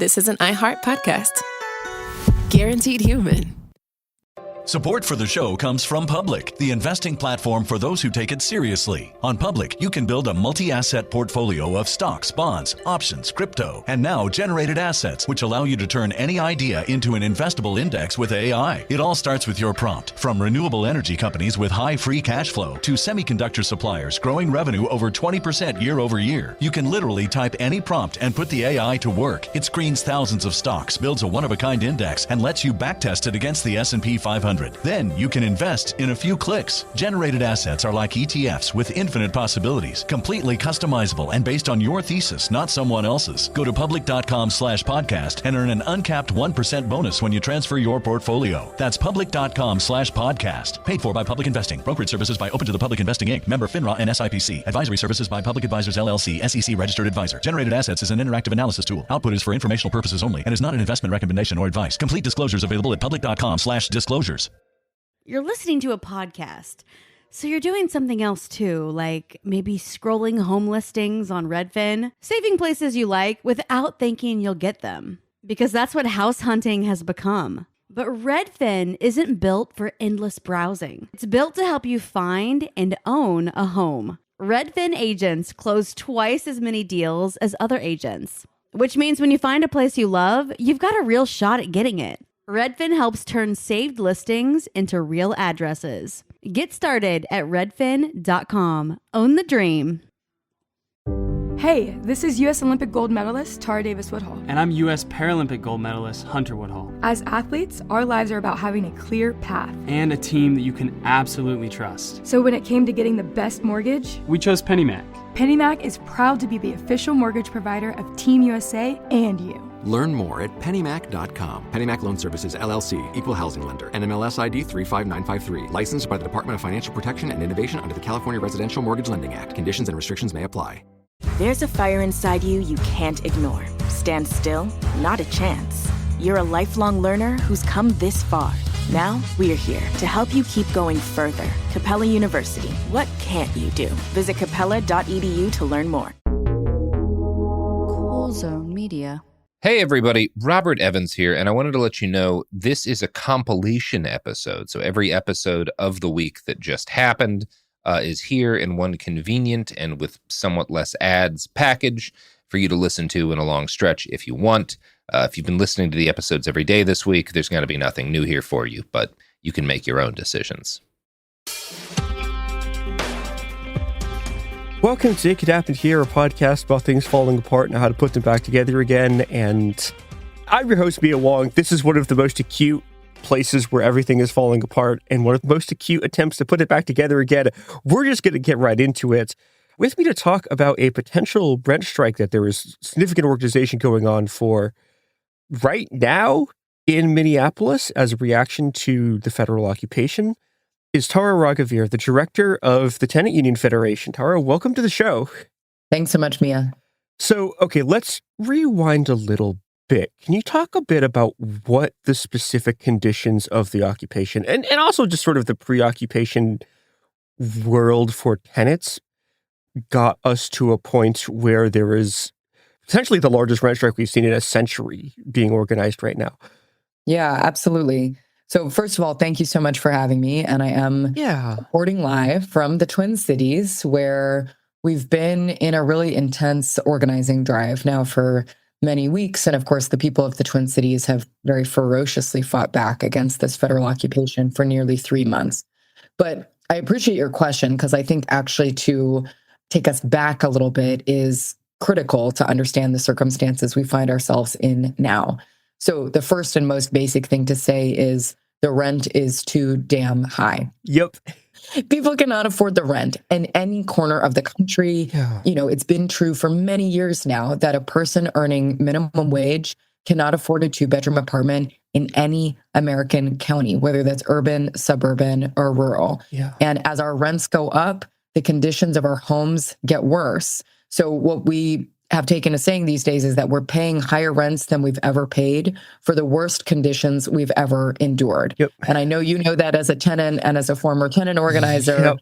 this is an iHeart podcast. Guaranteed human. Support for the show comes from Public, the investing platform for those who take it seriously. On Public, you can build a multi-asset portfolio of stocks, bonds, options, crypto, and now generated assets, which allow you to turn any idea into an investable index with AI. It all starts with your prompt. From renewable energy companies with high free cash flow to semiconductor suppliers growing revenue over 20% year over year, you can literally type any prompt and put the AI to work. It screens thousands of stocks, builds a one-of-a-kind index, and lets you backtest it against the S&P 500. Then you can invest in a few clicks. Generated assets are like ETFs with infinite possibilities, completely customizable and based on your thesis, not someone else's. Go to public.com/podcast and earn an uncapped 1% bonus when you transfer your portfolio. That's public.com/podcast. Paid for by Public Investing. Brokerage services by Open to the Public Investing Inc. Member FINRA and SIPC. Advisory services by Public Advisors LLC, SEC registered advisor. Generated assets is an interactive analysis tool. Output is for informational purposes only and is not an investment recommendation or advice. Complete disclosures available at public.com/disclosures. You're listening to a podcast, so you're doing something else too, like maybe scrolling home listings on Redfin, saving places you like without thinking you'll get them, because that's what house hunting has become. But Redfin isn't built for endless browsing. It's built to help you find and own a home. Redfin agents close twice as many deals as other agents, which means when you find a place you love, you've got a real shot at getting it. Redfin helps turn saved listings into real addresses. Get started at redfin.com. Own the dream. Hey, this is U.S. Olympic gold medalist Tara Davis-Woodhull. And I'm U.S. Paralympic gold medalist Hunter Woodhull. As athletes, our lives are about having a clear path. And a team that you can absolutely trust. So when it came to getting the best mortgage, we chose PennyMac. PennyMac is proud to be the official mortgage provider of Team USA and you. Learn more at pennymac.com. PennyMac Loan Services, LLC, Equal Housing Lender, NMLS ID 35953. Licensed by the Department of Financial Protection and Innovation under the California Residential Mortgage Lending Act. Conditions and restrictions may apply. There's a fire inside you can't ignore. Stand still? Not a chance. You're a lifelong learner who's come this far. Now, we're here to help you keep going further. Capella University. What can't you do? Visit capella.edu to learn more. Cool Zone Media. Hey everybody, Robert Evans here, and I wanted to let you know this is a compilation episode. So every episode of the week that just happened is here in one convenient and with somewhat less ads package for you to listen to in a long stretch if you want. If you've been listening to the episodes every day this week, there's going to be nothing new here for you, but you can make your own decisions. Welcome to It Could Happen Here, a podcast about things falling apart and how to put them back together again. And I'm your host, Mia Wong. This is one of the most acute places where everything is falling apart and one of the most acute attempts to put it back together again. We're just going to get right into it. With me to talk about a potential rent strike that there is significant organization going on for right now in Minneapolis as a reaction to the federal occupation is Tara Raghavir, the director of the Tenant Union Federation. Tara, welcome to the show. Thanks so much, Mia. So, okay, let's rewind a little bit. Can you talk a bit about what the specific conditions of the occupation and also just sort of the pre-occupation world for tenants got us to a point where there is potentially the largest rent strike we've seen in a century being organized right now? Yeah, absolutely. So first of all, thank you so much for having me. And I am reporting live from the Twin Cities, where we've been in a really intense organizing drive now for many weeks. And of course, the people of the Twin Cities have very ferociously fought back against this federal occupation for nearly 3 months. But I appreciate your question, because I think actually to take us back a little bit is critical to understand the circumstances we find ourselves in now. So the first and most basic thing to say is the rent is too damn high. Yep. People cannot afford the rent in any corner of the country. Yeah. You know, it's been true for many years now that a person earning minimum wage cannot afford a 2-bedroom apartment in any American county, whether that's urban, suburban, or rural. Yeah. And as our rents go up, the conditions of our homes get worse. So what we have taken a saying these days is that we're paying higher rents than we've ever paid for the worst conditions we've ever endured. Yep. And I know you know that as a tenant and as a former tenant organizer. Yep.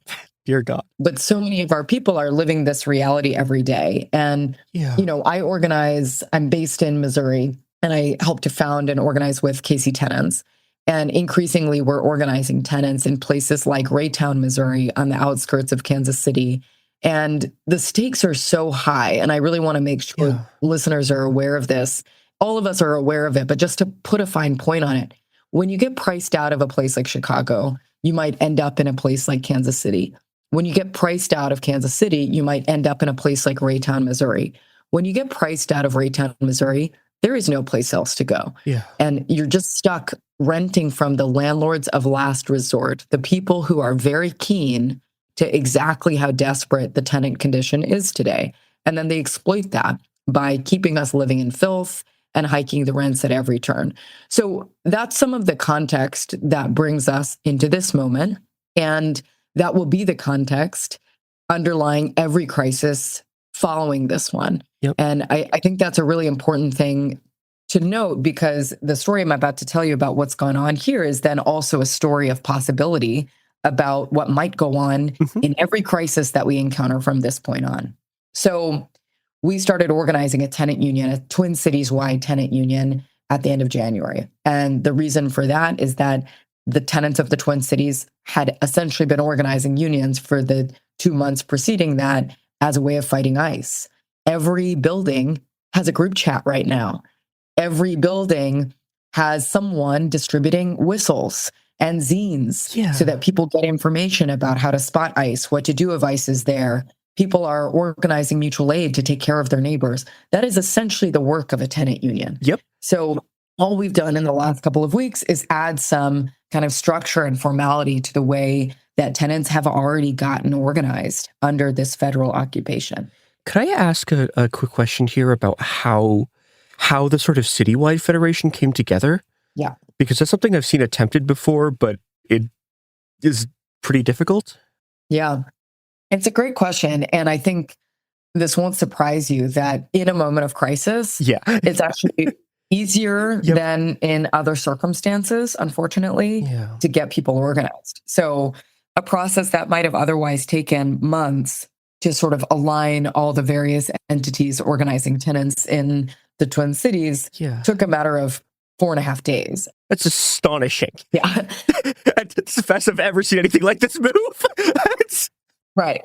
Dear God. But so many of our people are living this reality every day. And, you know, I organize, I'm based in Missouri, and I helped to found and organize with Casey Tenants. And increasingly, we're organizing tenants in places like Raytown, Missouri, on the outskirts of Kansas City. And the stakes are so high. And I really want to make sure listeners are aware of this. All of us are aware of it, but just to put a fine point on it, when you get priced out of a place like Chicago, you might end up in a place like Kansas City. When you get priced out of Kansas City, you might end up in a place like Raytown, Missouri. When you get priced out of Raytown, Missouri, there is no place else to go. Yeah. And you're just stuck renting from the landlords of last resort, the people who are very keen to exactly how desperate the tenant condition is today. And then they exploit that by keeping us living in filth and hiking the rents at every turn. So that's some of the context that brings us into this moment. And that will be the context underlying every crisis following this one. Yep. And I think that's a really important thing to note, because the story I'm about to tell you about what's gone on here is then also a story of possibility about what might go on in every crisis that we encounter from this point on. So we started organizing a tenant union, a Twin Cities-wide tenant union at the end of January. And the reason for that is that the tenants of the Twin Cities had essentially been organizing unions for the 2 months preceding that as a way of fighting ICE. Every building has a group chat right now. Every building has someone distributing whistles and zines so that people get information about how to spot ICE, what to do if ICE is there. People are organizing mutual aid to take care of their neighbors. That is essentially the work of a tenant union. Yep. So all we've done in the last couple of weeks is add some kind of structure and formality to the way that tenants have already gotten organized under this federal occupation. Could I ask a quick question here about how the sort of citywide federation came together? Yeah. Because that's something I've seen attempted before, but it is pretty difficult. Yeah. It's a great question. And I think this won't surprise you that in a moment of crisis, it's actually easier than in other circumstances, unfortunately, to get people organized. So a process that might have otherwise taken months to sort of align all the various entities organizing tenants in the Twin Cities took a matter of 4.5 days. That's astonishing. Yeah. It's the best I've ever seen anything like this move. Right.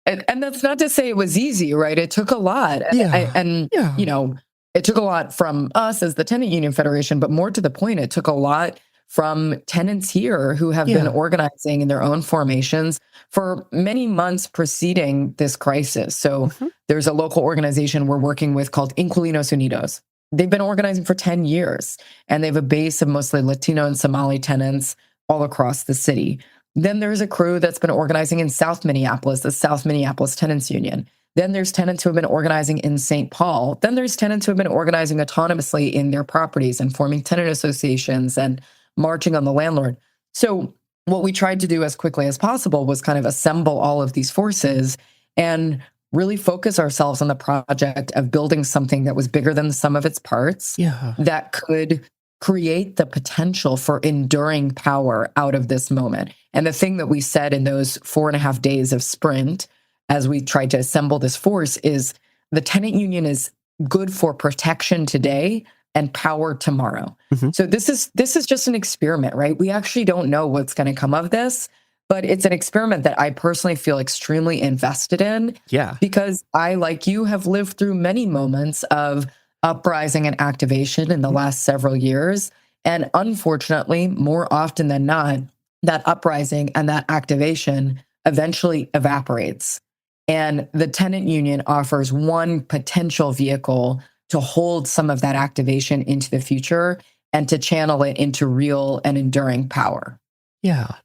And that's not to say it was easy, right? It took a lot. And you know, it took a lot from us as the Tenant Union Federation, but more to the point, it took a lot from tenants here who have been organizing in their own formations for many months preceding this crisis. So there's a local organization we're working with called Inquilinos Unidos. They've been organizing for 10 years, and they have a base of mostly Latino and Somali tenants all across the city. Then there's a crew that's been organizing in South Minneapolis, the South Minneapolis Tenants Union. Then there's tenants who have been organizing in St. Paul. Then there's tenants who have been organizing autonomously in their properties and forming tenant associations and marching on the landlord. So what we tried to do as quickly as possible was kind of assemble all of these forces and really focus ourselves on the project of building something that was bigger than the sum of its parts, that could create the potential for enduring power out of this moment. And the thing that we said in those 4.5 days of sprint, as we tried to assemble this force, is the tenant union is good for protection today and power tomorrow. So this is just an experiment, right? We actually don't know what's going to come of this, but it's an experiment that I personally feel extremely invested in. Yeah. Because I, like you, have lived through many moments of uprising and activation in the last several years. And unfortunately, more often than not, that uprising and that activation eventually evaporates. And the tenant union offers one potential vehicle to hold some of that activation into the future and to channel it into real and enduring power. Yeah.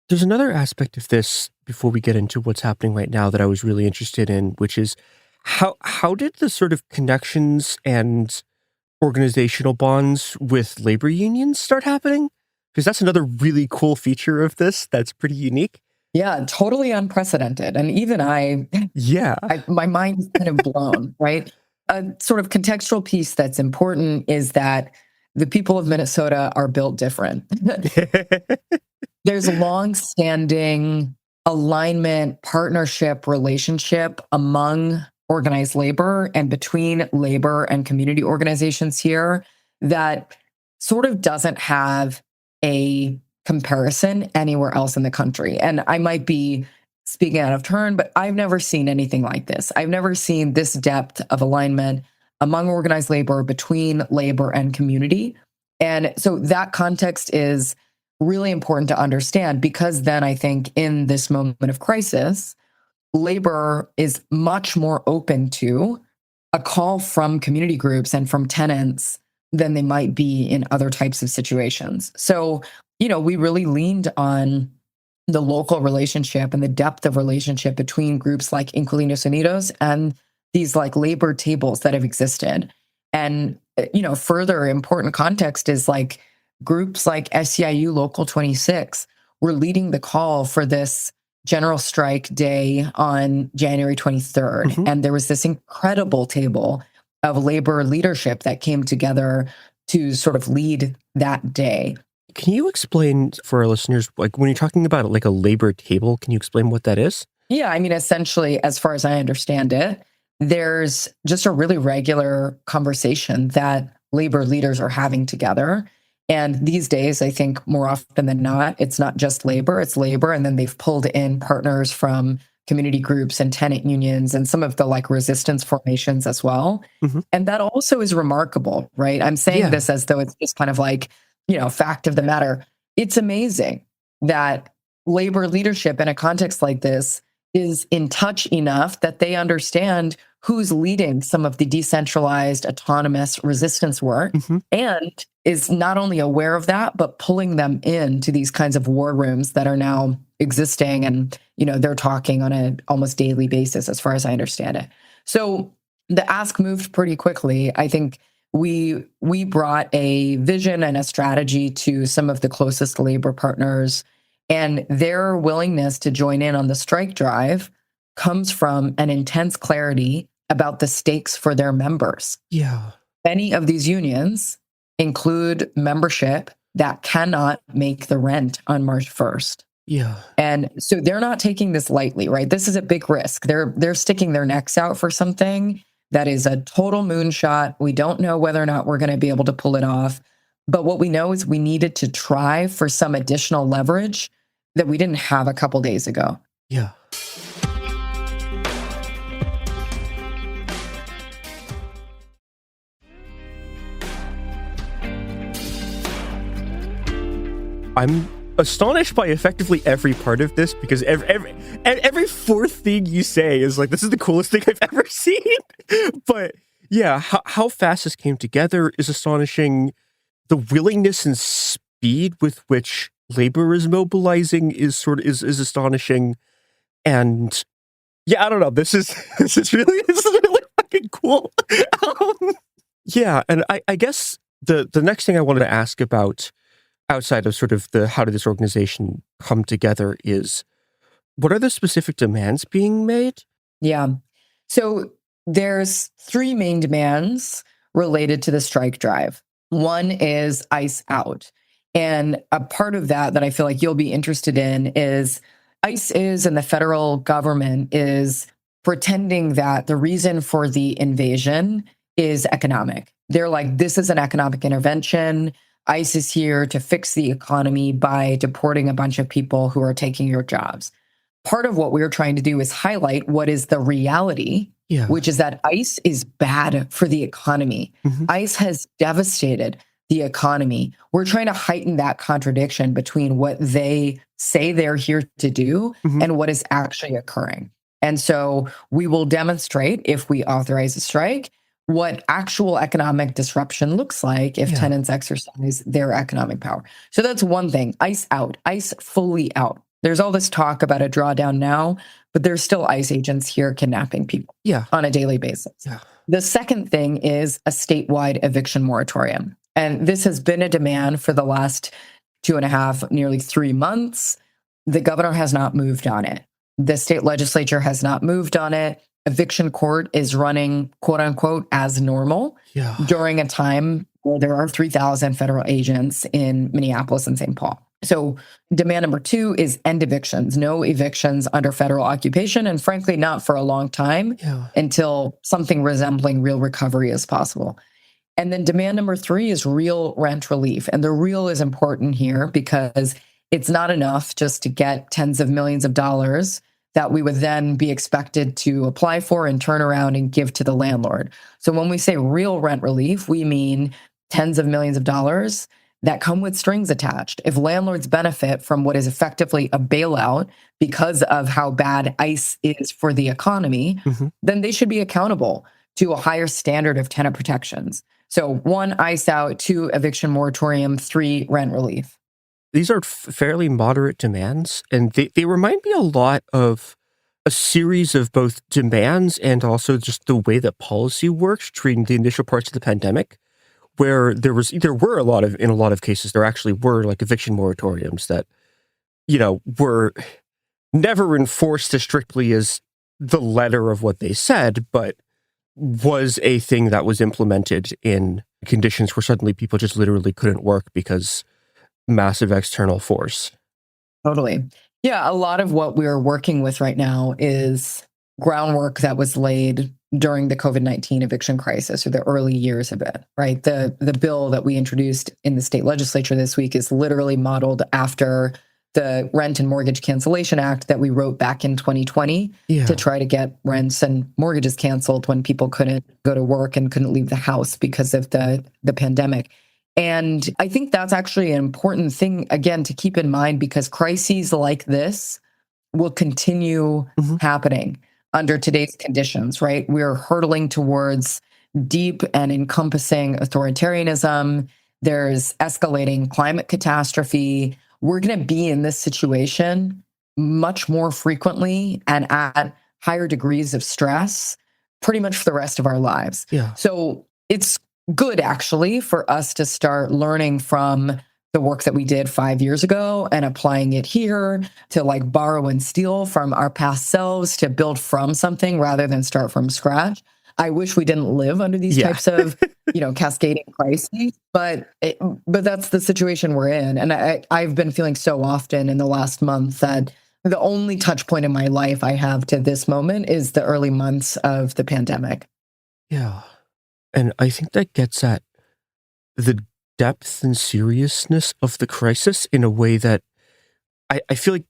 There's another aspect of this before we get into what's happening right now that I was really interested in, which is how did the sort of connections and organizational bonds with labor unions start happening? Because that's another really cool feature of this that's pretty unique. Yeah, totally unprecedented. And even my mind is kind of blown, right? A sort of contextual piece that's important is that the people of Minnesota are built different. There's a long-standing alignment, partnership, relationship among organized labor and between labor and community organizations here that sort of doesn't have a comparison anywhere else in the country. And I might be speaking out of turn, but I've never seen anything like this. I've never seen this depth of alignment among organized labor, between labor and community. And so that context is really important to understand, because then I think in this moment of crisis, labor is much more open to a call from community groups and from tenants than they might be in other types of situations. So, we really leaned on the local relationship and the depth of relationship between groups like Inquilinos Unidos and these like labor tables that have existed. And, further important context is like groups like SEIU Local 26 were leading the call for this general strike day on January 23rd. Mm-hmm. And there was this incredible table of labor leadership that came together to sort of lead that day. Can you explain for our listeners, like when you're talking about like a labor table, can you explain what that is? Yeah, I mean, essentially, as far as I understand it, there's just a really regular conversation that labor leaders are having together. And these days, I think more often than not, it's not just labor, it's labor. And then they've pulled in partners from community groups and tenant unions and some of the like resistance formations as well. Mm-hmm. And that also is remarkable, right? I'm saying this as though it's just kind of like, fact of the matter. It's amazing that labor leadership in a context like this is in touch enough that they understand who's leading some of the decentralized, autonomous resistance work, and is not only aware of that, but pulling them into these kinds of war rooms that are now existing. And, they're talking on an almost daily basis, as far as I understand it. So the ask moved pretty quickly. I think we brought a vision and a strategy to some of the closest labor partners, and their willingness to join in on the strike drive comes from an intense clarity about the stakes for their members. Yeah. Many of these unions include membership that cannot make the rent on March 1st. Yeah. And so they're not taking this lightly, right? This is a big risk. They're sticking their necks out for something that is a total moonshot. We don't know whether or not we're going to be able to pull it off. But what we know is we needed to try for some additional leverage that we didn't have a couple days ago. Yeah. I'm astonished by effectively every part of this, because every fourth thing you say is like, this is the coolest thing I've ever seen. But yeah, how fast this came together is astonishing. The willingness and speed with which labor is mobilizing is astonishing. And yeah, I don't know. This is really fucking cool. Yeah, and I guess the next thing I wanted to ask about, outside of sort of the how did this organization come together, is what are the specific demands being made? Yeah. So there's three main demands related to the strike drive. One is ICE out. And a part of that I feel like you'll be interested in is ICE is, and the federal government is pretending that the reason for the invasion is economic. They're like, this is an economic intervention. ICE is here to fix the economy by deporting a bunch of people who are taking your jobs. Part of what we're trying to do is highlight what is the reality, which is that ICE is bad for the economy. ICE has devastated the economy. We're trying to heighten that contradiction between what they say they're here to do and what is actually occurring. And so we will demonstrate, if we authorize a strike, what actual economic disruption looks like if tenants exercise their economic power. So that's one thing. ICE out, ICE fully out. There's all this talk about a drawdown now, but there's still ICE agents here kidnapping people on a daily basis. The second thing is a statewide eviction moratorium. And this has been a demand for the last 2.5, nearly 3 months. The governor has not moved on it. The state legislature has not moved on it. Eviction court is running, quote unquote, as normal during a time where there are 3,000 federal agents in Minneapolis and St. Paul. So demand number 2 is end evictions, no evictions under federal occupation, and frankly, not for a long time until something resembling real recovery is possible. And then demand number 3 is real rent relief. And the real is important here because it's not enough just to get tens of millions of dollars that we would then be expected to apply for and turn around and give to the landlord. So when we say real rent relief, we mean tens of millions of dollars that come with strings attached. If landlords benefit from what is effectively a bailout because of how bad ICE is for the economy, then they should be accountable to a higher standard of tenant protections. So 1, ICE out, 2, eviction moratorium, 3, rent relief. These are fairly moderate demands, and they remind me a lot of a series of both demands and also just the way that policy works during the initial parts of the pandemic, where in a lot of cases, there actually were like eviction moratoriums that, were never enforced as strictly as the letter of what they said, but was a thing that was implemented in conditions where suddenly people just literally couldn't work because massive external force. Totally. Yeah, a lot of what we're working with right now is groundwork that was laid during the COVID-19 eviction crisis or the early years of it, right? The bill that we introduced in the state legislature this week is literally modeled after the Rent and Mortgage Cancellation Act that we wrote back in 2020 to try to get rents and mortgages canceled when people couldn't go to work and couldn't leave the house because of the pandemic. And I think that's actually an important thing, again, to keep in mind because crises like this will continue happening under today's conditions, right? We're hurtling towards deep and encompassing authoritarianism. There's escalating climate catastrophe. We're going to be in this situation much more frequently and at higher degrees of stress pretty much for the rest of our lives. So it's good, actually, for us to start learning from the work that we did 5 years ago and applying it here to like borrow and steal from our past selves to build from something rather than start from scratch. I wish we didn't live under these types of, cascading crises, but that's the situation we're in. And I've been feeling so often in the last month that the only touch point in my life I have to this moment is the early months of the pandemic. Yeah. And I think that gets at the depth and seriousness of the crisis in a way that I feel like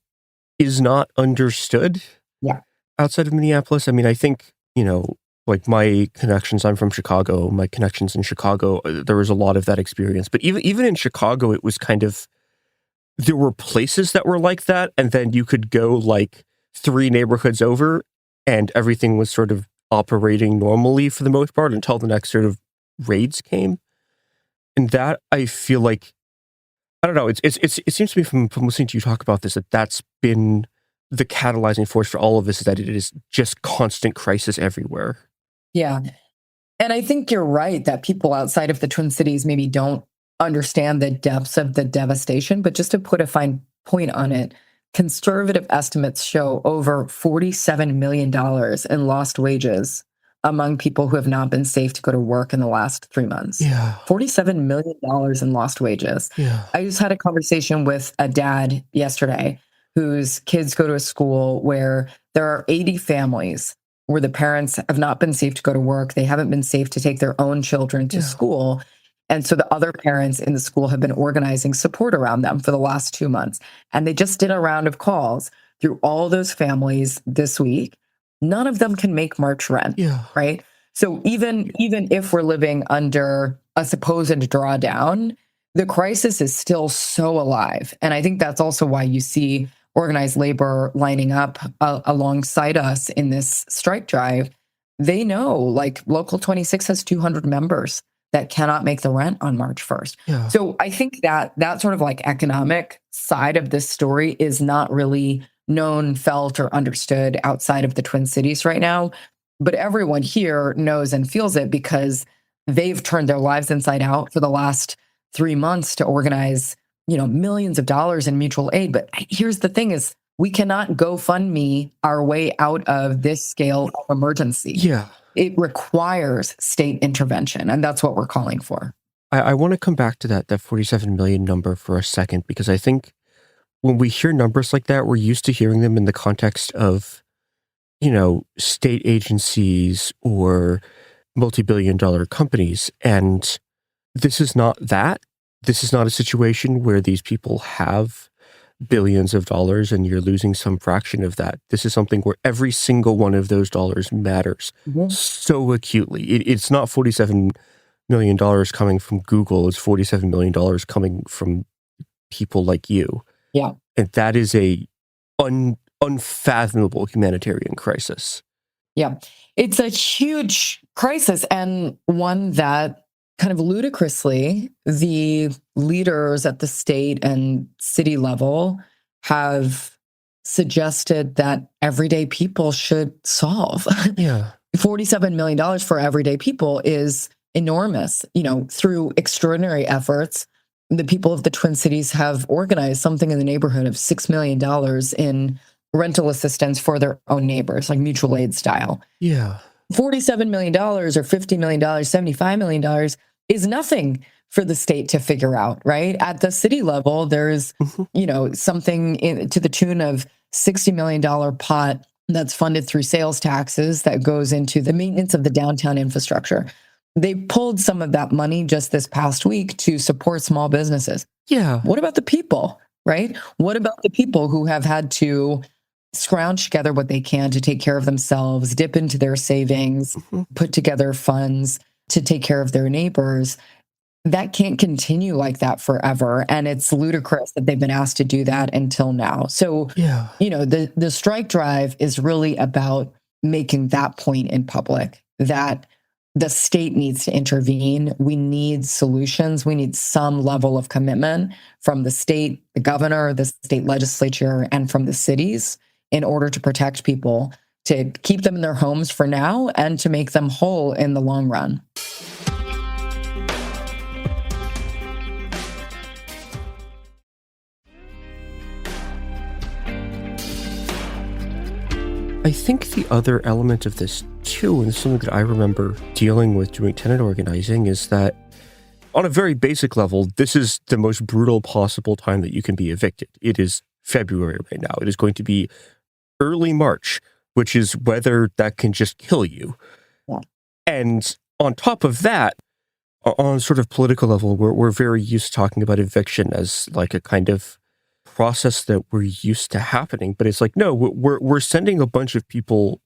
is not understood outside of Minneapolis. I mean, I think, like my connections, I'm from Chicago, my connections in Chicago, there was a lot of that experience. But even in Chicago, it was kind of, there were places that were like that. And then you could go like 3 neighborhoods over and everything was sort of operating normally for the most part until the next sort of raids came. And that I feel like, I don't know, it seems to me from listening to you talk about this, that's been the catalyzing force for all of this, is that it is just constant crisis everywhere. Yeah. And I think you're right that people outside of the Twin Cities maybe don't understand the depths of the devastation. But just to put a fine point on it, conservative estimates show over $47 million in lost wages among people who have not been safe to go to work in the last 3 months. $47 million in lost wages. I just had a conversation with a dad yesterday whose kids go to a school where there are 80 families where the parents have not been safe to go to work. They haven't been safe to take their own children to school. And so the other parents in the school have been organizing support around them for the last 2 months. And they just did a round of calls through all those families this week. None of them can make March rent, right? So even if we're living under a supposed drawdown, the crisis is still so alive. And I think that's also why you see organized labor lining up alongside us in this strike drive. They know, like, Local 26 has 200 members that cannot make the rent on March 1st. So I think that sort of like economic side of this story is not really known, felt, or understood outside of the Twin Cities right now. But everyone here knows and feels it because they've turned their lives inside out for the last 3 months to organize, millions of dollars in mutual aid. But here's the thing is, we cannot GoFundMe our way out of this scale of emergency. It requires state intervention, and that's what we're calling for. I want to come back to that 47 million number for a second, because I think when we hear numbers like that, we're used to hearing them in the context of, state agencies or multi-billion-dollar companies. And this is not that. This is not a situation where these people have billions of dollars and you're losing some fraction of that. This is something where every single one of those dollars matters so acutely. It's not $47 million coming from Google. It's $47 million coming from people like you. Yeah. And that is a unfathomable humanitarian crisis. Yeah. It's a huge crisis, and one that kind of ludicrously the leaders at the state and city level have suggested that everyday people should solve. Yeah. $47 million for everyday people is enormous. Through extraordinary efforts, the people of the Twin Cities have organized something in the neighborhood of $6 million in rental assistance for their own neighbors, like mutual aid style. Yeah. $47 million or $50 million, $75 million is nothing for the state to figure out, right? At the city level, there's, something to the tune of $60 million pot that's funded through sales taxes that goes into the maintenance of the downtown infrastructure. They pulled some of that money just this past week to support small businesses. Yeah. What about the people, right? What about the people who have had to scrounge together what they can to take care of themselves, dip into their savings, put together funds to take care of their neighbors? That can't continue like that forever. And it's ludicrous that they've been asked to do that until now. So, the strike drive is really about making that point in public, that the state needs to intervene. We need solutions. We need some level of commitment from the state, the governor, the state legislature, and from the cities in order to protect people, to keep them in their homes for now and to make them whole in the long run. I think the other element of this too, and something that I remember dealing with doing tenant organizing, is that on a very basic level, this is the most brutal possible time that you can be evicted. It is February right now. It is going to be early March, which is weather that can just kill you. Yeah. And on top of that, on sort of political level, we're very used to talking about eviction as like a kind of process that we're used to happening. But it's like, no, we're sending a bunch of people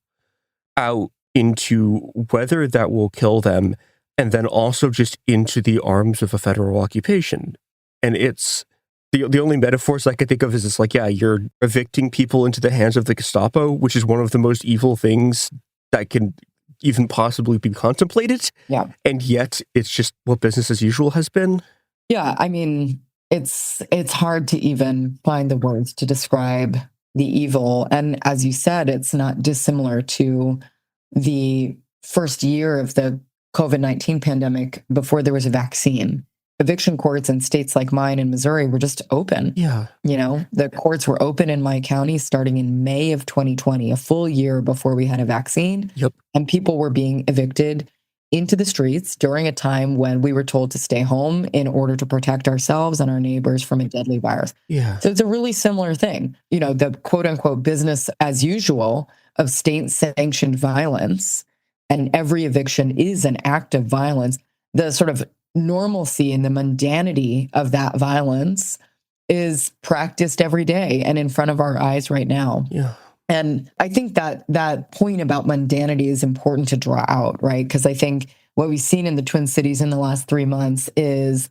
out into weather that will kill them, and then also just into the arms of a federal occupation. And it's the only metaphors I could think of is it's like, yeah, you're evicting people into the hands of the Gestapo, which is one of the most evil things that can even possibly be contemplated. Yeah. And yet it's just what business as usual has been. Yeah. I mean, it's hard to even find the words to describe the evil. And as you said, it's not dissimilar to the first year of the COVID-19 pandemic before there was a vaccine. Eviction courts in states like mine in Missouri were just open. Yeah. The courts were open in my county starting in May of 2020, a full year before we had a vaccine. Yep. And people were being evicted into the streets during a time when we were told to stay home in order to protect ourselves and our neighbors from a deadly virus. Yeah. So it's a really similar thing. The quote unquote business as usual of state sanctioned violence, and every eviction is an act of violence. The sort of normalcy and the mundanity of that violence is practiced every day and in front of our eyes right now. Yeah. And I think that point about mundanity is important to draw out, right? Because I think what we've seen in the Twin Cities in the last 3 months is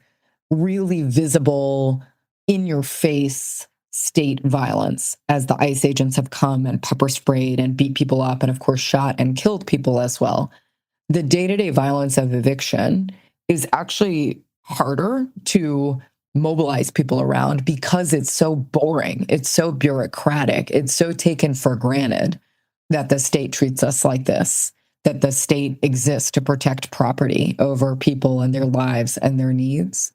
really visible, in your face state violence as the ICE agents have come and pepper sprayed and beat people up and, of course, shot and killed people as well. The day-to-day violence of eviction is actually harder to mobilize people around because it's so boring. It's so bureaucratic. It's so taken for granted that the state treats us like this, that the state exists to protect property over people and their lives and their needs.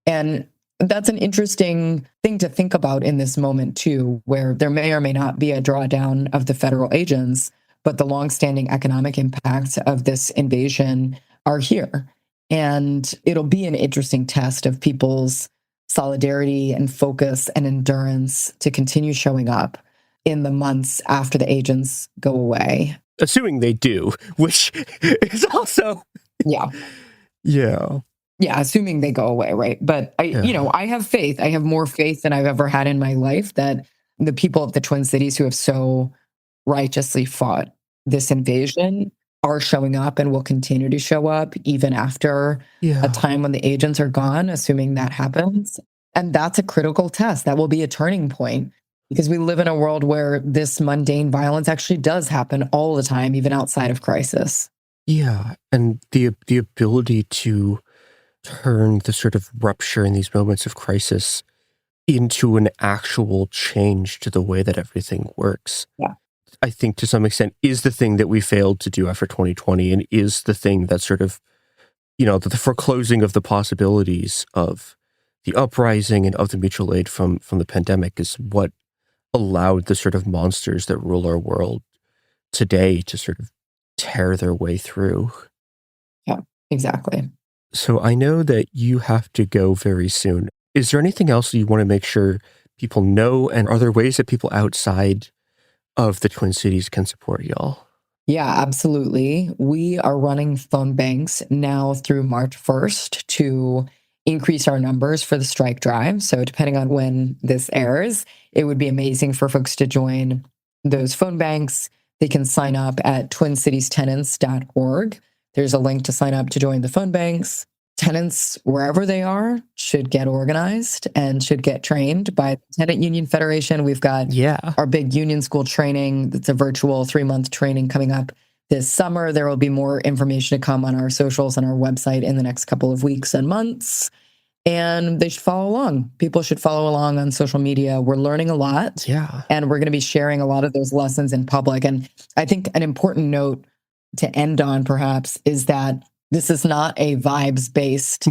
And that's an interesting thing to think about in this moment, too, where there may or may not be a drawdown of the federal agents, but the longstanding economic impacts of this invasion are here. And it'll be an interesting test of people's solidarity and focus and endurance to continue showing up in the months after the agents go away. Assuming they do, which is also... Yeah. Yeah. Yeah, assuming they go away, right? But I have faith. I have more faith than I've ever had in my life that the people of the Twin Cities who have so righteously fought this invasion are showing up and will continue to show up even after a time when the agents are gone, assuming that happens. And that's a critical test. That will be a turning point because we live in a world where this mundane violence actually does happen all the time, even outside of crisis. Yeah. And the ability to turn the sort of rupture in these moments of crisis into an actual change to the way that everything works. Yeah. I think to some extent is the thing that we failed to do after 2020 and is the thing that sort of, the foreclosing of the possibilities of the uprising and of the mutual aid from the pandemic is what allowed the sort of monsters that rule our world today to sort of tear their way through. Yeah, exactly. So I know that you have to go very soon. Is there anything else you want to make sure people know? And are there ways that people outside of the Twin Cities can support y'all? Yeah, absolutely. We are running phone banks now through March 1st to increase our numbers for the strike drive. So depending on when this airs, it would be amazing for folks to join those phone banks. They can sign up at twincitiestenants.org. There's a link to sign up to join the phone banks. Tenants, wherever they are, should get organized and should get trained by the Tenant Union Federation. We've got our big union school training. It's a virtual 3-month training coming up this summer. There will be more information to come on our socials and our website in the next couple of weeks and months. And they should follow along. People should follow along on social media. We're learning a lot. Yeah. And we're going to be sharing a lot of those lessons in public. And I think an important note to end on, perhaps, is that this is not a vibes-based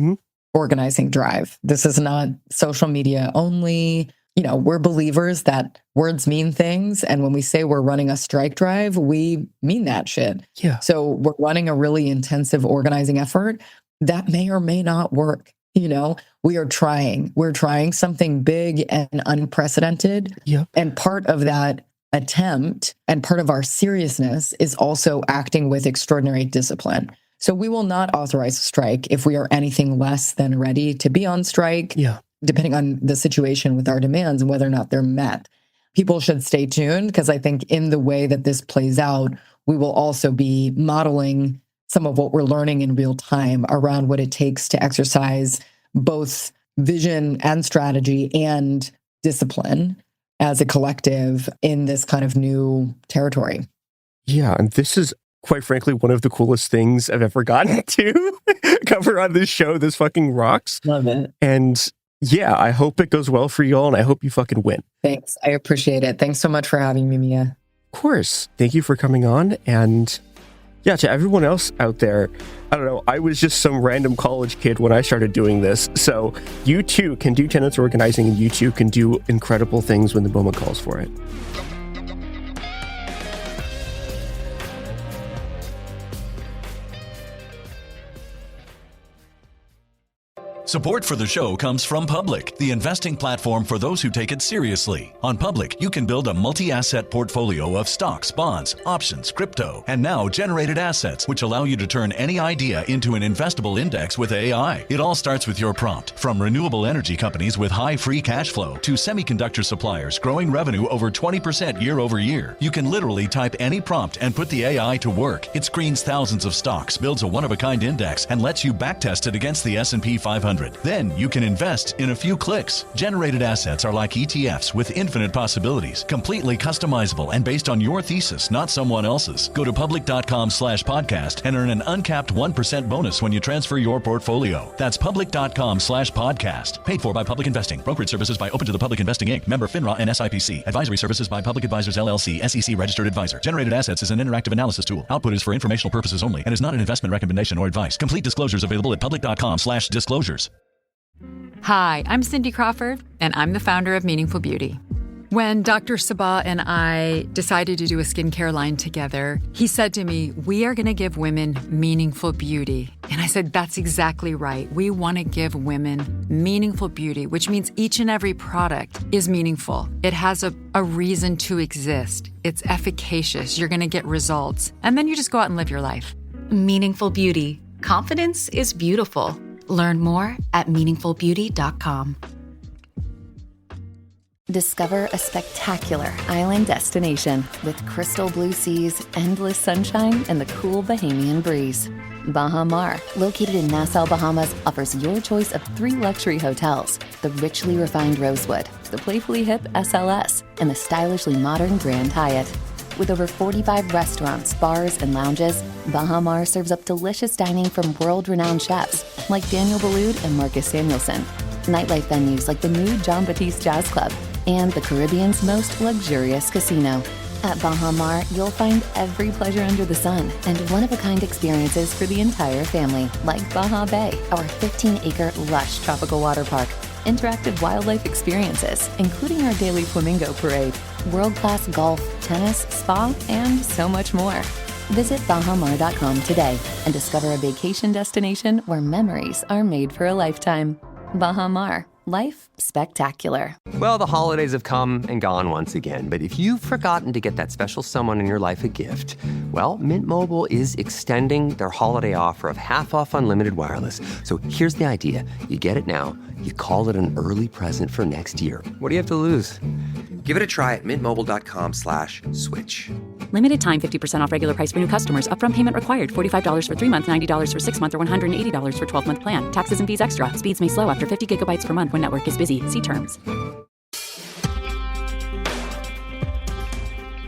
organizing drive. This is not social media only. We're believers that words mean things. And when we say we're running a strike drive, we mean that shit. Yeah. So we're running a really intensive organizing effort that may or may not work. We are trying. We're trying something big and unprecedented. Yep. And part of that attempt and part of our seriousness is also acting with extraordinary discipline. So we will not authorize a strike if we are anything less than ready to be on strike, depending on the situation with our demands and whether or not they're met. People should stay tuned because I think in the way that this plays out, we will also be modeling some of what we're learning in real time around what it takes to exercise both vision and strategy and discipline as a collective in this kind of new territory. Yeah, and this is quite frankly one of the coolest things I've ever gotten to cover on this show. This fucking rocks. Love it. And yeah, I hope it goes well for y'all and I hope you fucking win. Thanks. I appreciate it. Thanks so much for having me, Mia. Of course. Thank you for coming on. And yeah, to everyone else out there, I don't know, I was just some random college kid when I started doing this. So you too can do tenants organizing and you too can do incredible things when the moment calls for it. Support for the show comes from Public, the investing platform for those who take it seriously. On Public, you can build a multi-asset portfolio of stocks, bonds, options, crypto, and now generated assets, which allow you to turn any idea into an investable index with AI. It all starts with your prompt. From renewable energy companies with high free cash flow to semiconductor suppliers growing revenue over 20% year over year, you can literally type any prompt and put the AI to work. It screens thousands of stocks, builds a one-of-a-kind index, and lets you backtest it against the S&P 500. Then you can invest in a few clicks. Generated assets are like ETFs with infinite possibilities, completely customizable and based on your thesis, not someone else's. Go to public.com/podcast and earn an uncapped 1% bonus when you transfer your portfolio. That's public.com/podcast. Paid for by Public Investing. Brokerage services by Open to the Public Investing Inc. Member FINRA and SIPC. Advisory services by Public Advisors LLC, SEC registered advisor. Generated assets is an interactive analysis tool. Output is for informational purposes only and is not an investment recommendation or advice. Complete disclosures available at public.com/disclosures. Hi, I'm Cindy Crawford, and I'm the founder of Meaningful Beauty. When Dr. Sabah and I decided to do a skincare line together, he said to me, we are going to give women meaningful beauty. And I said, that's exactly right. We want to give women meaningful beauty, which means each and every product is meaningful. It has a reason to exist. It's efficacious. You're going to get results. And then you just go out and live your life. Meaningful beauty. Confidence is beautiful. Learn more at meaningfulbeauty.com. Discover a spectacular island destination with crystal blue seas, endless sunshine, and the cool Bahamian breeze. Baha Mar, located in Nassau, Bahamas, offers your choice of 3 luxury hotels: the richly refined Rosewood, the playfully hip SLS, and the stylishly modern Grand Hyatt. With over 45 restaurants, bars, and lounges, Baha Mar serves up delicious dining from world-renowned chefs like Daniel Boulud and Marcus Samuelson. Nightlife venues like the new John Batiste Jazz Club and the Caribbean's most luxurious casino. At Baha Mar, you'll find every pleasure under the sun and one-of-a-kind experiences for the entire family, like Baha Bay, our 15-acre lush tropical water park, interactive wildlife experiences, including our daily flamingo parade, world-class golf, tennis, spa, and so much more. Visit bahamar.com today and discover a vacation destination where memories are made for a lifetime. Baha Mar, life spectacular. Well, the holidays have come and gone once again, but if you've forgotten to get that special someone in your life a gift, well, Mint Mobile is extending their holiday offer of half off unlimited wireless. So here's the idea. You get it now, you call it an early present for next year. What do you have to lose? Give it a try at mintmobile.com/switch. Limited time 50% off regular price for new customers. Upfront payment required. $45 for 3 months, $90 for 6 months, or $180 for 12-month plan. Taxes and fees extra. Speeds may slow after 50 gigabytes per month when network is busy. See terms.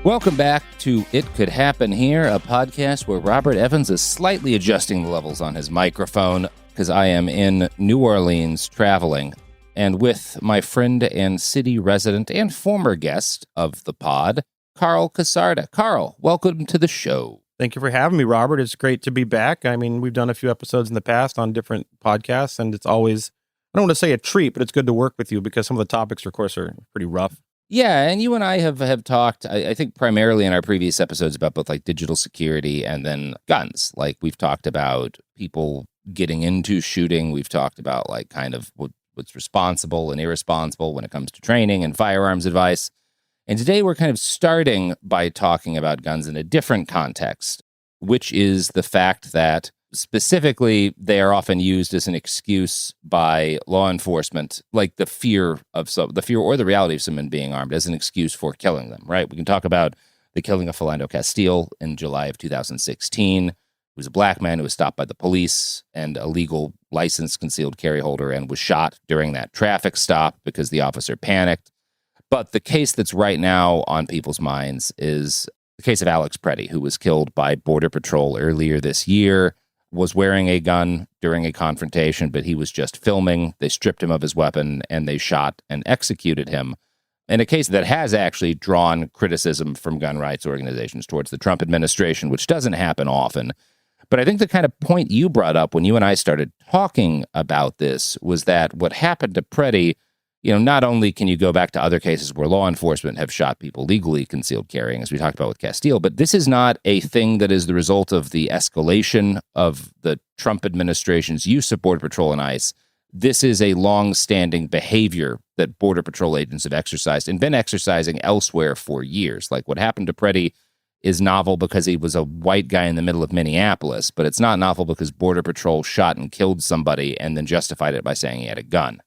Welcome back to It Could Happen Here, a podcast where Robert Evans is slightly adjusting the levels on his microphone because I am in New Orleans traveling, and with my friend and city resident and former guest of the pod, Carl Casarda. Carl, welcome to the show. Thank you for having me, Robert. It's great to be back. I mean, we've done a few episodes in the past on different podcasts, and it's always, I don't want to say a treat, but it's good to work with you because some of the topics, of course, are pretty rough. Yeah, and you and I have talked, I think, primarily in our previous episodes about both like digital security and then guns. Like we've talked about people getting into shooting. We've talked about like kind of what's responsible and irresponsible when it comes to training and firearms advice. And today we're kind of starting by talking about guns in a different context, which is the fact that specifically they are often used as an excuse by law enforcement, like the fear or the reality of someone being armed as an excuse for killing them, right? We can talk about the killing of Philando Castile in July of 2016. He was a black man who was stopped by the police and a legal licensed concealed carry holder and was shot during that traffic stop because the officer panicked. But the case that's right now on people's minds is the case of Alex Preddy, who was killed by Border Patrol earlier this year, was wearing a gun during a confrontation, but he was just filming. They stripped him of his weapon and they shot and executed him. In a case that has actually drawn criticism from gun rights organizations towards the Trump administration, which doesn't happen often. But I think the kind of point you brought up when you and I started talking about this was that what happened to Preddy, you know, not only can you go back to other cases where law enforcement have shot people legally concealed carrying, as we talked about with Castile, but this is not a thing that is the result of the escalation of the Trump administration's use of Border Patrol and ICE. This is a long-standing behavior that Border Patrol agents have exercised and been exercising elsewhere for years. Like what happened to Preddy is novel because he was a white guy in the middle of Minneapolis, but it's not novel because Border Patrol shot and killed somebody and then justified it by saying he had a gun.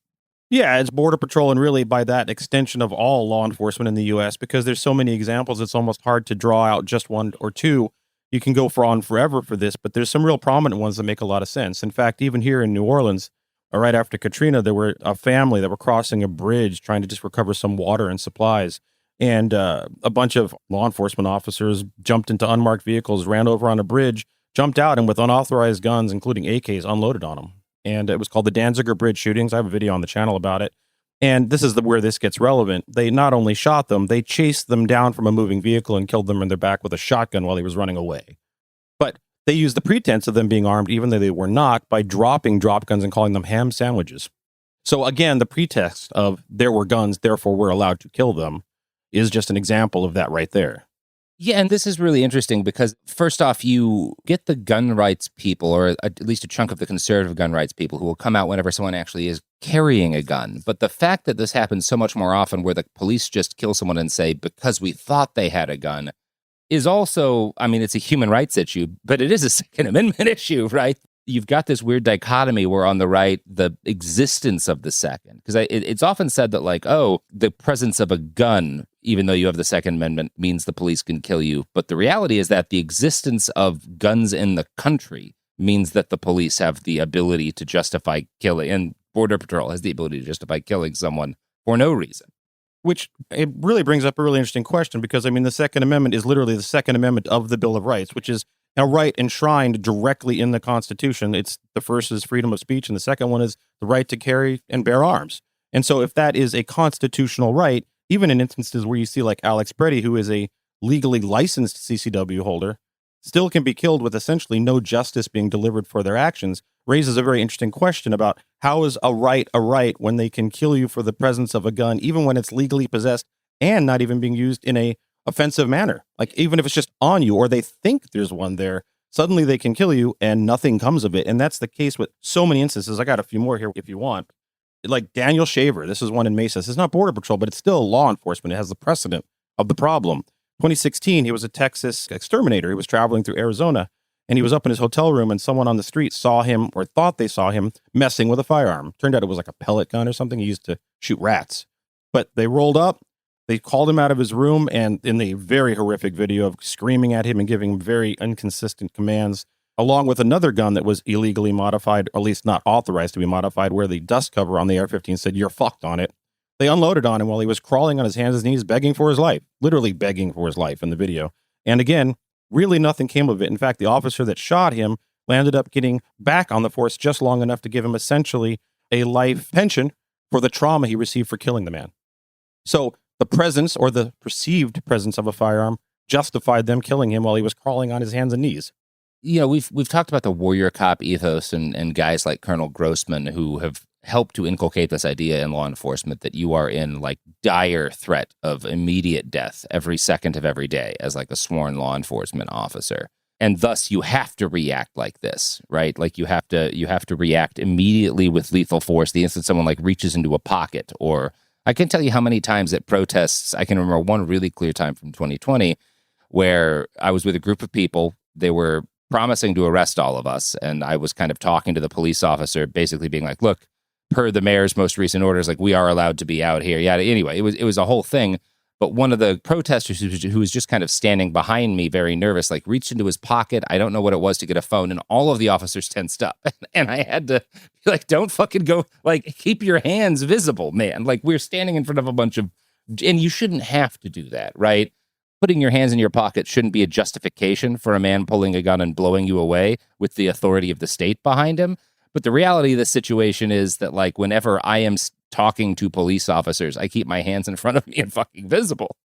Yeah, it's Border Patrol and really by that extension of all law enforcement in the U.S. because there's so many examples, it's almost hard to draw out just one or two. You can go on forever for this, but there's some real prominent ones that make a lot of sense. In fact, even here in New Orleans, right after Katrina, there were a family that were crossing a bridge trying to just recover some water and supplies. And a bunch of law enforcement officers jumped into unmarked vehicles, ran over on a bridge, jumped out, and with unauthorized guns, including AKs, unloaded on them. And it was called the Danziger Bridge shootings. I have a video on the channel about it. And this is where this gets relevant. They not only shot them, they chased them down from a moving vehicle and killed them in their back with a shotgun while he was running away. But they used the pretense of them being armed, even though they were not, by dropping drop guns and calling them ham sandwiches. So again, the pretext of there were guns, therefore we're allowed to kill them. is just an example of that right there. Yeah, and this is really interesting because first off, you get the gun rights people, or at least a chunk of the conservative gun rights people, who will come out whenever someone actually is carrying a gun. But the fact that this happens so much more often where the police just kill someone and say, because we thought they had a gun, is also, I mean, it's a human rights issue, but it is a Second Amendment issue, right? You've got this weird dichotomy where on the right, the existence of the second, because it's often said that like, oh, the presence of a gun, even though you have the Second Amendment, means the police can kill you. But the reality is that the existence of guns in the country means that the police have the ability to justify killing, and Border Patrol has the ability to justify killing someone for no reason. Which it really brings up a really interesting question because, I mean, the Second Amendment is literally the Second Amendment of the Bill of Rights, which is a right enshrined directly in the Constitution. It's the first is freedom of speech, and the second one is the right to carry and bear arms. And so if that is a constitutional right, even in instances where you see like Alex Preddy, who is a legally licensed CCW holder, still can be killed with essentially no justice being delivered for their actions, raises a very interesting question about how is a right when they can kill you for the presence of a gun, even when it's legally possessed and not even being used in a offensive manner. Like even if it's just on you or they think there's one there, suddenly they can kill you and nothing comes of it. And that's the case with so many instances. I got a few more here if you want. Like Daniel Shaver, this is one in Mesa. This is not Border Patrol, but it's still law enforcement. It has the precedent of the problem. 2016, he was a Texas exterminator. He was traveling through Arizona and he was up in his hotel room and someone on the street saw him or thought they saw him messing with a firearm. Turned out it was like a pellet gun or something he used to shoot rats. But they rolled up, they called him out of his room, and in the very horrific video of screaming at him and giving him very inconsistent commands, along with another gun that was illegally modified, or at least not authorized to be modified, where the dust cover on the AR-15 said, "You're fucked" on it. They unloaded on him while he was crawling on his hands and knees, begging for his life, literally begging for his life in the video. And again, really nothing came of it. In fact, the officer that shot him landed up getting back on the force just long enough to give him essentially a life pension for the trauma he received for killing the man. So the presence or the perceived presence of a firearm justified them killing him while he was crawling on his hands and knees. You know, we've talked about the warrior cop ethos and guys like Colonel Grossman who have helped to inculcate this idea in law enforcement that you are in like dire threat of immediate death every second of every day as like a sworn law enforcement officer. And thus you have to react like this, right? Like you have to react immediately with lethal force the instant someone like reaches into a pocket. Or I can tell you how many times at protests, I can remember one really clear time from 2020 where I was with a group of people. They were promising to arrest all of us. And I was kind of talking to the police officer, basically being like, look, per the mayor's most recent orders, like we are allowed to be out here. Yeah. Anyway, it was a whole thing. But one of the protesters who was just kind of standing behind me, very nervous, like reached into his pocket. I don't know what it was to get a phone. And all of the officers tensed up. And I had to be like, don't fucking go, like, keep your hands visible, man. Like we're standing in front of a bunch of, and you shouldn't have to do that, right? Putting your hands in your pocket shouldn't be a justification for a man pulling a gun and blowing you away with the authority of the state behind him. But the reality of the situation is that, like, whenever I am talking to police officers, I keep my hands in front of me and fucking visible.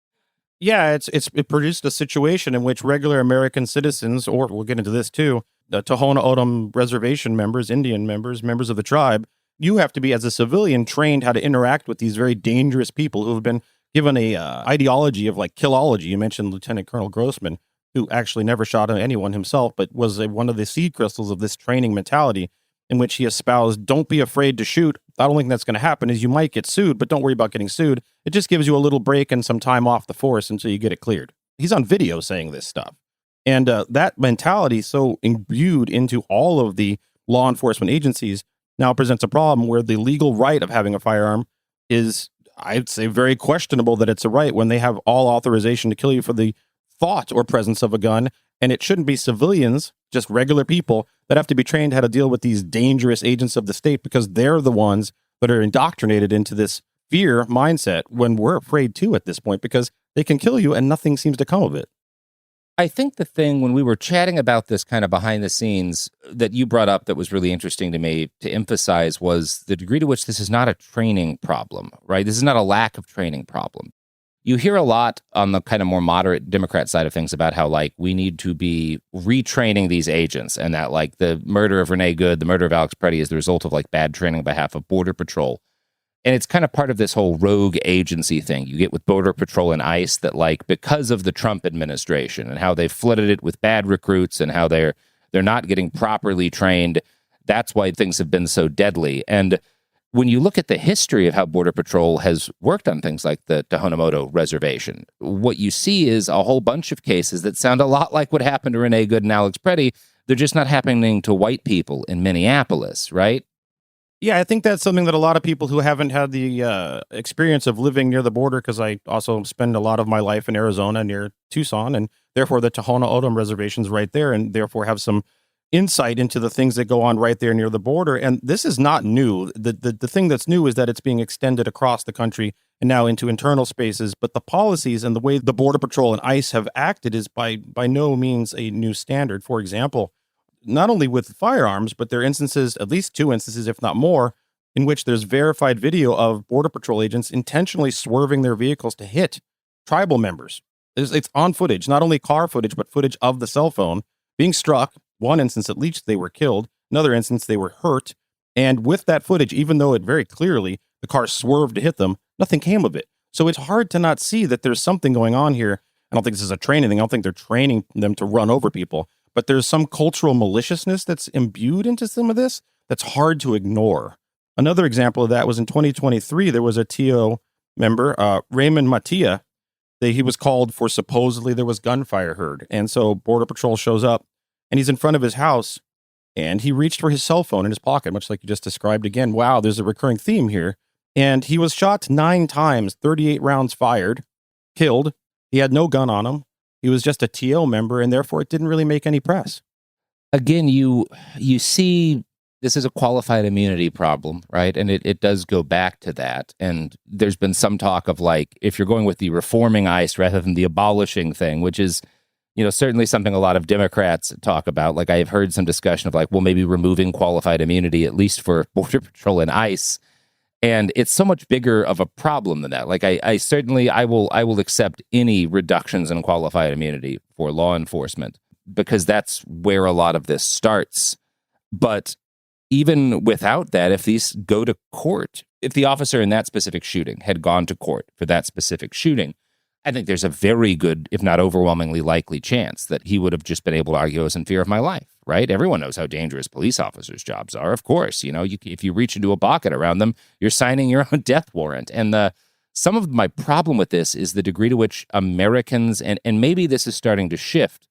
Yeah, it produced a situation in which regular American citizens, or we'll get into this too, the Tohono O'odham reservation members, Indian members of the tribe, you have to be, as a civilian, trained how to interact with these very dangerous people who have been given a ideology of like killology. You mentioned Lieutenant Colonel Grossman, who actually never shot anyone himself, but was one of the seed crystals of this training mentality, in which he espoused, don't be afraid to shoot. The only thing that's going to happen is you might get sued, but don't worry about getting sued. It just gives you a little break and some time off the force until you get it cleared. He's on video saying this stuff. And that mentality, so imbued into all of the law enforcement agencies, now presents a problem where the legal right of having a firearm is, I'd say, very questionable that it's a right when they have all authorization to kill you for the thought or presence of a gun. And it shouldn't be civilians, just regular people, that have to be trained how to deal with these dangerous agents of the state, because they're the ones that are indoctrinated into this fear mindset when we're afraid too at this point, because they can kill you and nothing seems to come of it. I think the thing when we were chatting about this kind of behind the scenes that you brought up that was really interesting to me to emphasize was the degree to which this is not a training problem, right? This is not a lack of training problem. You hear a lot on the kind of more moderate Democrat side of things about how, like, we need to be retraining these agents, and that, like, the murder of Renee Good, the murder of Alex Preddy is the result of, like, bad training on behalf of Border Patrol. And it's kind of part of this whole rogue agency thing you get with Border Patrol and ICE that, like, because of the Trump administration and how they flooded it with bad recruits and how they're not getting properly trained, that's why things have been so deadly. And when you look at the history of how Border Patrol has worked on things like the Tohonomoto Reservation, what you see is a whole bunch of cases that sound a lot like what happened to Renee Good and Alex Preddy. They're just not happening to white people in Minneapolis, right? Yeah, I think that's something that a lot of people who haven't had the experience of living near the border, because I also spend a lot of my life in Arizona near Tucson, and therefore the Tohono O'odham reservation's right there, and therefore have some insight into the things that go on right there near the border. And this is not new. The thing that's new is that it's being extended across the country and now into internal spaces. But the policies and the way the Border Patrol and ICE have acted is by no means a new standard. For example, not only with firearms, but there are instances, at least 2 instances, if not more, in which there's verified video of Border Patrol agents intentionally swerving their vehicles to hit tribal members. It's on footage, not only car footage, but footage of the cell phone being struck. One instance, at least, they were killed. Another instance, they were hurt. And with that footage, even though it very clearly, the car swerved to hit them, nothing came of it. So it's hard to not see that there's something going on here. I don't think this is a training thing. I don't think they're training them to run over people. But there's some cultural maliciousness that's imbued into some of this that's hard to ignore. Another example of that was in 2023, there was a TO member, Raymond Mattia. He was called for supposedly there was gunfire heard. And so Border Patrol shows up and he's in front of his house and he reached for his cell phone in his pocket, much like you just described again. Wow, there's a recurring theme here. And he was shot 9 times, 38 rounds fired, killed. He had no gun on him. He was just a TO member, and therefore it didn't really make any press. Again, you see this is a qualified immunity problem, right? And it does go back to that. And there's been some talk of, like, if you're going with the reforming ICE rather than the abolishing thing, which is, certainly something a lot of Democrats talk about. Like, I have heard some discussion of, like, well, maybe removing qualified immunity, at least for Border Patrol and ICE. And it's so much bigger of a problem than that. Like, I certainly will accept any reductions in qualified immunity for law enforcement because that's where a lot of this starts. But even without that, if these go to court, if the officer in that specific shooting had gone to court for that specific shooting, I think there's a very good, if not overwhelmingly likely chance that he would have just been able to argue, I was in fear of my life, right? Everyone knows how dangerous police officers' jobs are, of course. If you reach into a pocket around them, you're signing your own death warrant. And some of my problem with this is the degree to which Americans, and maybe this is starting to shift,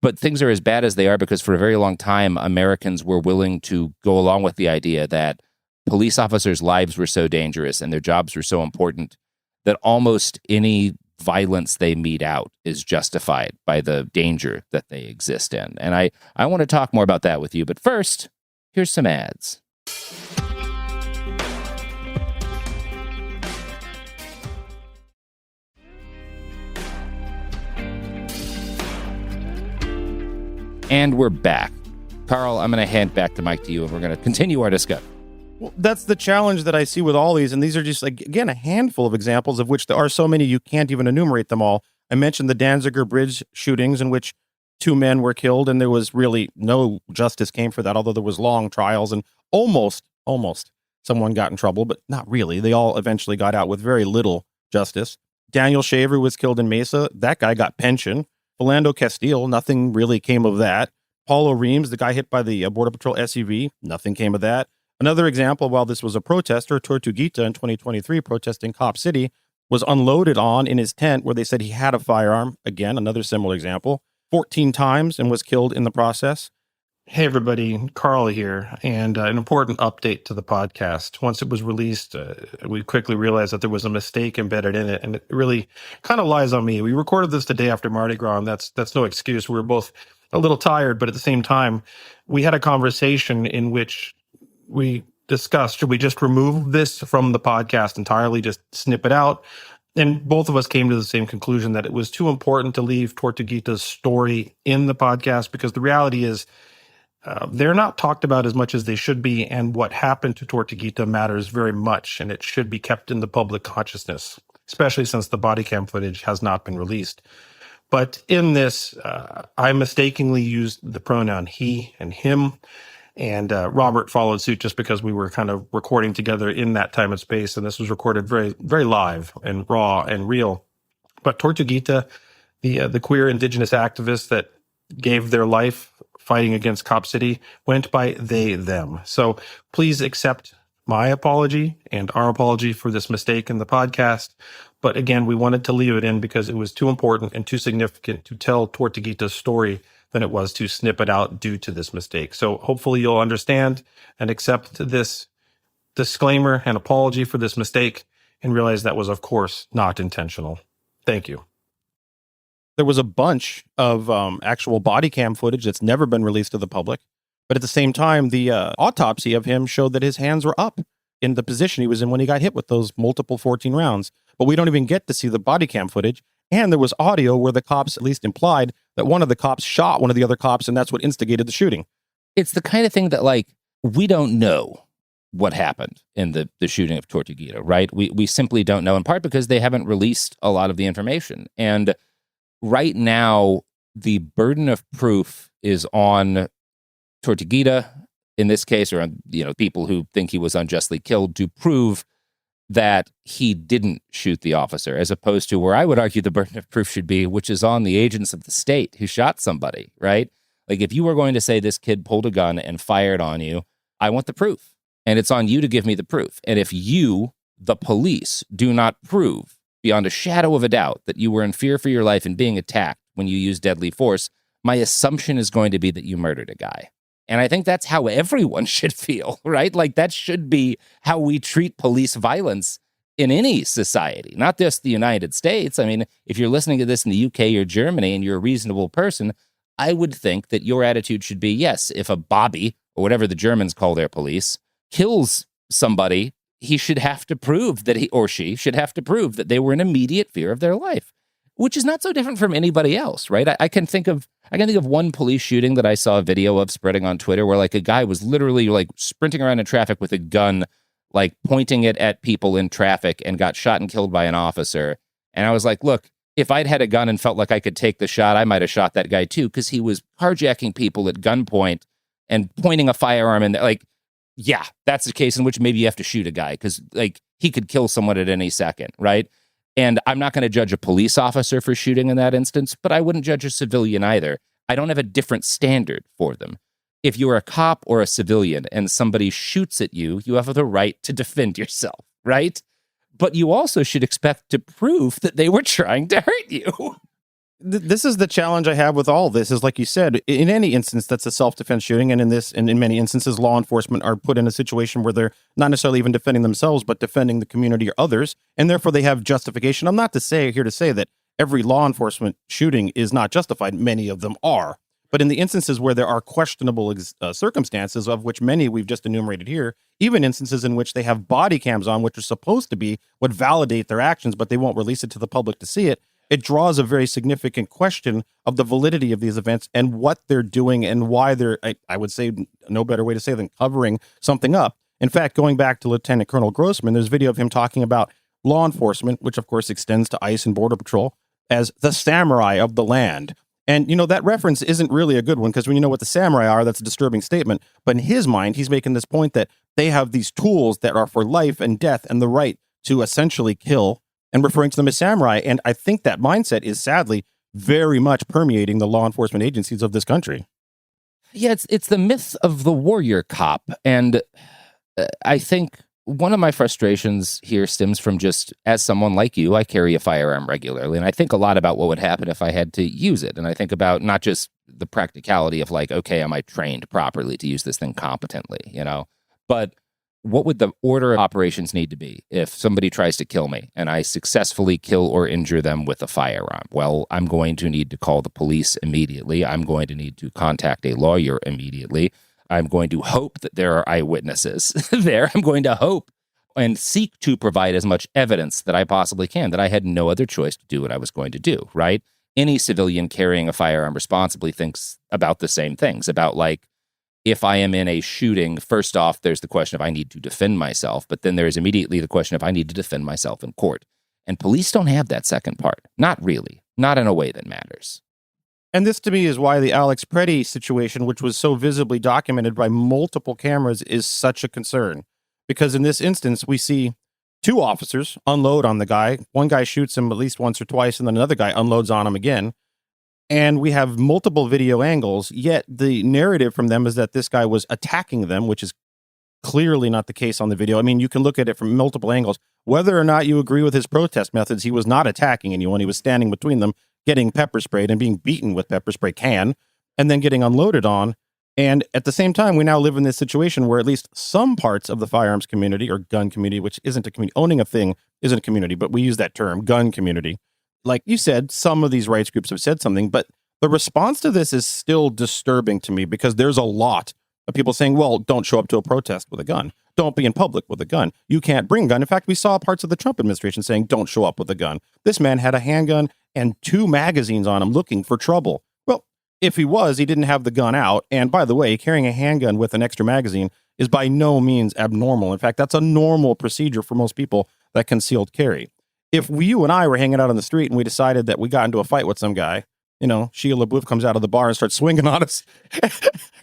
but things are as bad as they are because for a very long time, Americans were willing to go along with the idea that police officers' lives were so dangerous and their jobs were so important that almost any violence they mete out is justified by the danger that they exist in. And I want to talk more about that with you. But first, here's some ads. And we're back. Carl, I'm going to hand back the mic to you, and we're going to continue our discussion. Well, that's the challenge that I see with all these. And these are just, like, again, a handful of examples of which there are so many you can't even enumerate them all. I mentioned the Danziger Bridge shootings in which 2 men were killed, and there was really no justice came for that, although there was long trials and almost someone got in trouble, but not really. They all eventually got out with very little justice. Daniel Shaver was killed in Mesa. That guy got pension. Philando Castile, nothing really came of that. Paulo Reams, the guy hit by the Border Patrol SUV, nothing came of that. Another example, while this was a protester, Tortuguita in 2023 protesting Cop City, was unloaded on in his tent where they said he had a firearm. Again, another similar example. 14 times and was killed in the process. Hey, everybody. Carl here. And an important update to the podcast. Once it was released, we quickly realized that there was a mistake embedded in it. And it really kind of lies on me. We recorded this the day after Mardi Gras, and that's no excuse. We were both a little tired, but at the same time, we had a conversation in which we discussed, should we just remove this from the podcast entirely, just snip it out? And both of us came to the same conclusion that it was too important to leave Tortuguita's story in the podcast because the reality is they're not talked about as much as they should be. And what happened to Tortuguita matters very much, and it should be kept in the public consciousness, especially since the body cam footage has not been released. But in this, I mistakenly used the pronoun he and him. And Robert followed suit just because we were kind of recording together in that time and space. And this was recorded very, very live and raw and real. But Tortuguita, the queer indigenous activists that gave their life fighting against Cop City, went by they, them. So please accept my apology and our apology for this mistake in the podcast. But again, we wanted to leave it in because it was too important and too significant to tell Tortuguita's story than it was to snip it out due to this mistake. So hopefully you'll understand and accept this disclaimer and apology for this mistake and realize that was, of course, not intentional. Thank you. There was a bunch of actual body cam footage that's never been released to the public. But at the same time, the autopsy of him showed that his hands were up in the position he was in when he got hit with those multiple 14 rounds. But we don't even get to see the body cam footage. And there was audio where the cops at least implied that one of the cops shot one of the other cops, and that's what instigated the shooting. It's the kind of thing that, like, we don't know what happened in the shooting of Tortuguita, right? We simply don't know, in part because they haven't released a lot of the information. And right now, the burden of proof is on Tortuguita, in this case, or on, people who think he was unjustly killed, to prove that he didn't shoot the officer, as opposed to where I would argue the burden of proof should be, which is on the agents of the state who shot somebody, right? Like, if you were going to say this kid pulled a gun and fired on you, I want the proof. And it's on you to give me the proof. And if you, the police, do not prove beyond a shadow of a doubt that you were in fear for your life and being attacked when you used deadly force, my assumption is going to be that you murdered a guy. And I think that's how everyone should feel, right? Like, that should be how we treat police violence in any society, not just the United States. I mean, if you're listening to this in the UK or Germany and you're a reasonable person, I would think that your attitude should be, yes, if a Bobby, or whatever the Germans call their police, kills somebody, he should have to prove that he or she should have to prove that they were in immediate fear of their life, which is not so different from anybody else, right? I can think of one police shooting that I saw a video of spreading on Twitter where, like, a guy was literally, like, sprinting around in traffic with a gun, like, pointing it at people in traffic, and got shot and killed by an officer. And I was like, look, if I'd had a gun and felt like I could take the shot, I might have shot that guy too, because he was carjacking people at gunpoint and pointing a firearm in there. Like, yeah, that's the case in which maybe you have to shoot a guy, because, like, he could kill someone at any second, right? And I'm not going to judge a police officer for shooting in that instance, but I wouldn't judge a civilian either. I don't have a different standard for them. If you're a cop or a civilian and somebody shoots at you, you have the right to defend yourself, right? But you also should expect to prove that they were trying to hurt you. This is the challenge I have with all this, is, like you said, in any instance that's a self-defense shooting, and in many instances, law enforcement are put in a situation where they're not necessarily even defending themselves, but defending the community or others, and therefore they have justification. I'm not here to say that every law enforcement shooting is not justified. Many of them are. But in the instances where there are questionable circumstances, of which many we've just enumerated here, even instances in which they have body cams on, which are supposed to be what validate their actions, but they won't release it to the public to see it, it draws a very significant question of the validity of these events and what they're doing and why they're, I would say, no better way to say than covering something up. In fact, going back to Lieutenant Colonel Grossman, there's video of him talking about law enforcement, which of course extends to ICE and Border Patrol, as the samurai of the land. And, that reference isn't really a good one, because when you know what the samurai are, that's a disturbing statement. But in his mind, he's making this point that they have these tools that are for life and death and the right to essentially kill, and referring to them as samurai. And I think that mindset is sadly very much permeating the law enforcement agencies of this country. Yeah, it's the myth of the warrior cop. And I think one of my frustrations here stems from just, as someone like you, I carry a firearm regularly. And I think a lot about what would happen if I had to use it. And I think about not just the practicality of, like, okay, am I trained properly to use this thing competently, but what would the order of operations need to be if somebody tries to kill me and I successfully kill or injure them with a firearm? Well, I'm going to need to call the police immediately. I'm going to need to contact a lawyer immediately. I'm going to hope that there are eyewitnesses there. I'm going to hope and seek to provide as much evidence that I possibly can, that I had no other choice to do what I was going to do, right? Any civilian carrying a firearm responsibly thinks about the same things, about, like, if I am in a shooting, first off, there's the question of I need to defend myself, but then there's immediately the question of I need to defend myself in court. And police don't have that second part. Not really. Not in a way that matters. And this to me is why the Alex Preddy situation, which was so visibly documented by multiple cameras, is such a concern. Because in this instance, we see two officers unload on the guy. One guy shoots him at least once or twice, and then another guy unloads on him again. And we have multiple video angles, yet the narrative from them is that this guy was attacking them, which is clearly not the case on the video. I mean, you can look at it from multiple angles. Whether or not you agree with his protest methods, he was not attacking anyone. He was standing between them, getting pepper sprayed and being beaten with pepper spray can, and then getting unloaded on. And at the same time, we now live in this situation where at least some parts of the firearms community or gun community, which isn't a community, owning a thing isn't a community, but we use that term, gun community. Like you said, some of these rights groups have said something, but the response to this is still disturbing to me because there's a lot of people saying, well, don't show up to a protest with a gun. Don't be in public with a gun. You can't bring a gun. In fact, we saw parts of the Trump administration saying, don't show up with a gun. This man had a handgun and 2 magazines on him looking for trouble. Well, if he was, he didn't have the gun out. And by the way, carrying a handgun with an extra magazine is by no means abnormal. In fact, that's a normal procedure for most people that concealed carry. If you and I were hanging out on the street and we decided that we got into a fight with some guy, Shia LaBeouf comes out of the bar and starts swinging on us.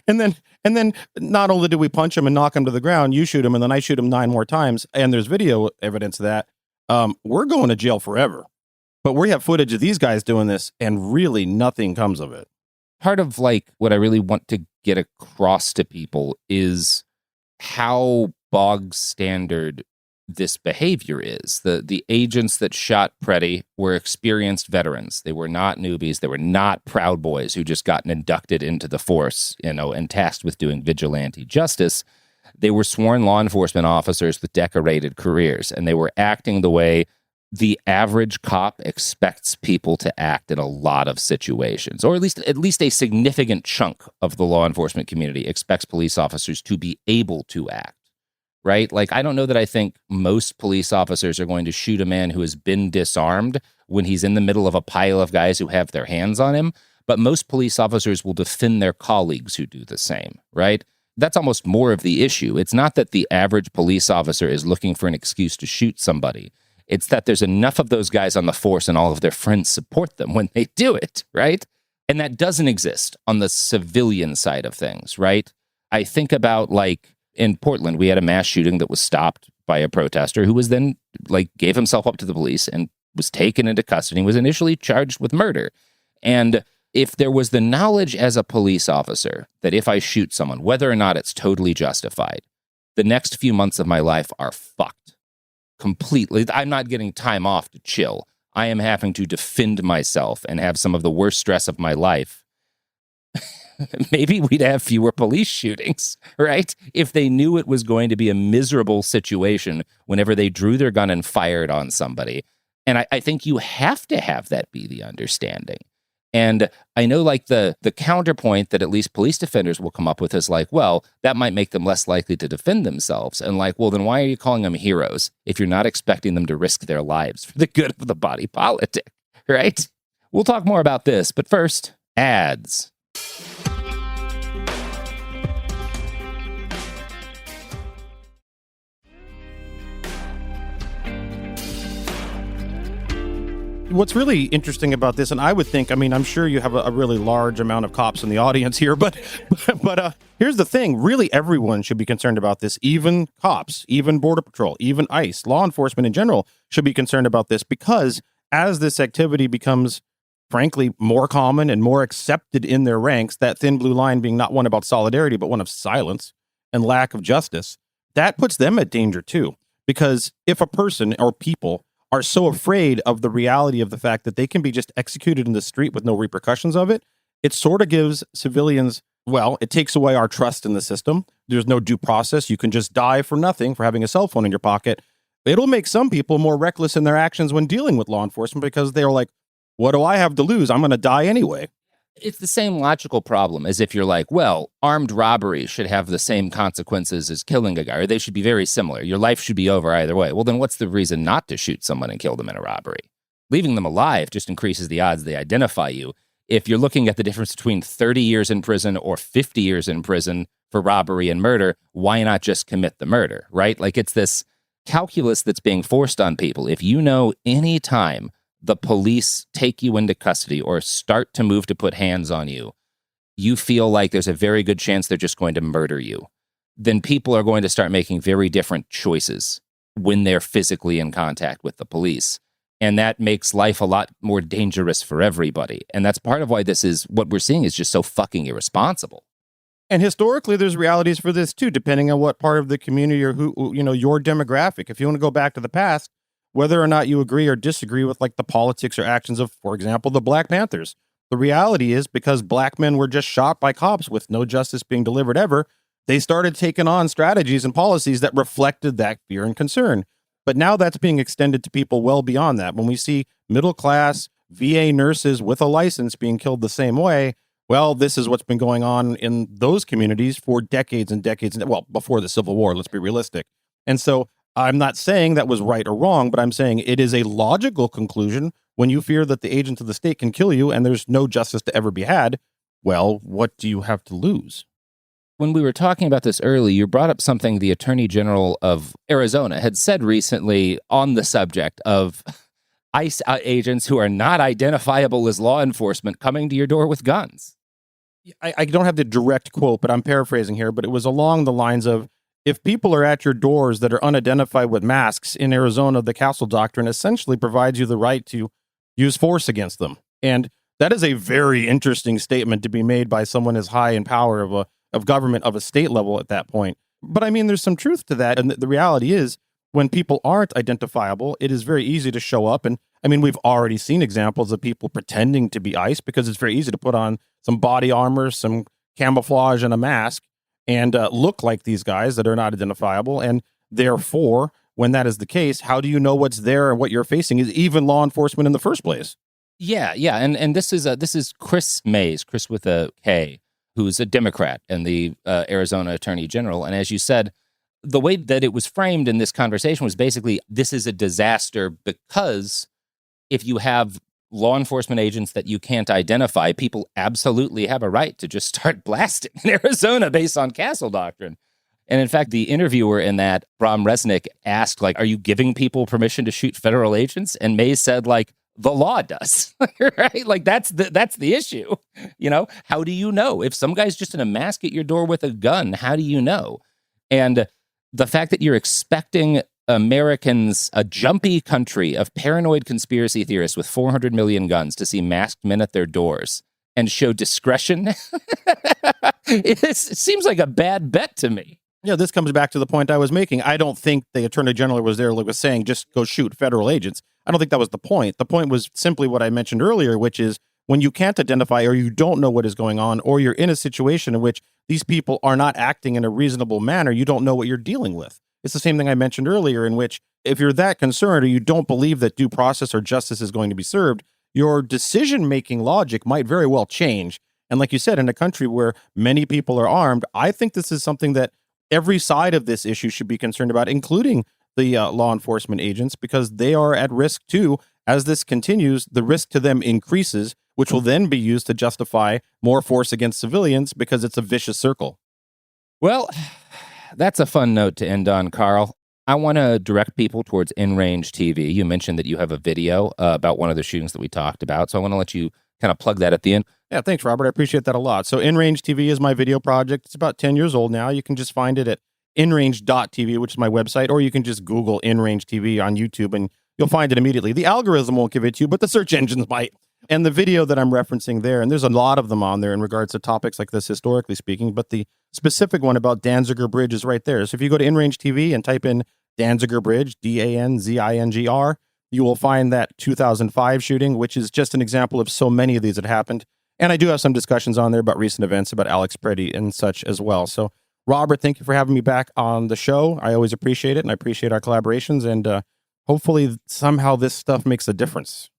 and then not only do we punch him and knock him to the ground, you shoot him and then I shoot him 9 more times. And there's video evidence of that. We're going to jail forever. But we have footage of these guys doing this and really nothing comes of it. Part of like what I really want to get across to people is how bog standard this behavior is. The agents that shot Preddy were experienced veterans. They were not newbies. They were not Proud Boys who just gotten inducted into the force, and tasked with doing vigilante justice. They were sworn law enforcement officers with decorated careers, and they were acting the way the average cop expects people to act in a lot of situations, or at least a significant chunk of the law enforcement community expects police officers to be able to act. Right? Like, I don't know that I think most police officers are going to shoot a man who has been disarmed when he's in the middle of a pile of guys who have their hands on him, but most police officers will defend their colleagues who do the same, right? That's almost more of the issue. It's not that the average police officer is looking for an excuse to shoot somebody. It's that there's enough of those guys on the force and all of their friends support them when they do it, right? And that doesn't exist on the civilian side of things, right? I think about, like, in Portland, we had a mass shooting that was stopped by a protester who was then, gave himself up to the police and was taken into custody and was initially charged with murder. And if there was the knowledge as a police officer that if I shoot someone, whether or not it's totally justified, the next few months of my life are fucked completely. I'm not getting time off to chill. I am having to defend myself and have some of the worst stress of my life. Maybe we'd have fewer police shootings, right? If they knew it was going to be a miserable situation whenever they drew their gun and fired on somebody. And I think you have to have that be the understanding. And I know, the counterpoint that at least police defenders will come up with is well, that might make them less likely to defend themselves. And well, then why are you calling them heroes if you're not expecting them to risk their lives for the good of the body politic, right? We'll talk more about this, but first, ads. What's really interesting about this, and I would think, I'm sure you have a really large amount of cops in the audience here, but here's the thing. Really, everyone should be concerned about this. Even cops, even Border Patrol, even ICE, law enforcement in general should be concerned about this because as this activity becomes, frankly, more common and more accepted in their ranks, that thin blue line being not one about solidarity, but one of silence and lack of justice, that puts them at danger too. Because if a person or people are so afraid of the reality of the fact that they can be just executed in the street with no repercussions of it, it sort of gives civilians, it takes away our trust in the system. There's no due process. You can just die for nothing for having a cell phone in your pocket. It'll make some people more reckless in their actions when dealing with law enforcement because they're like, what do I have to lose? I'm going to die anyway. It's the same logical problem as if you're armed robbery should have the same consequences as killing a guy, or they should be very similar. Your life should be over either way. Well, then what's the reason not to shoot someone and kill them in a robbery? Leaving them alive just increases the odds they identify you. If you're looking at the difference between 30 years in prison or 50 years in prison for robbery and murder, why not just commit the murder, right? It's this calculus that's being forced on people. If you know any time the police take you into custody or start to move to put hands on you, you feel like there's a very good chance they're just going to murder you, then people are going to start making very different choices when they're physically in contact with the police. And that makes life a lot more dangerous for everybody. And that's part of why what we're seeing is just so fucking irresponsible. And historically, there's realities for this too, depending on what part of the community or your demographic. If you want to go back to the past, whether or not you agree or disagree with like the politics or actions of, for example, the Black Panthers, the reality is because black men were just shot by cops with no justice being delivered ever, they started taking on strategies and policies that reflected that fear and concern. But now that's being extended to people well beyond that. When we see middle class VA nurses with a license being killed the same way, well, this is what's been going on in those communities for decades and decades. Well, before the Civil War, let's be realistic. And so I'm not saying that was right or wrong, but I'm saying it is a logical conclusion when you fear that the agents of the state can kill you and there's no justice to ever be had. Well, what do you have to lose? When we were talking about this earlier, you brought up something the Attorney General of Arizona had said recently on the subject of ICE agents who are not identifiable as law enforcement coming to your door with guns. I don't have the direct quote, but I'm paraphrasing here, but it was along the lines of, if people are at your doors that are unidentified with masks in Arizona, the Castle Doctrine essentially provides you the right to use force against them. And that is a very interesting statement to be made by someone as high in power of government of a state level at that point. But I mean, there's some truth to that. And the reality is, when people aren't identifiable, it is very easy to show up. And I mean, we've already seen examples of people pretending to be ICE because it's very easy to put on some body armor, some camouflage, and a mask and look like these guys that are not identifiable. And therefore, when that is the case, how do you know what's there and what you're facing is even law enforcement in the first place? Yeah. And this is Chris Mays, Chris with a K, who's a Democrat and the Arizona Attorney General. And as you said, the way that it was framed in this conversation was basically, this is a disaster because if you have law enforcement agents that you can't identify, people absolutely have a right to just start blasting in Arizona based on Castle Doctrine. And in fact, the interviewer in that, Bram Resnick, asked, like, are you giving people permission to shoot federal agents? And Mays said, like, the law does, right? Like, that's the issue. You know, how do you know? If some guy's just in a mask at your door with a gun, how do you know? And the fact that you're expecting Americans, a jumpy country of paranoid conspiracy theorists with 400 million guns, to see masked men at their doors and show discretion, it seems like a bad bet to me. Yeah, this comes back to the point I was making. I don't think the Attorney General was there, like was saying, just go shoot federal agents. I don't think that was the point. The point was simply what I mentioned earlier, which is when you can't identify or you don't know what is going on, or you're in a situation in which these people are not acting in a reasonable manner, you don't know what you're dealing with. It's the same thing I mentioned earlier, in which if you're that concerned or you don't believe that due process or justice is going to be served, your decision-making logic might very well change. And like you said, in a country where many people are armed, I think this is something that every side of this issue should be concerned about, including the law enforcement agents, because they are at risk too. As this continues, the risk to them increases, which will then be used to justify more force against civilians because it's a vicious circle. Well, that's a fun note to end on, Carl. I want to direct people towards InRange TV. You mentioned that you have a video about one of the shootings that we talked about, so I want to let you kind of plug that at the end. Yeah, thanks, Robert. I appreciate that a lot. So InRange TV is my video project. It's about 10 years old now. You can just find it at inrange.tv, which is my website, or you can just Google InRange TV on YouTube and you'll find it immediately. The algorithm won't give it to you, but the search engines might. And the video that I'm referencing there, and there's a lot of them on there in regards to topics like this, historically speaking, but the specific one about Danziger Bridge is right there. So if you go to InRange TV and type in Danziger Bridge, DANZINGR, you will find that 2005 shooting, which is just an example of so many of these that happened. And I do have some discussions on there about recent events, about Alex Preddy and such as well. So, Robert, thank you for having me back on the show. I always appreciate it, and I appreciate our collaborations, and hopefully somehow this stuff makes a difference.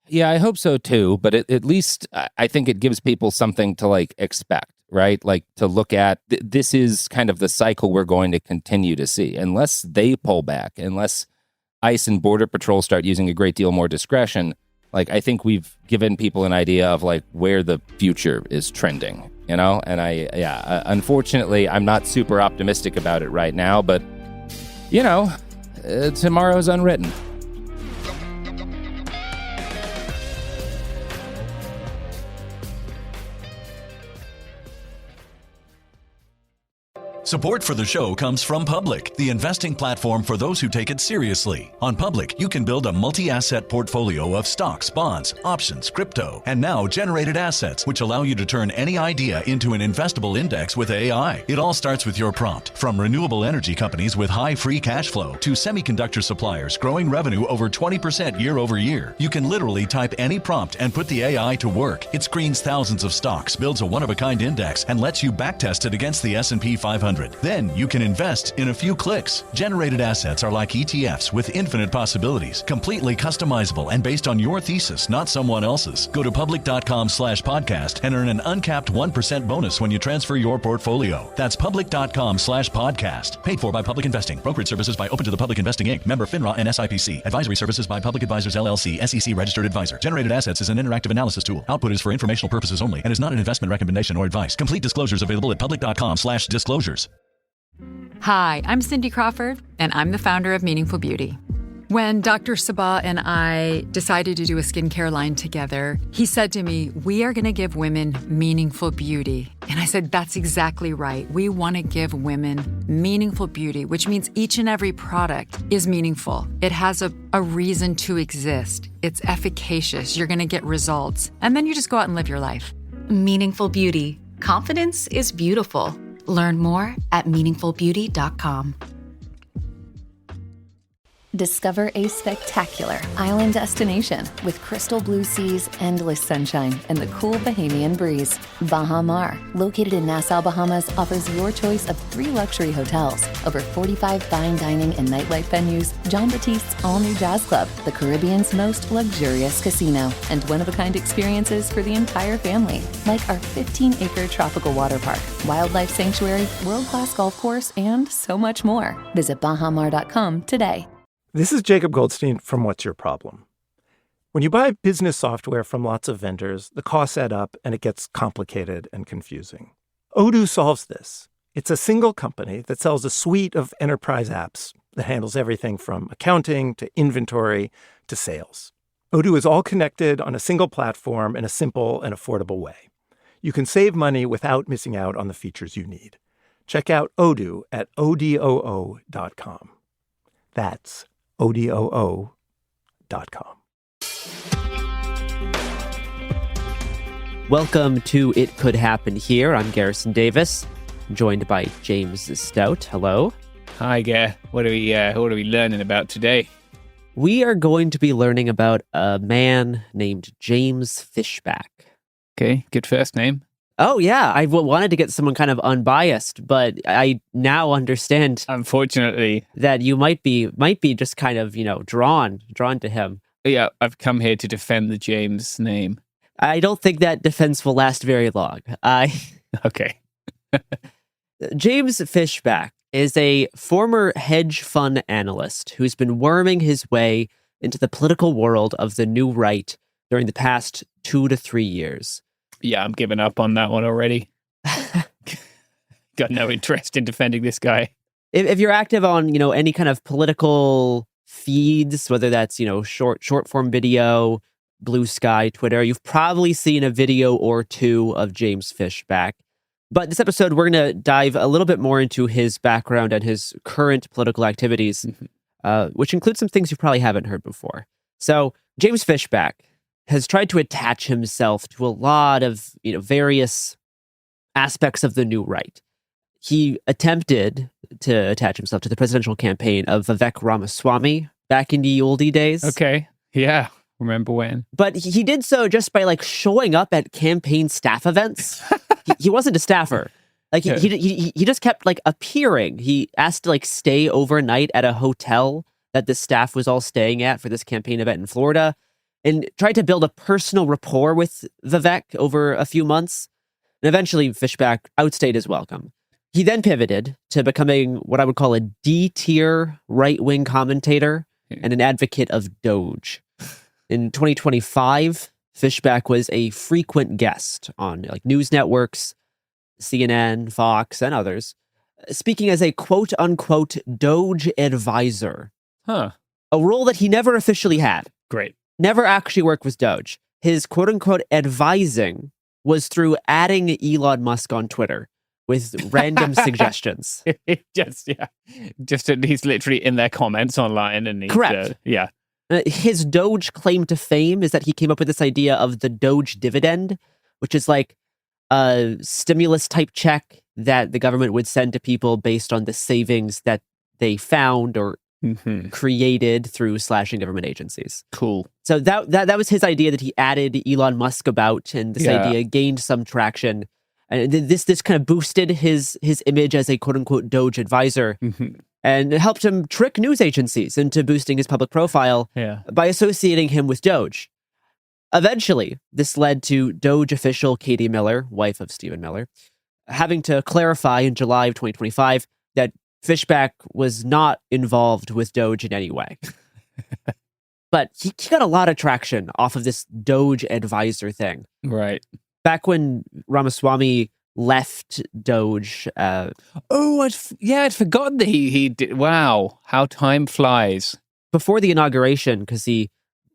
Yeah, I hope so too, but at least I think it gives people something to like expect, right? Like to look at, this is kind of the cycle we're going to continue to see. Unless they pull back, unless ICE and Border Patrol start using a great deal more discretion, like I think we've given people an idea of like where the future is trending, you know? And unfortunately, I'm not super optimistic about it right now, but you know, tomorrow's unwritten. Support for the show comes from Public, the investing platform for those who take it seriously. On Public, you can build a multi-asset portfolio of stocks, bonds, options, crypto, and now generated assets, which allow you to turn any idea into an investable index with AI. It all starts with your prompt. From renewable energy companies with high free cash flow to semiconductor suppliers growing revenue over 20% year over year, you can literally type any prompt and put the AI to work. It screens thousands of stocks, builds a one-of-a-kind index, and lets you backtest it against the S&P 500. Then you can invest in a few clicks. Generated assets are like ETFs with infinite possibilities, completely customizable and based on your thesis, not someone else's. Go to public.com/podcast and earn an uncapped 1% bonus when you transfer your portfolio. That's public.com/podcast. Paid for by Public Investing. Brokerage services by Open to the Public Investing Inc. Member FINRA and SIPC. Advisory services by Public Advisors LLC, SEC registered advisor. Generated assets is an interactive analysis tool. Output is for informational purposes only and is not an investment recommendation or advice. Complete disclosures available at public.com/disclosures. Hi, I'm Cindy Crawford, and I'm the founder of Meaningful Beauty. When Dr. Sabah and I decided to do a skincare line together, he said to me, we are going to give women meaningful beauty. And I said, that's exactly right. We want to give women meaningful beauty, which means each and every product is meaningful. It has a reason to exist. It's efficacious. You're going to get results. And then you just go out and live your life. Meaningful Beauty. Confidence is beautiful. Learn more at meaningfulbeauty.com. Discover a spectacular island destination with crystal blue seas, endless sunshine, and the cool Bahamian breeze. Baha Mar, located in Nassau, Bahamas, offers your choice of 3 luxury hotels, over 45 fine dining and nightlife venues, John Baptiste's all-new jazz club, the Caribbean's most luxurious casino, and one-of-a-kind experiences for the entire family, like our 15-acre tropical water park, wildlife sanctuary, world-class golf course, and so much more. Visit bahamar.com today. This is Jacob Goldstein from What's Your Problem? When you buy business software from lots of vendors, the costs add up and it gets complicated and confusing. Odoo solves this. It's a single company that sells a suite of enterprise apps that handles everything from accounting to inventory to sales. Odoo is all connected on a single platform in a simple and affordable way. You can save money without missing out on the features you need. Check out Odoo at odoo.com. That's odoo.com. Welcome to It Could Happen Here. I'm Garrison Davis, joined by James Stout. Hello. Hi, Gar. What are we learning about today? We are going to be learning about a man named James Fishback. Okay, good first name. Oh, yeah. I wanted to get someone kind of unbiased, but I now understand, unfortunately, that you might be just kind of, drawn to him. Yeah, I've come here to defend the James name. I don't think that defense will last very long. Okay. James Fishback is a former hedge fund analyst who's been worming his way into the political world of the new right during the past 2 to 3 years. Yeah, I'm giving up on that one already. Got no interest in defending this guy. If you're active on, any kind of political feeds, whether that's, short form video, Blue Sky, Twitter, you've probably seen a video or two of James Fishback. But this episode, we're going to dive a little bit more into his background and his current political activities, which includes some things you probably haven't heard before. So James Fishback has tried to attach himself to a lot of, various aspects of the new right. He attempted to attach himself to the presidential campaign of Vivek Ramaswamy back in the oldie days. Okay. Yeah. Remember when? But he did so just by showing up at campaign staff events. he wasn't a staffer. He just kept appearing. He asked to stay overnight at a hotel that the staff was all staying at for this campaign event in Florida, and tried to build a personal rapport with Vivek over a few months. And eventually, Fishback outstayed his welcome. He then pivoted to becoming what I would call a D-tier right-wing commentator and an advocate of Doge. In 2025, Fishback was a frequent guest on news networks, CNN, Fox, and others, speaking as a quote-unquote Doge advisor. Huh. A role that he never officially had. Great. Never actually worked with Doge. His quote-unquote advising was through adding Elon Musk on Twitter, with random suggestions. He's literally in their comments online, and he's, correct. His Doge claim to fame is that he came up with this idea of the Doge dividend, which is like a stimulus type check that the government would send to people based on the savings that they found or created through slashing government agencies. Cool. So that was his idea that he added Elon Musk about, and this idea gained some traction. And this kind of boosted his image as a quote unquote Doge advisor, and it helped him trick news agencies into boosting his public profile by associating him with Doge. Eventually, this led to Doge official Katie Miller, wife of Stephen Miller, having to clarify in July of 2025 that Fishback was not involved with Doge in any way. But he got a lot of traction off of this Doge advisor thing. Right. Back when Ramaswamy left Doge. I'd forgotten that he did. Wow, how time flies. Before the inauguration, because he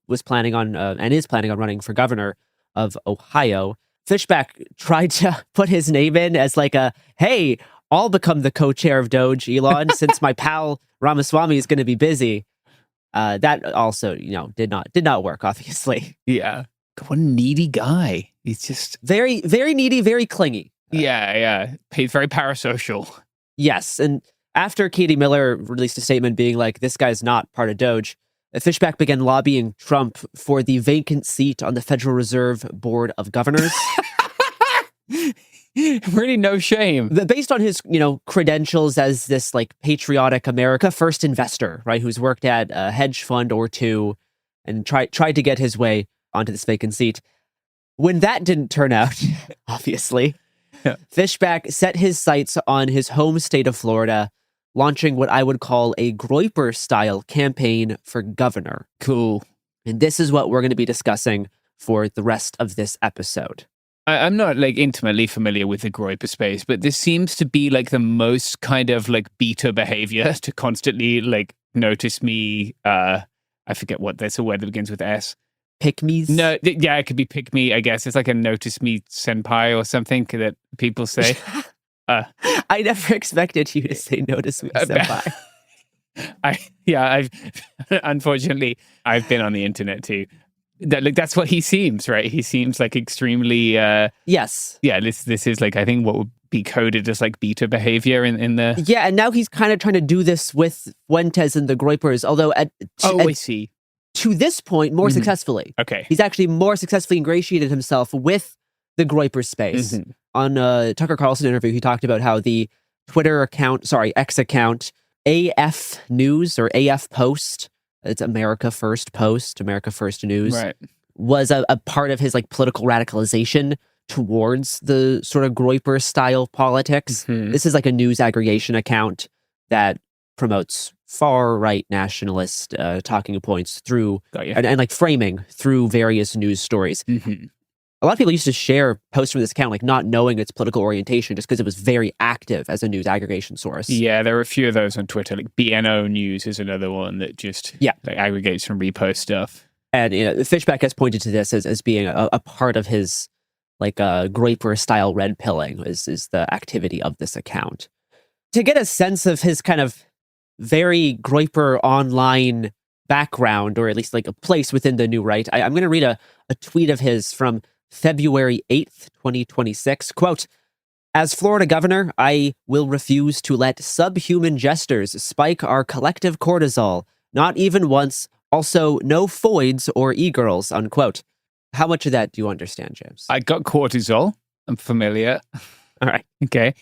was planning on and is planning on running for governor of Ohio, Fishback tried to put his name in as like hey, I'll become the co-chair of Doge, Elon, since my pal Ramaswamy is going to be busy. That also, did not work, obviously. Yeah. What a needy guy. He's just very, very needy, very clingy. He's very parasocial. Yes. And after Katie Miller released a statement being like, this guy's not part of Doge, Fishback began lobbying Trump for the vacant seat on the Federal Reserve Board of Governors. Really no shame. Based on his, credentials as this like patriotic America first investor, right, who's worked at a hedge fund or two and tried to get his way onto this vacant seat. When that didn't turn out, obviously, Fishback set his sights on his home state of Florida, launching what I would call a Groyper-style campaign for governor. Cool. And this is what we're going to be discussing for the rest of this episode. I'm not like intimately familiar with the Groyper space, but this seems to be like the most kind of like beta behavior to constantly like notice me. I forget what there's a word that begins with S. Pick-me's? No, it could be pick-me, I guess. It's like a notice me senpai or something that people say. I never expected you to say notice me senpai. I've unfortunately I've been on the internet too. That's what he seems, right? He seems like extremely yes. Yeah, this is like I think what would be coded as like beta behavior in the and now he's kind of trying to do this with Fuentes and the Groypers, although I see. To this point, more successfully. Okay. He's actually more successfully ingratiated himself with the Groyper space. On a Tucker Carlson interview, he talked about how the X account, AF News or AF Post, it's America First Post, America First News, right, was a part of his like political radicalization towards the sort of Groyper style politics. This is like a news aggregation account that promotes far right nationalist talking points through and like framing through various news stories. A lot of people used to share posts from this account, like not knowing its political orientation, just because it was very active as a news aggregation source. Yeah, there are a few of those on Twitter. Like BNO News is another one that just like aggregates and reposts stuff. And Fishback has pointed to this as being a part of his like Groyper style red pilling is the activity of this account. To get a sense of his kind of very Groyper online background, or at least like a place within the new right, I'm going to read a tweet of his from February 8th, 2026. Quote, "As Florida governor, I will refuse to let subhuman jesters spike our collective cortisol, not even once. Also, no foids or e-girls," unquote. How much of that do you understand, James? I got cortisol. I'm familiar. All right. Okay.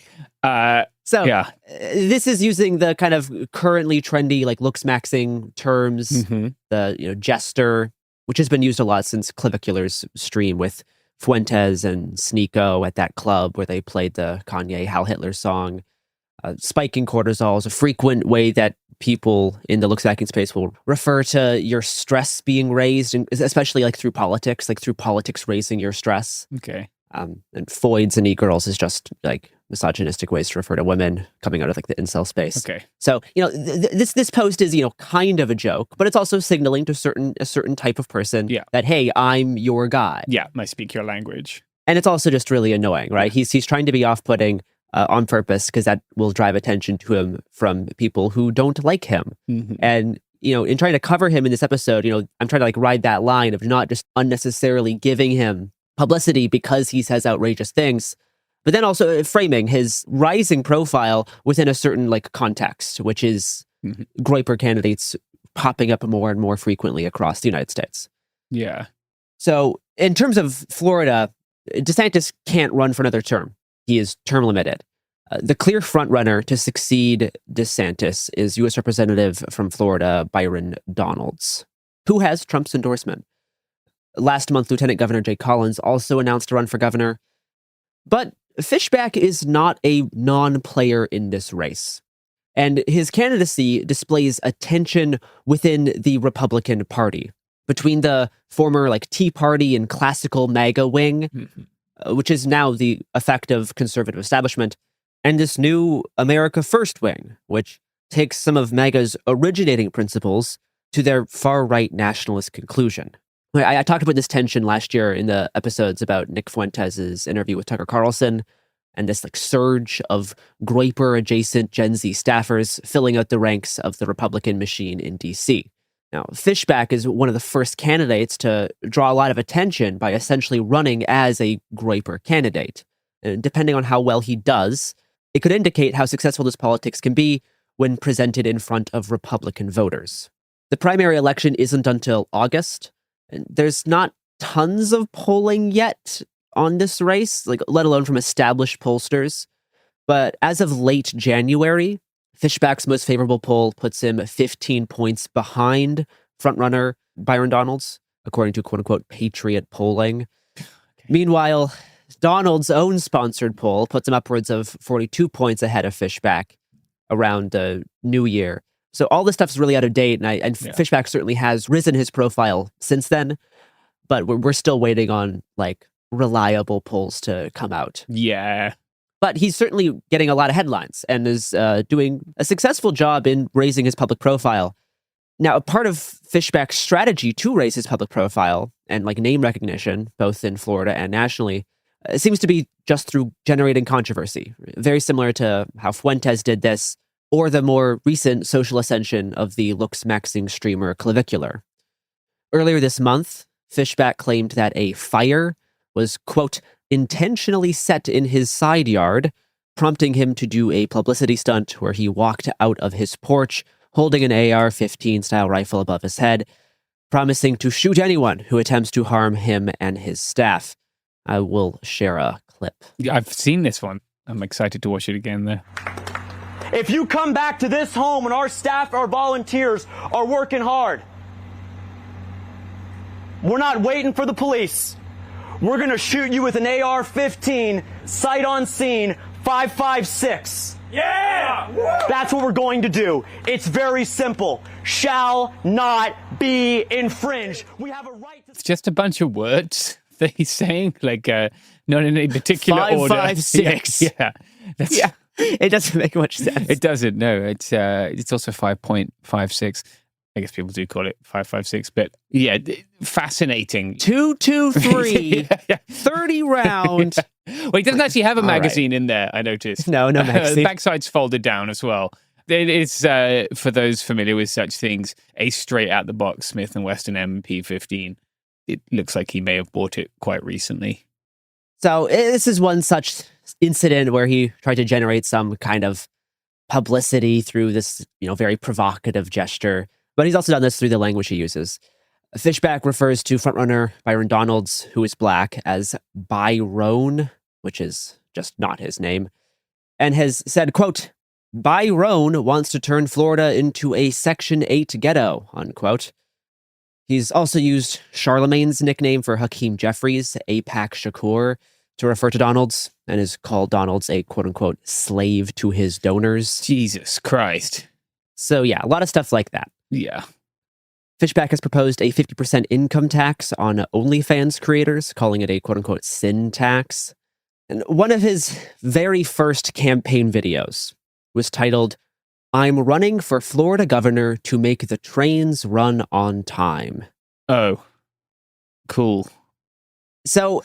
This is using the kind of currently trendy, like looks-maxing terms, the jester, which has been used a lot since Clavicular's stream with Fuentes and Sneeko at that club where they played the Kanye Heil Hitler song. Spiking cortisol is a frequent way that people in the looks-maxing space will refer to your stress being raised, and especially like through politics raising your stress. Okay. And foids and e-girls is just like misogynistic ways to refer to women coming out of like the incel space. Okay. So, this post is, kind of a joke, but it's also signaling to a certain type of person that, hey, I'm your guy. Yeah, I speak your language. And it's also just really annoying, right? He's trying to be off-putting. on purpose because that will drive attention to him from people who don't like him. And, in trying to cover him in this episode, I'm trying to like ride that line of not just unnecessarily giving him publicity because he says outrageous things, but then also framing his rising profile within a certain like context, which is Groyper candidates popping up more and more frequently across the United States. Yeah. So in terms of Florida, DeSantis can't run for another term. He is term limited. The clear frontrunner to succeed DeSantis is U.S. Representative from Florida, Byron Donalds, who has Trump's endorsement. Last month, Lieutenant Governor Jay Collins also announced a run for governor. But Fishback is not a non-player in this race. And his candidacy displays a tension within the Republican Party between the former like Tea Party and classical MAGA wing, which is now the effective conservative establishment, and this new America First wing, which takes some of MAGA's originating principles to their far-right nationalist conclusion. I talked about this tension last year in the episodes about Nick Fuentes' interview with Tucker Carlson and this like surge of Groyper-adjacent Gen Z staffers filling out the ranks of the Republican machine in D.C. Now, Fishback is one of the first candidates to draw a lot of attention by essentially running as a Groyper candidate. And depending on how well he does, it could indicate how successful this politics can be when presented in front of Republican voters. The primary election isn't until August, and there's not tons of polling yet on this race, like let alone from established pollsters. But as of late January, Fishback's most favorable poll puts him 15 points behind frontrunner Byron Donalds, according to quote-unquote Patriot polling. Meanwhile, Donald's own sponsored poll puts him upwards of 42 points ahead of Fishback around the new year. So all this stuff is really out of date, and Fishback certainly has risen his profile since then, but we're still waiting on like reliable polls to come out. Yeah. But he's certainly getting a lot of headlines and is doing a successful job in raising his public profile. Now, a part of Fishback's strategy to raise his public profile and like name recognition, both in Florida and nationally, seems to be just through generating controversy, very similar to how Fuentes did this, or the more recent social ascension of the looks-maxing streamer Clavicular. Earlier this month, Fishback claimed that a fire was, quote, intentionally set in his side yard, prompting him to do a publicity stunt where he walked out of his porch holding an AR-15 style rifle above his head, promising to shoot anyone who attempts to harm him and his staff. I will share a clip. Yeah, I've seen this one. I'm excited to watch it again there. If you come back to this home and our staff, our volunteers are working hard, we're not waiting for the police. We're going to shoot you with an AR-15, sight on scene, 5.56. Yeah! That's what we're going to do. It's very simple. Shall not be infringed. We have a right to... It's just a bunch of words that he's saying, like not in any particular order. 5.56. Yeah. That's, yeah. It doesn't make much sense. It doesn't, no. It's also 5.56. I guess people do call it 5.56, but yeah, fascinating. 223, 30 round. Well, he doesn't actually have a magazine in there, I noticed. No magazine. The backside's folded down as well. It is, for those familiar with such things, a straight out the box Smith & Wesson MP15. It looks like he may have bought it quite recently. So this is one such incident where he tried to generate some kind of publicity through this, very provocative gesture. But he's also done this through the language he uses. Fishback refers to frontrunner Byron Donalds, who is black, as Byron, which is just not his name, and has said, quote, Byron wants to turn Florida into a Section 8 ghetto, unquote. He's also used Charlemagne's nickname for Hakeem Jeffries, Apac Shakur, to refer to Donalds, and has called Donalds a quote-unquote slave to his donors. Jesus Christ. So yeah, a lot of stuff like that. Yeah. Fishback has proposed a 50% income tax on OnlyFans creators, calling it a quote-unquote sin tax. And one of his very first campaign videos was titled, I'm running for Florida governor to make the trains run on time. Oh, cool. So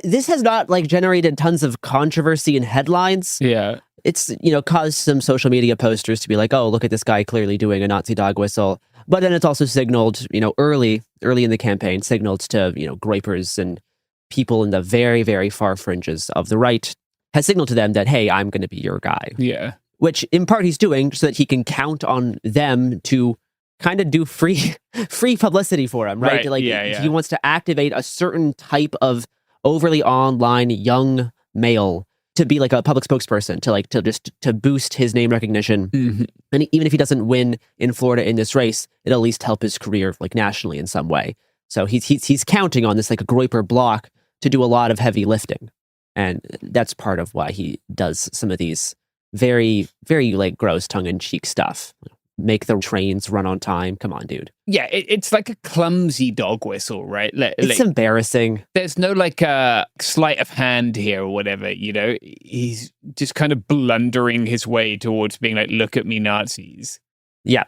this has not like generated tons of controversy and headlines. Yeah. It's, caused some social media posters to be like, oh, look at this guy clearly doing a Nazi dog whistle. But then it's also signaled, early in the campaign, signaled to, Groypers and people in the very, very far fringes of the right, has signaled to them that, hey, I'm going to be your guy. Yeah. Which in part he's doing so that he can count on them to kind of do free publicity for him, right? He wants to activate a certain type of overly online young male to be like a public spokesperson, to boost his name recognition. Mm-hmm. And even if he doesn't win in Florida in this race, it'll at least help his career like nationally in some way. So he's counting on this like a Groyper block to do a lot of heavy lifting. And that's part of why he does some of these very, very like gross tongue-in-cheek stuff. Make the trains run on time. Come on, dude. Yeah, it's like a clumsy dog whistle, right? It's embarrassing. There's no like sleight of hand here or whatever, He's just kind of blundering his way towards being like, look at me, Nazis. Yeah.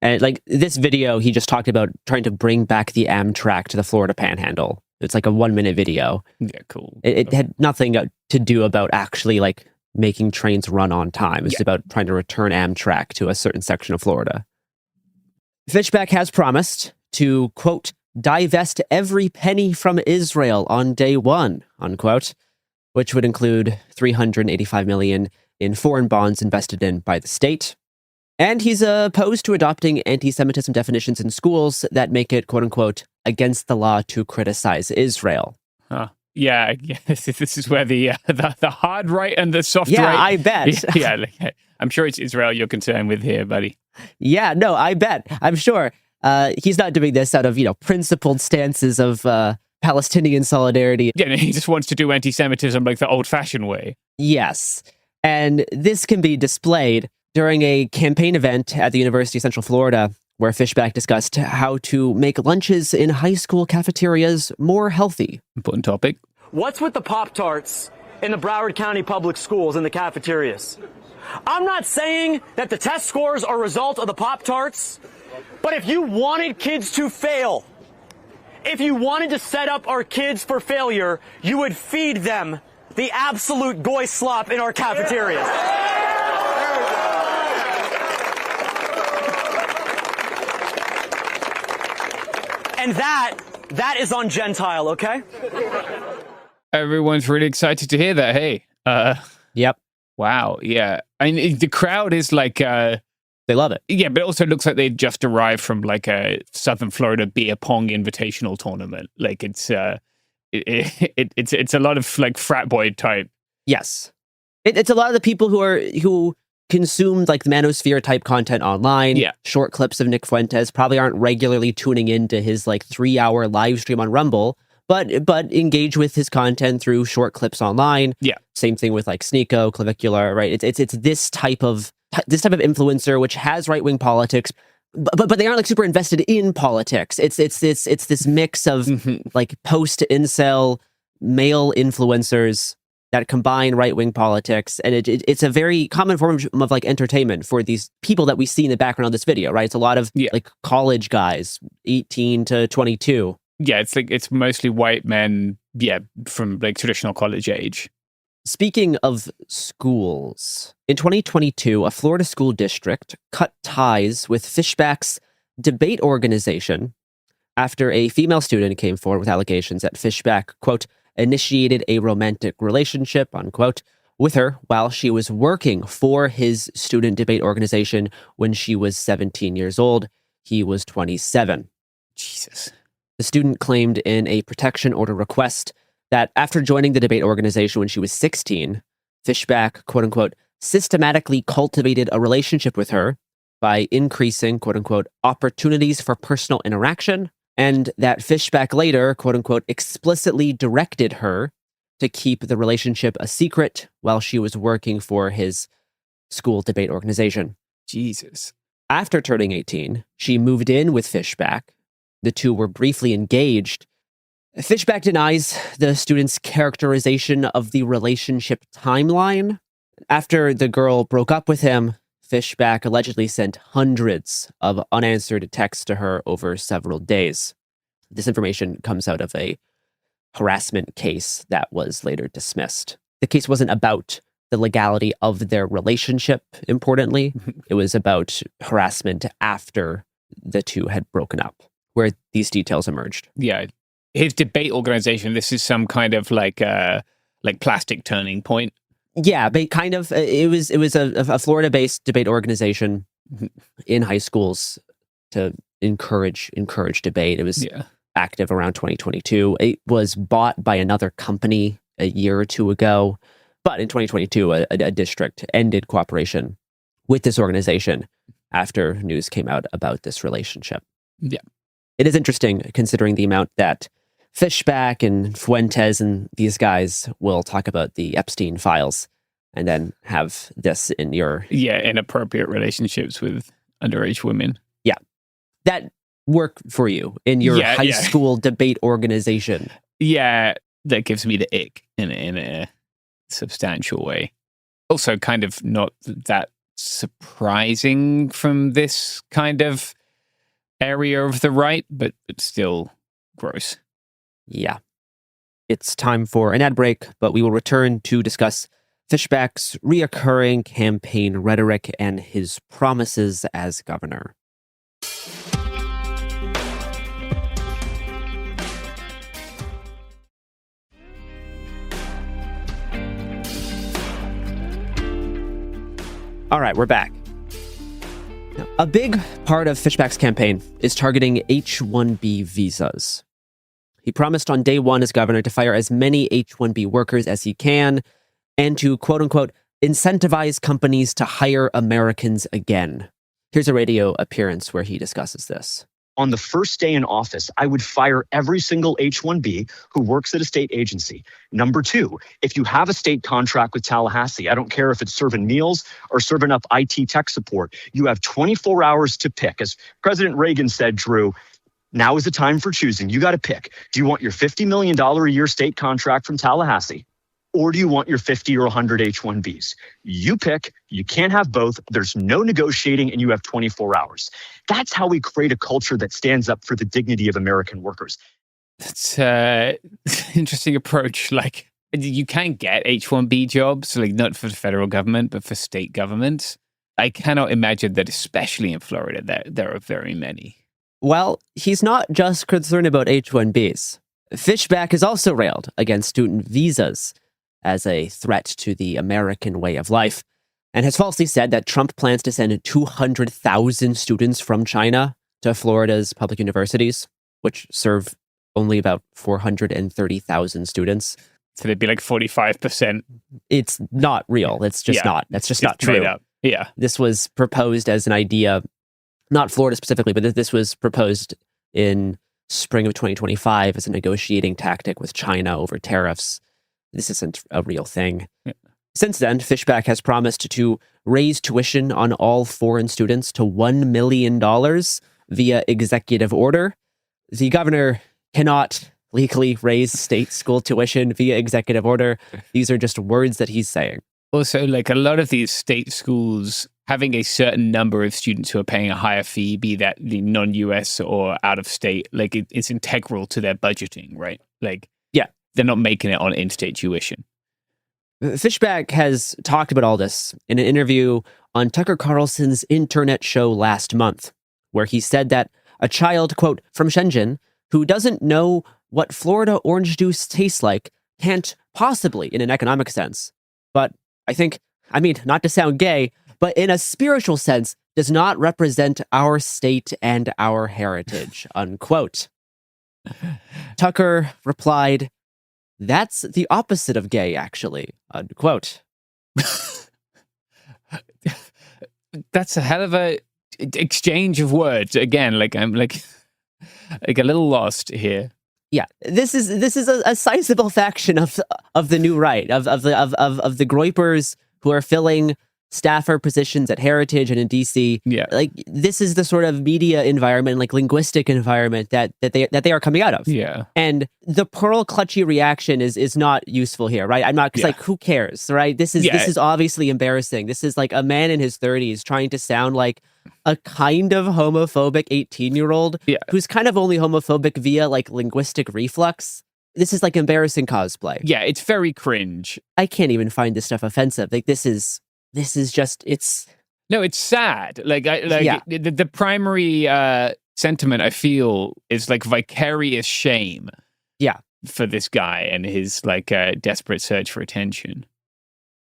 And like this video, he just talked about trying to bring back the Amtrak to the Florida Panhandle. It's like a 1-minute video. Yeah, cool. It had nothing to do about actually like making trains run on time. It's about trying to return Amtrak to a certain section of Florida. Fishback has promised to, quote, divest every penny from Israel on day one, unquote, which would include $385 million in foreign bonds invested in by the state. And he's opposed to adopting anti-Semitism definitions in schools that make it, quote unquote, against the law to criticize Israel. Huh. Yeah, this is where the hard right and the soft right. Yeah, I bet. Yeah, I'm sure it's Israel you're concerned with here, buddy. Yeah, no, I bet. I'm sure he's not doing this out of, principled stances of Palestinian solidarity. Yeah, he just wants to do anti-Semitism like the old-fashioned way. Yes. And this can be displayed during a campaign event at the University of Central Florida, where Fishback discussed how to make lunches in high school cafeterias more healthy. Important topic. What's with the Pop-Tarts in the Broward County Public Schools in the cafeterias? I'm not saying that the test scores are a result of the Pop-Tarts, but if you wanted kids to fail, if you wanted to set up our kids for failure, you would feed them the absolute goy slop in our cafeterias. And that is on Gentile, okay? Everyone's really excited to hear that. Hey. Yep. Wow. Yeah. I mean, the crowd is like... they love it. Yeah, but it also looks like they just arrived from like a Southern Florida beer pong invitational tournament. Like it's a lot of like frat boy type. Yes. It's a lot of the people who consumed like the manosphere type content online. Yeah. Short clips of Nick Fuentes probably aren't regularly tuning into his like 3-hour live stream on Rumble, but engage with his content through short clips online. Yeah. Same thing with like Sneeko, Clavicular, right? It's this type of influencer which has right-wing politics, but they aren't like super invested in politics. It's this mix of like post-incel male influencers that combine right-wing politics, and it's a very common form of like entertainment for these people that we see in the background of this video, right? It's a lot of like college guys, 18 to 22. Yeah, it's mostly white men, from like traditional college age. Speaking of schools, in 2022, a Florida school district cut ties with Fishback's debate organization after a female student came forward with allegations that Fishback, quote, initiated a romantic relationship, unquote, with her while she was working for his student debate organization when she was 17 years old. He was 27. Jesus. The student claimed in a protection order request that after joining the debate organization when she was 16, Fishback, quote unquote, systematically cultivated a relationship with her by increasing, quote unquote, opportunities for personal interaction, and that Fishback later, quote unquote, explicitly directed her to keep the relationship a secret while she was working for his school debate organization. Jesus. After turning 18, she moved in with Fishback. The two were briefly engaged. Fishback denies the student's characterization of the relationship timeline. After the girl broke up with him, Fishback allegedly sent hundreds of unanswered texts to her over several days. This information comes out of a harassment case that was later dismissed. The case wasn't about the legality of their relationship, importantly. It was about harassment after the two had broken up, where these details emerged. Yeah. His debate organization, this is some kind of like plastic turning point. Yeah, but kind of. It was a Florida-based debate organization in high schools to encourage debate. It was active around 2022. It was bought by another company a year or two ago, but in 2022, a district ended cooperation with this organization after news came out about this relationship. Yeah, it is interesting considering the amount that Fishback and Fuentes and these guys will talk about the Epstein files and then have this in your... Yeah, inappropriate relationships with underage women. Yeah. That work for you in your high school debate organization. Yeah, that gives me the ick in a substantial way. Also kind of not that surprising from this kind of area of the right, but still gross. Yeah. It's time for an ad break, but we will return to discuss Fishback's reoccurring campaign rhetoric and his promises as governor. All right, we're back. Now, a big part of Fishback's campaign is targeting H-1B visas. He promised on day one as governor to fire as many H-1B workers as he can and to, quote unquote, incentivize companies to hire Americans again. Here's a radio appearance where he discusses this. On the first day in office, I would fire every single H-1B who works at a state agency. Number two, if you have a state contract with Tallahassee, I don't care if it's serving meals or serving up IT tech support, you have 24 hours to pick. As President Reagan said, Drew, now is the time for choosing. You got to pick. Do you want your $50 million a year state contract from Tallahassee? Or do you want your 50 or 100 H-1Bs? You pick. You can't have both. There's no negotiating, and you have 24 hours. That's how we create a culture that stands up for the dignity of American workers. That's an interesting approach. Like, you can get H-1B jobs, like not for the federal government, but for state governments. I cannot imagine that, especially in Florida, there are very many. Well, he's not just concerned about H-1Bs. Fishback has also railed against student visas as a threat to the American way of life, and has falsely said that Trump plans to send 200,000 students from China to Florida's public universities, which serve only about 430,000 students. So they'd be like 45%. It's not real. It's just not. That's just not true. Yeah. This was proposed as an idea, not Florida specifically, but this was proposed in spring of 2025 as a negotiating tactic with China over tariffs. This isn't a real thing. Yeah. Since then, Fishback has promised to raise tuition on all foreign students to $1 million via executive order. The governor cannot legally raise state school tuition via executive order. These are just words that he's saying. Also, like a lot of these state schools having a certain number of students who are paying a higher fee, be that the non-US or out of state, like it's integral to their budgeting, right? Like, yeah, they're not making it on in-state tuition. Fishback has talked about all this in an interview on Tucker Carlson's internet show last month, where he said that a child, quote, from Shenzhen, who doesn't know what Florida orange juice tastes like, can't possibly, in an economic sense, but not to sound gay, but in a spiritual sense, does not represent our state and our heritage, unquote. Tucker replied, "That's the opposite of gay, actually," unquote. That's a hell of a exchange of words. Again, like I'm like a little lost here. Yeah, this is a sizable faction of the new right, of the Groypers who are filling staffer positions at Heritage and in DC. Yeah, like this is the sort of media environment, like linguistic environment that they are coming out of. Yeah, and the pearl clutchy reaction is not useful here, right? I'm not like, who cares, right? This is obviously embarrassing. This is like a man in his 30s trying to sound like a kind of homophobic 18-year-old who's kind of only homophobic via like linguistic reflux. this is like embarrassing cosplay. Yeah, it's very cringe. I can't even find this stuff offensive. Like this is just it's. No, it's sad. The primary sentiment I feel is like vicarious shame. Yeah, for this guy and his desperate search for attention.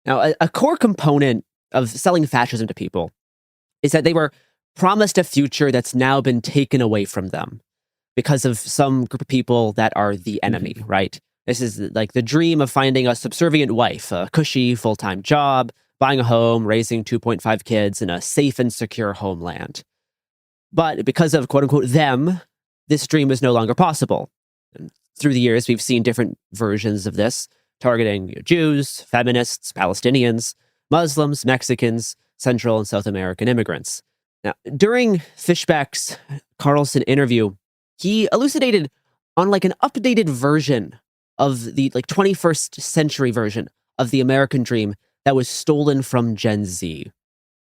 Now, a core component of selling fascism to people is that they were promised a future that's now been taken away from them because of some group of people that are the enemy, right? This is like the dream of finding a subservient wife, a cushy full-time job, buying a home, raising 2.5 kids in a safe and secure homeland. But because of quote-unquote them, this dream is no longer possible. And through the years, we've seen different versions of this, targeting Jews, feminists, Palestinians, Muslims, Mexicans, Central and South American immigrants. Now, during Fishback's Carlson interview, he elucidated on like an updated version of the 21st century version of the American dream that was stolen from Gen Z.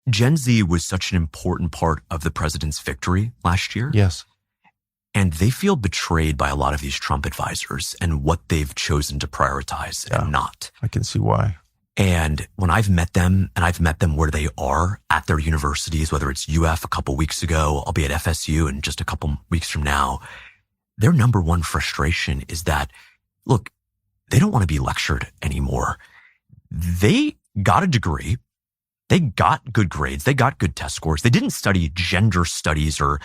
Gen Z was such an important part of the president's victory last year. Yes. And they feel betrayed by a lot of these Trump advisors and what they've chosen to prioritize and not. I can see why. And when I've met them, and I've met them where they are at their universities, whether it's UF a couple weeks ago, I'll be at FSU in just a couple weeks from now, their number one frustration is that, look, they don't want to be lectured anymore. They got a degree. They got good grades. They got good test scores. They didn't study gender studies or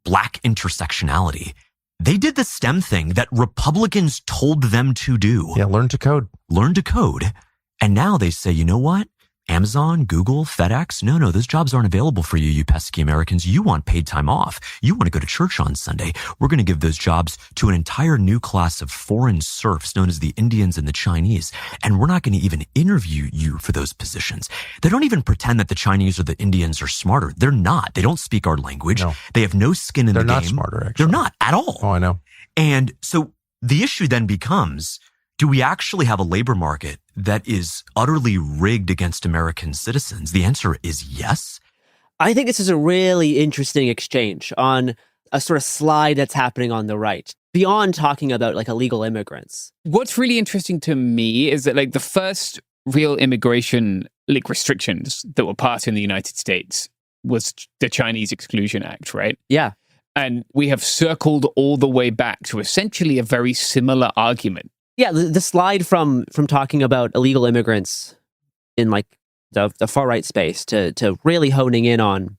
Black intersectionality. They did the STEM thing that Republicans told them to do. Yeah, learn to code. Learn to code. And now they say, you know what? Amazon, Google, FedEx, no, those jobs aren't available for you, you pesky Americans. You want paid time off. You want to go to church on Sunday. We're going to give those jobs to an entire new class of foreign serfs known as the Indians and the Chinese. And we're not going to even interview you for those positions. They don't even pretend that the Chinese or the Indians are smarter. They're not. They don't speak our language. No. They have no skin in the game. They're not smarter, actually. They're not at all. Oh, I know. And so the issue then becomes, do we actually have a labor market that is utterly rigged against American citizens? The answer is yes. I think this is a really interesting exchange on a sort of slide that's happening on the right, beyond talking about like illegal immigrants. What's really interesting to me is that like the first real immigration restrictions that were passed in the United States was the Chinese Exclusion Act, right? Yeah. And we have circled all the way back to essentially a very similar argument. Yeah, the slide from talking about illegal immigrants in like the far right space to really honing in on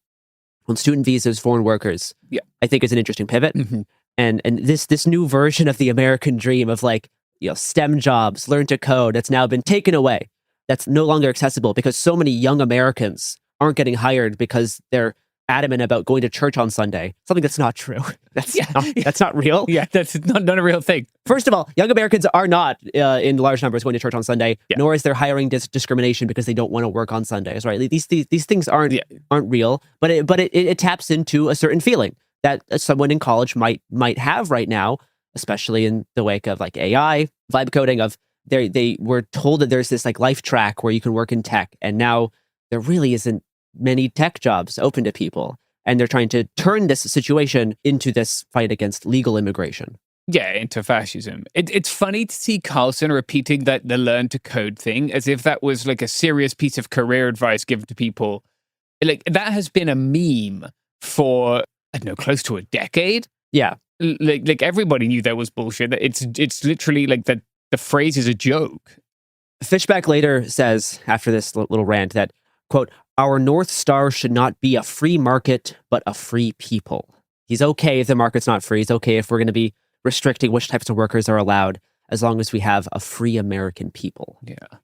student visas, foreign workers, yeah, I think is an interesting pivot. Mm-hmm. And this new version of the American dream of like, STEM jobs, learn to code, that's now been taken away. That's no longer accessible because so many young Americans aren't getting hired because they're adamant about going to church on Sunday. Something that's not true. That's not real. Yeah, that's not a real thing. First of all, young Americans are not in large numbers going to church on Sunday, nor is there hiring discrimination because they don't want to work on Sundays, right? These things aren't real, but it taps into a certain feeling that someone in college might have right now, especially in the wake of like AI, vibe coding of they were told that there's this like life track where you can work in tech, and now there really isn't many tech jobs open to people. And they're trying to turn this situation into this fight against legal immigration. Yeah, into fascism. It's funny to see Carlson repeating the learn to code thing as if that was like a serious piece of career advice given to people. Like that has been a meme for, I don't know, close to a decade. Yeah. Like everybody knew that was bullshit. It's literally like the phrase is a joke. Fishback later says, after this little rant, that, quote, "Our North Star should not be a free market, but a free people." He's okay if the market's not free. He's okay if we're going to be restricting which types of workers are allowed, as long as we have a free American people. Yeah.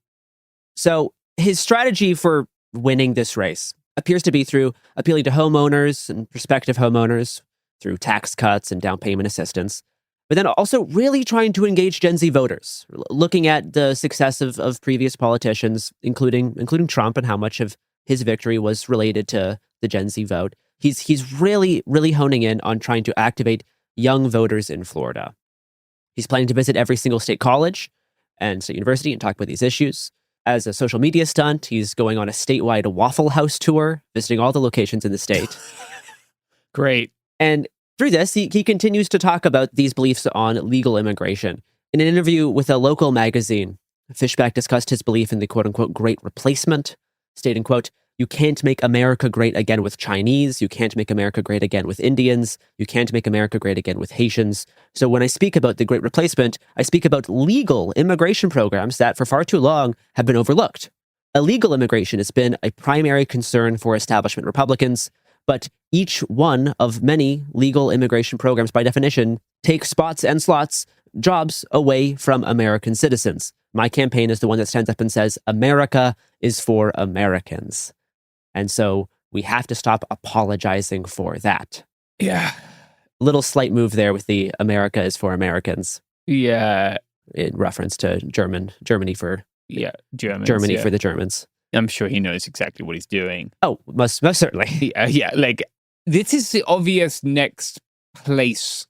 So his strategy for winning this race appears to be through appealing to homeowners and prospective homeowners through tax cuts and down payment assistance, but then also really trying to engage Gen Z voters, looking at the success of previous politicians, including Trump, and how much of his victory was related to the Gen Z vote. He's really, really honing in on trying to activate young voters in Florida. He's planning to visit every single state college and state university and talk about these issues. As a social media stunt, he's going on a statewide Waffle House tour, visiting all the locations in the state. Great. And through this, he continues to talk about these beliefs on legal immigration. In an interview with a local magazine, Fishback discussed his belief in the quote-unquote great replacement, stating, quote, "You can't make America great again with Chinese. You can't make America great again with Indians. You can't make America great again with Haitians. So when I speak about the great replacement, I speak about legal immigration programs that for far too long have been overlooked. Illegal immigration has been a primary concern for establishment Republicans, but each one of many legal immigration programs, by definition, take spots and slots, jobs away from American citizens. My campaign is the one that stands up and says, America is for Americans. And so we have to stop apologizing for that." Yeah. Little slight move there with the America is for Americans. Yeah. In reference to Germany for Germans, Germany for the Germans. I'm sure he knows exactly what he's doing. Oh, most certainly. Yeah, like this is the obvious next place.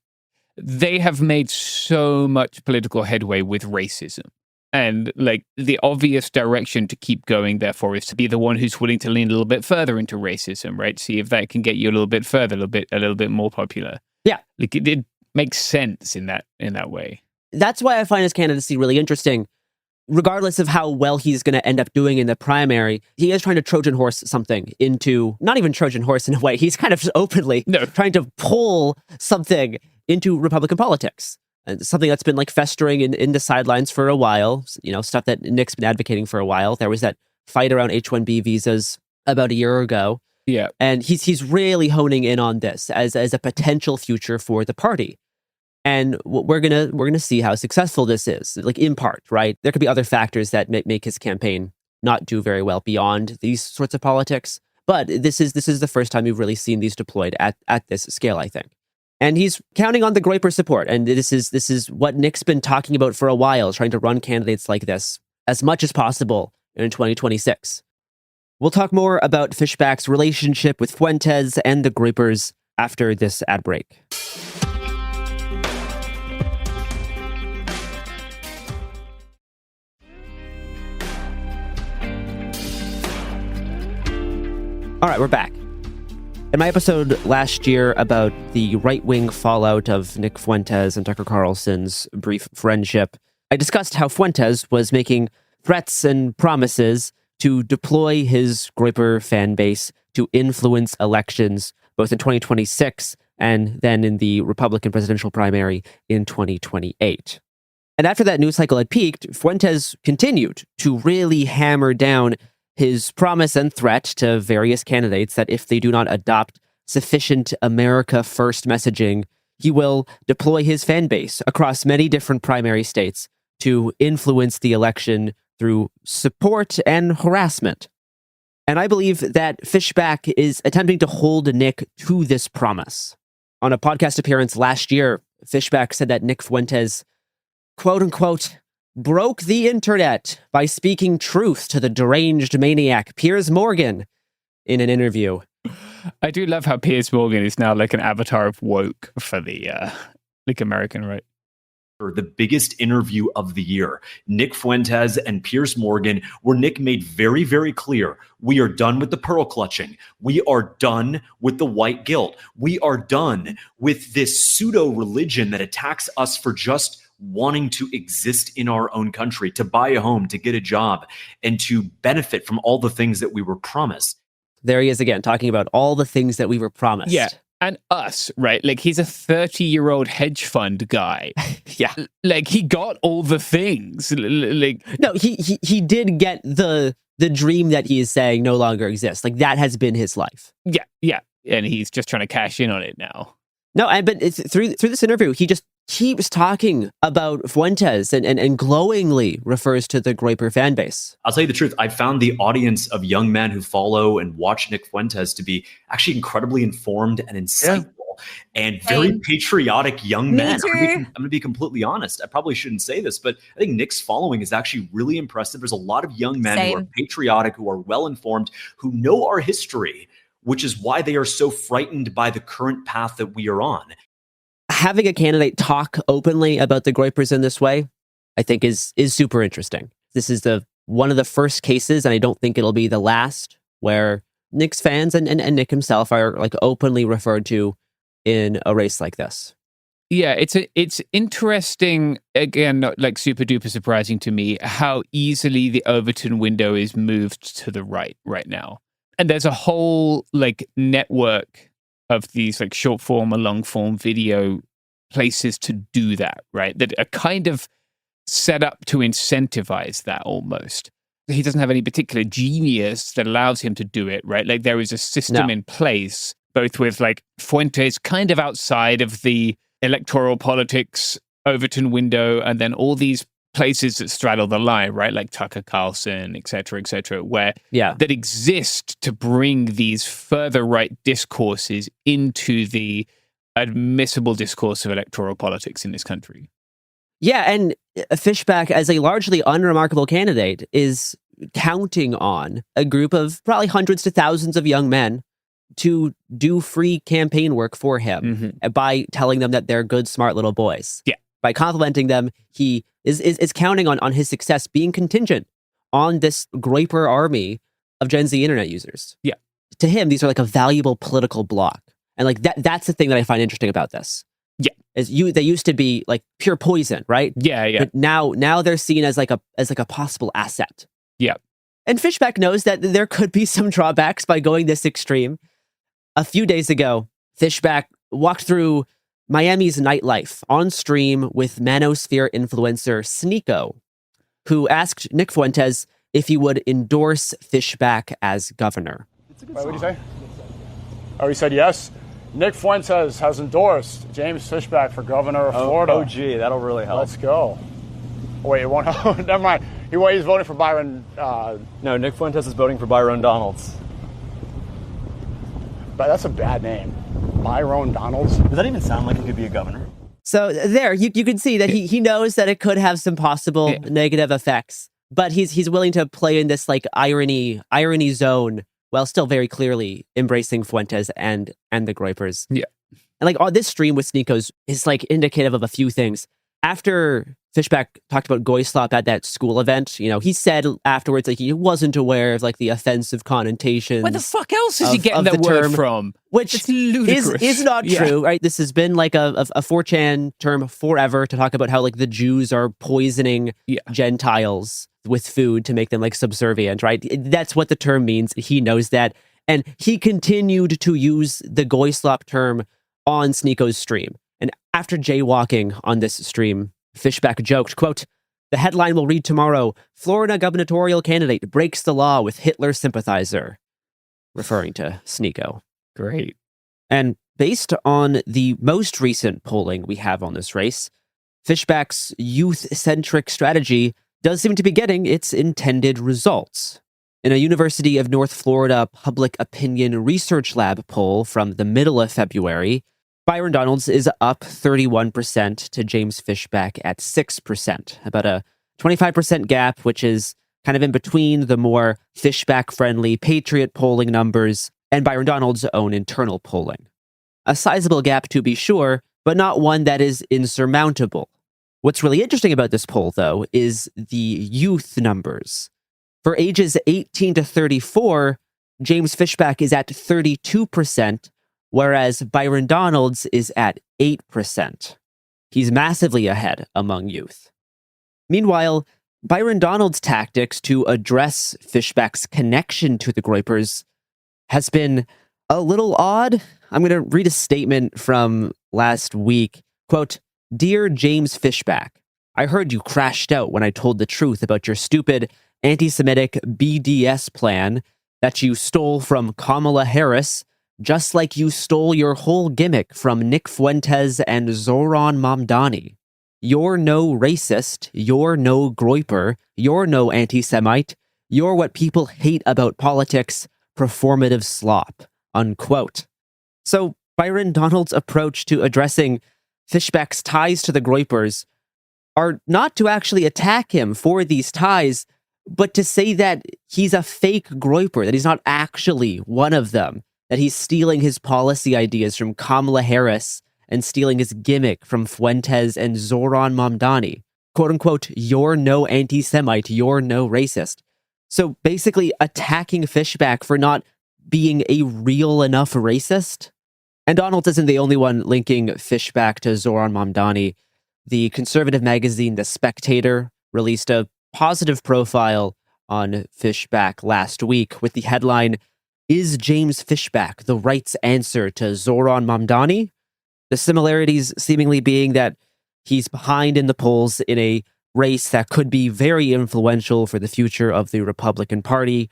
They have made so much political headway with racism. And like the obvious direction to keep going, therefore, is to be the one who's willing to lean a little bit further into racism, right? See if that can get you a little bit further, a little bit more popular. Yeah, like it makes sense in that way. That's why I find his candidacy really interesting. Regardless of how well he's going to end up doing in the primary, he is trying to Trojan horse something into, not even Trojan horse in a way, he's kind of openly trying to pull something into Republican politics. And something that's been like festering in the sidelines for a while, stuff that Nick's been advocating for a while. There was that fight around H-1B visas about a year ago. Yeah. And he's really honing in on this as a potential future for the party. And we're gonna see how successful this is, like in part, right? There could be other factors that make his campaign not do very well beyond these sorts of politics. But this is the first time we've really seen these deployed at this scale, I think. And he's counting on the Groyper support. And this is what Nick's been talking about for a while, trying to run candidates like this as much as possible in 2026. We'll talk more about Fishback's relationship with Fuentes and the Groypers after this ad break. All right, we're back. In my episode last year about the right-wing fallout of Nick Fuentes and Tucker Carlson's brief friendship, I discussed how Fuentes was making threats and promises to deploy his Groyper fan base to influence elections, both in 2026 and then in the Republican presidential primary in 2028. And after that news cycle had peaked, Fuentes continued to really hammer down his promise and threat to various candidates that if they do not adopt sufficient America First messaging, he will deploy his fan base across many different primary states to influence the election through support and harassment. And I believe that Fishback is attempting to hold Nick to this promise. On a podcast appearance last year, Fishback said that Nick Fuentes, quote unquote, broke the internet by speaking truth to the deranged maniac Piers Morgan in an interview. I do love how Piers Morgan is now like an avatar of woke for the American right. The biggest interview of the year. Nick Fuentes and Piers Morgan, where Nick made very, very clear, we are done with the pearl clutching. We are done with the white guilt. We are done with this pseudo religion that attacks us for just wanting to exist in our own country, to buy a home, to get a job, and to benefit from all the things that we were promised. There he is again, talking about all the things that we were promised. Yeah. And us, right? Like he's a 30-year-old hedge fund guy. Yeah. Like he got all the things. Like no, he did get the dream that he is saying no longer exists. Like that has been his life. Yeah. And he's just trying to cash in on it now. No, but it's through this interview, he just keeps talking about Fuentes and glowingly refers to the Groyper fan base. I'll tell you the truth. I found the audience of young men who follow and watch Nick Fuentes to be actually incredibly informed and insightful and very patriotic young men. I'm going to be completely honest. I probably shouldn't say this, but I think Nick's following is actually really impressive. There's a lot of young men who are patriotic, who are well-informed, who know our history, which is why they are so frightened by the current path that we are on. Having a candidate talk openly about the Groypers in this way, I think is super interesting. This is one of the first cases, and I don't think it'll be the last, where Nick's fans and Nick himself are like openly referred to in a race like this. Yeah, it's interesting, again, not like super duper surprising to me, how easily the Overton window is moved to the right now. And there's a whole like network of these like short form or long form video places to do that, right? That are kind of set up to incentivize that almost. He doesn't have any particular genius that allows him to do it, right? Like there is a system in place, both with like Fuentes kind of outside of the electoral politics Overton window, and then all these places that straddle the line, right? Like Tucker Carlson, et cetera, where that exist to bring these further right discourses into the admissible discourse of electoral politics in this country. Yeah, and Fishback, as a largely unremarkable candidate, is counting on a group of probably hundreds to thousands of young men to do free campaign work for him by telling them that they're good, smart little boys. Yeah. By complimenting them, he is counting on his success being contingent on this Groyper army of Gen Z internet users. Yeah. To him, these are like a valuable political block. And like that's the thing that I find interesting about this. Yeah. They used to be like pure poison, right? Yeah. But now they're seen as like a possible asset. Yeah. And Fishback knows that there could be some drawbacks by going this extreme. A few days ago, Fishback walked through Miami's nightlife on stream with manosphere influencer Sneeko, who asked Nick Fuentes if he would endorse Fishback as governor. Wait, what did you say? Oh, he said yes. Nick Fuentes has endorsed James Fishback for governor of Florida. Oh, gee, that'll really help. Let's go. Wait, it won't. Never mind. He's voting for Byron. No, Nick Fuentes is voting for Byron Donalds. But that's a bad name. Byron Donalds. Does that even sound like he could be a governor? So there, you can see that he knows that it could have some possible negative effects, but he's willing to play in this like irony zone while still very clearly embracing Fuentes and the Groypers. Yeah. And like on this stream with Sneeko's is like indicative of a few things. After Fishback talked about Goyslop at that school event, he said afterwards like he wasn't aware of like the offensive connotations. Where the fuck else is he getting that word from? Which is not true, right? This has been like a 4chan term forever to talk about how like the Jews are poisoning Gentiles with food to make them like subservient, right? That's what the term means. He knows that. And he continued to use the Goyslop term on Sneeko's stream. And after jaywalking on this stream, Fishback joked, quote, "The headline will read tomorrow, Florida gubernatorial candidate breaks the law with Hitler sympathizer," referring to Sneeko. Great. And based on the most recent polling we have on this race, Fishback's youth-centric strategy does seem to be getting its intended results. In a University of North Florida Public Opinion Research Lab poll from the middle of February, Byron Donalds is up 31% to James Fishback at 6%, about a 25% gap, which is kind of in between the more Fishback-friendly Patriot polling numbers and Byron Donalds' own internal polling. A sizable gap to be sure, but not one that is insurmountable. What's really interesting about this poll, though, is the youth numbers. For ages 18 to 34, James Fishback is at 32%, whereas Byron Donalds is at 8%. He's massively ahead among youth. Meanwhile, Byron Donalds' tactics to address Fishback's connection to the Groypers has been a little odd. I'm going to read a statement from last week. Quote, "Dear James Fishback, I heard you crashed out when I told the truth about your stupid anti-Semitic BDS plan that you stole from Kamala Harris, just like you stole your whole gimmick from Nick Fuentes and Zoran Mamdani. You're no racist, you're no Groyper, you're no anti-Semite, you're what people hate about politics, performative slop," unquote. So Byron Donalds' approach to addressing Fishback's ties to the Groypers are not to actually attack him for these ties, but to say that he's a fake Groyper, that he's not actually one of them, that he's stealing his policy ideas from Kamala Harris and stealing his gimmick from Fuentes and Zoran Mamdani. Quote unquote, "You're no anti-Semite, you're no racist." So basically attacking Fishback for not being a real enough racist. And Donalds isn't the only one linking Fishback to Zohran Mamdani. The conservative magazine The Spectator released a positive profile on Fishback last week with the headline, "Is James Fishback the right's answer to Zohran Mamdani?" The similarities seemingly being that he's behind in the polls in a race that could be very influential for the future of the Republican Party,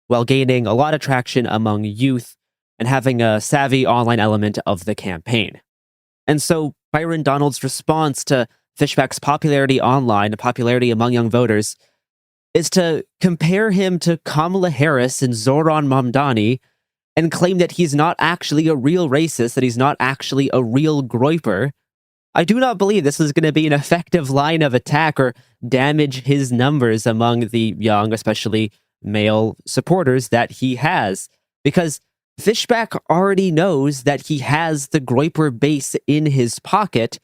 while gaining a lot of traction among youth and having a savvy online element of the campaign. And so Byron Donalds' response to Fishback's popularity online, popularity among young voters, is to compare him to Kamala Harris and Zohran Mamdani and claim that he's not actually a real racist, that he's not actually a real Groyper. I do not believe this is going to be an effective line of attack or damage his numbers among the young, especially male supporters that he has, because Fishback already knows that he has the Groyper base in his pocket,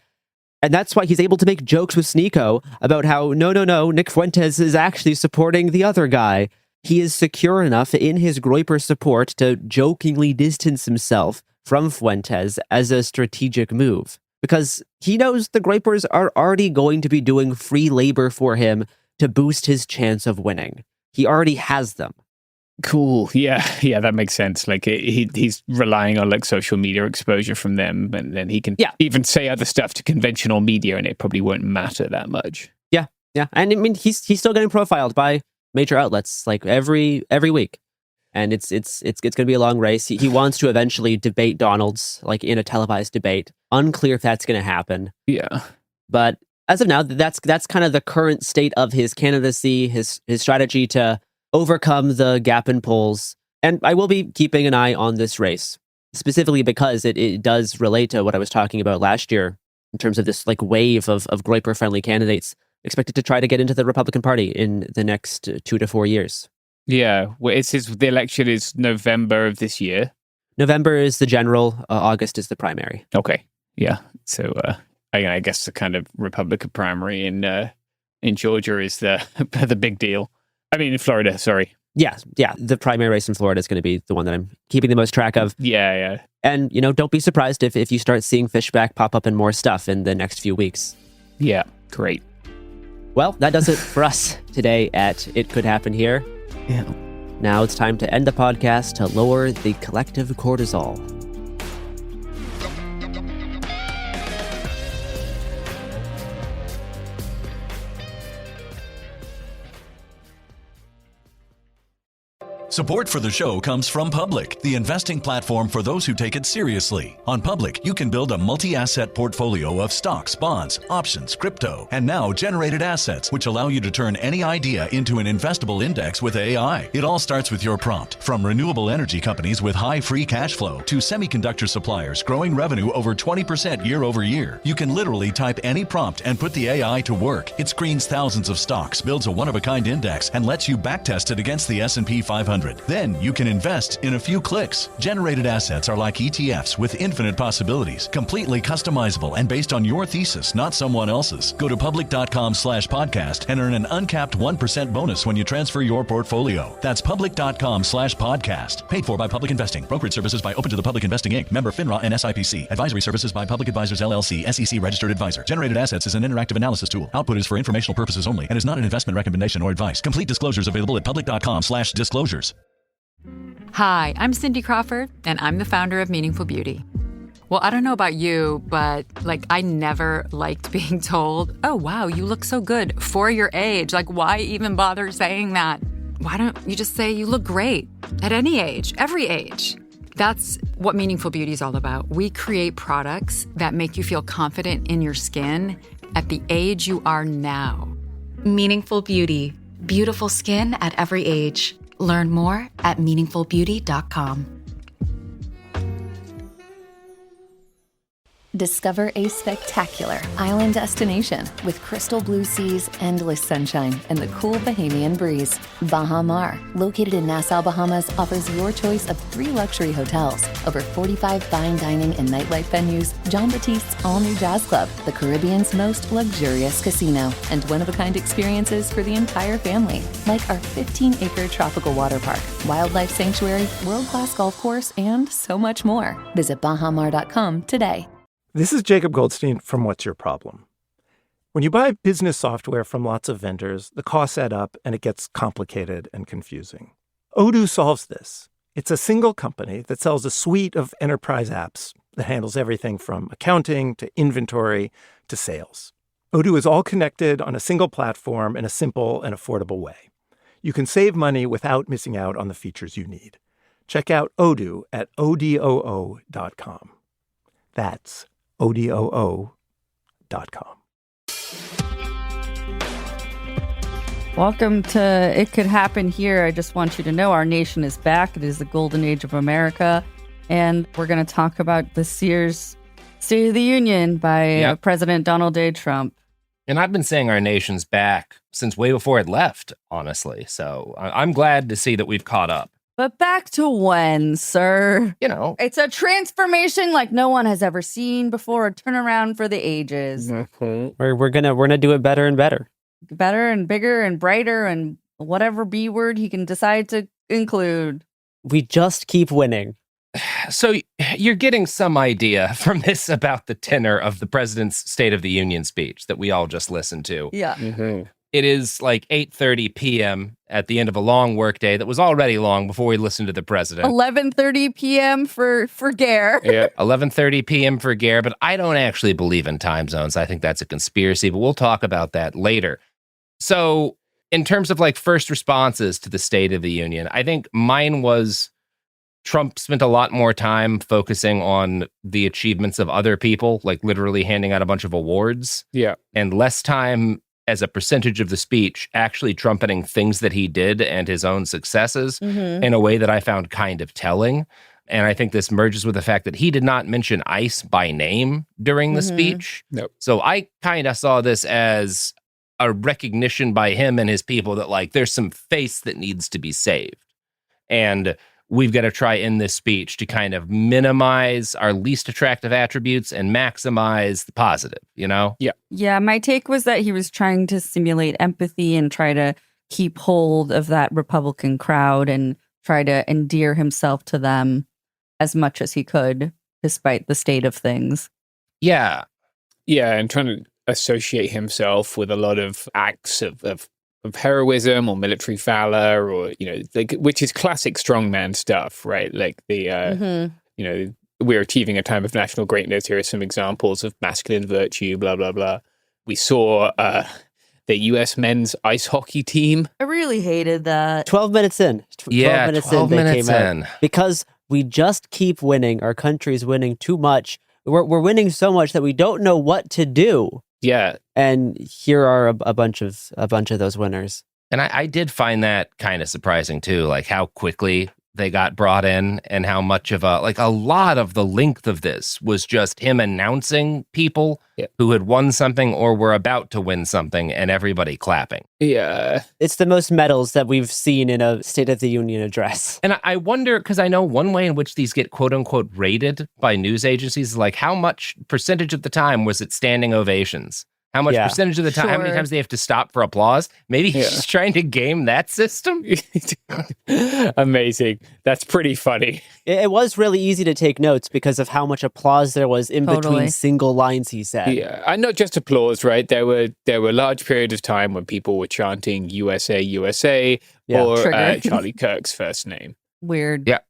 and that's why he's able to make jokes with Sneeko about how, no, Nick Fuentes is actually supporting the other guy. He is secure enough in his Groyper support to jokingly distance himself from Fuentes as a strategic move, because he knows the Groypers are already going to be doing free labor for him to boost his chance of winning. He already has them. Cool. Yeah, that makes sense. Like he's relying on like social media exposure from them, and then he can even say other stuff to conventional media, and it probably won't matter that much. Yeah. And I mean, he's still getting profiled by major outlets like every week, and it's going to be a long race. He wants to eventually debate Donalds, like in a televised debate. Unclear if that's going to happen. Yeah, but as of now, that's kind of the current state of his candidacy, his strategy to overcome the gap in polls. And I will be keeping an eye on this race, specifically because it does relate to what I was talking about last year in terms of this like wave of Groyper-friendly candidates expected to try to get into the Republican Party in the next 2 to 4 years. Yeah, well, the election is November of this year. November is the general, August is the primary. Okay, yeah. So I guess the kind of Republican primary in Georgia is the big deal. I mean, in Florida, sorry. Yeah. The primary race in Florida is going to be the one that I'm keeping the most track of. Yeah. And, don't be surprised if you start seeing Fishback pop up in more stuff in the next few weeks. Yeah, great. Well, that does it for us today at It Could Happen Here. Yeah. Now it's time to end the podcast to lower the collective cortisol. Support for the show comes from Public, the investing platform for those who take it seriously. On Public, you can build a multi-asset portfolio of stocks, bonds, options, crypto, and now generated assets, which allow you to turn any idea into an investable index with AI. It all starts with your prompt. From renewable energy companies with high free cash flow to semiconductor suppliers growing revenue over 20% year over year, you can literally type any prompt and put the AI to work. It screens thousands of stocks, builds a one-of-a-kind index, and lets you backtest it against the S&P 500. Then you can invest in a few clicks. Generated assets are like ETFs with infinite possibilities, completely customizable and based on your thesis, not someone else's. Go to public.com/podcast and earn an uncapped 1% bonus when you transfer your portfolio. That's public.com/podcast. Paid for by Public Investing. Brokerage services by Open to the Public Investing Inc. Member FINRA and SIPC. Advisory services by Public Advisors LLC. SEC registered advisor. Generated assets is an interactive analysis tool. Output is for informational purposes only and is not an investment recommendation or advice. Complete disclosures available at public.com/disclosures. Hi, I'm Cindy Crawford, and I'm the founder of Meaningful Beauty. Well, I don't know about you, but I never liked being told, oh, wow, you look so good for your age. Why even bother saying that? Why don't you just say you look great at any age, every age? That's what Meaningful Beauty is all about. We create products that make you feel confident in your skin at the age you are now. Meaningful Beauty. Beautiful skin at every age. Learn more at meaningfulbeauty.com. Discover a spectacular island destination with crystal blue seas, endless sunshine, and the cool Bahamian breeze. Baha Mar, located in Nassau, Bahamas, offers your choice of 3 luxury hotels, over 45 fine dining and nightlife venues, John Baptiste's all-new jazz club, the Caribbean's most luxurious casino, and one-of-a-kind experiences for the entire family, like our 15-acre tropical water park, wildlife sanctuary, world-class golf course, and so much more. Visit bahamar.com today. This is Jacob Goldstein from What's Your Problem? When you buy business software from lots of vendors, the costs add up and it gets complicated and confusing. Odoo solves this. It's a single company that sells a suite of enterprise apps that handles everything from accounting to inventory to sales. Odoo is all connected on a single platform in a simple and affordable way. You can save money without missing out on the features you need. Check out Odoo at odoo.com. That's odoo.com. Welcome to It Could Happen Here. I just want you to know our nation is back. It is the golden age of America. And we're going to talk about this year's State of the Union by President Donald J. Trump. And I've been saying our nation's back since way before it left, honestly. So I'm glad to see that we've caught up. But back to when, sir? You know. It's a transformation like no one has ever seen before, a turnaround for the ages. We're gonna do it better and better. Better and bigger and brighter and whatever B word he can decide to include. We just keep winning. So you're getting some idea from this about the tenor of the president's State of the Union speech that we all just listened to. Yeah. Mm-hmm. It is like 8:30 p.m. at the end of a long workday that was already long before we listened to the president. 11:30 p.m. for Gare. Yeah, 11:30 p.m. for Gare, but I don't actually believe in time zones. I think that's a conspiracy, but we'll talk about that later. So in terms of like first responses to the State of the Union, I think mine was Trump spent a lot more time focusing on the achievements of other people, like literally handing out a bunch of awards. Yeah. And less time as a percentage of the speech, actually trumpeting things that he did and his own successes in a way that I found kind of telling. And I think this merges with the fact that he did not mention ICE by name during the speech. Nope. So I kind of saw this as a recognition by him and his people that like there's some face that needs to be saved. And we've got to try in this speech to kind of minimize our least attractive attributes and maximize the positive, you know? Yeah. Yeah, my take was that he was trying to simulate empathy and try to keep hold of that Republican crowd and try to endear himself to them as much as he could, despite the state of things. Yeah. Yeah, and trying to associate himself with a lot of acts of heroism or military valor, or like, which is classic strongman stuff, right? Like the we're achieving a time of national greatness. Here are some examples of masculine virtue. Blah blah blah. We saw the U.S. men's ice hockey team. I really hated that. 12 minutes in. 12 minutes in. Because we just keep winning. Our country's winning too much. We're winning so much that we don't know what to do. Yeah. And here are a bunch of those winners. And I did find that kind of surprising too, like how quickly they got brought in and how much of a lot of the length of this was just him announcing people who had won something or were about to win something and everybody clapping. Yeah. It's the most medals that we've seen in a State of the Union address. And I wonder, because I know one way in which these get quote unquote rated by news agencies is like how much percentage of the time was it standing ovations? How much percentage of the time, how many times they have to stop for applause? Maybe he's trying to game that system? Amazing. That's pretty funny. It was really easy to take notes because of how much applause there was in between single lines he said. Yeah, and not just applause, right? There were large periods of time when people were chanting USA, USA, or Charlie Kirk's first name. Weird. Yeah.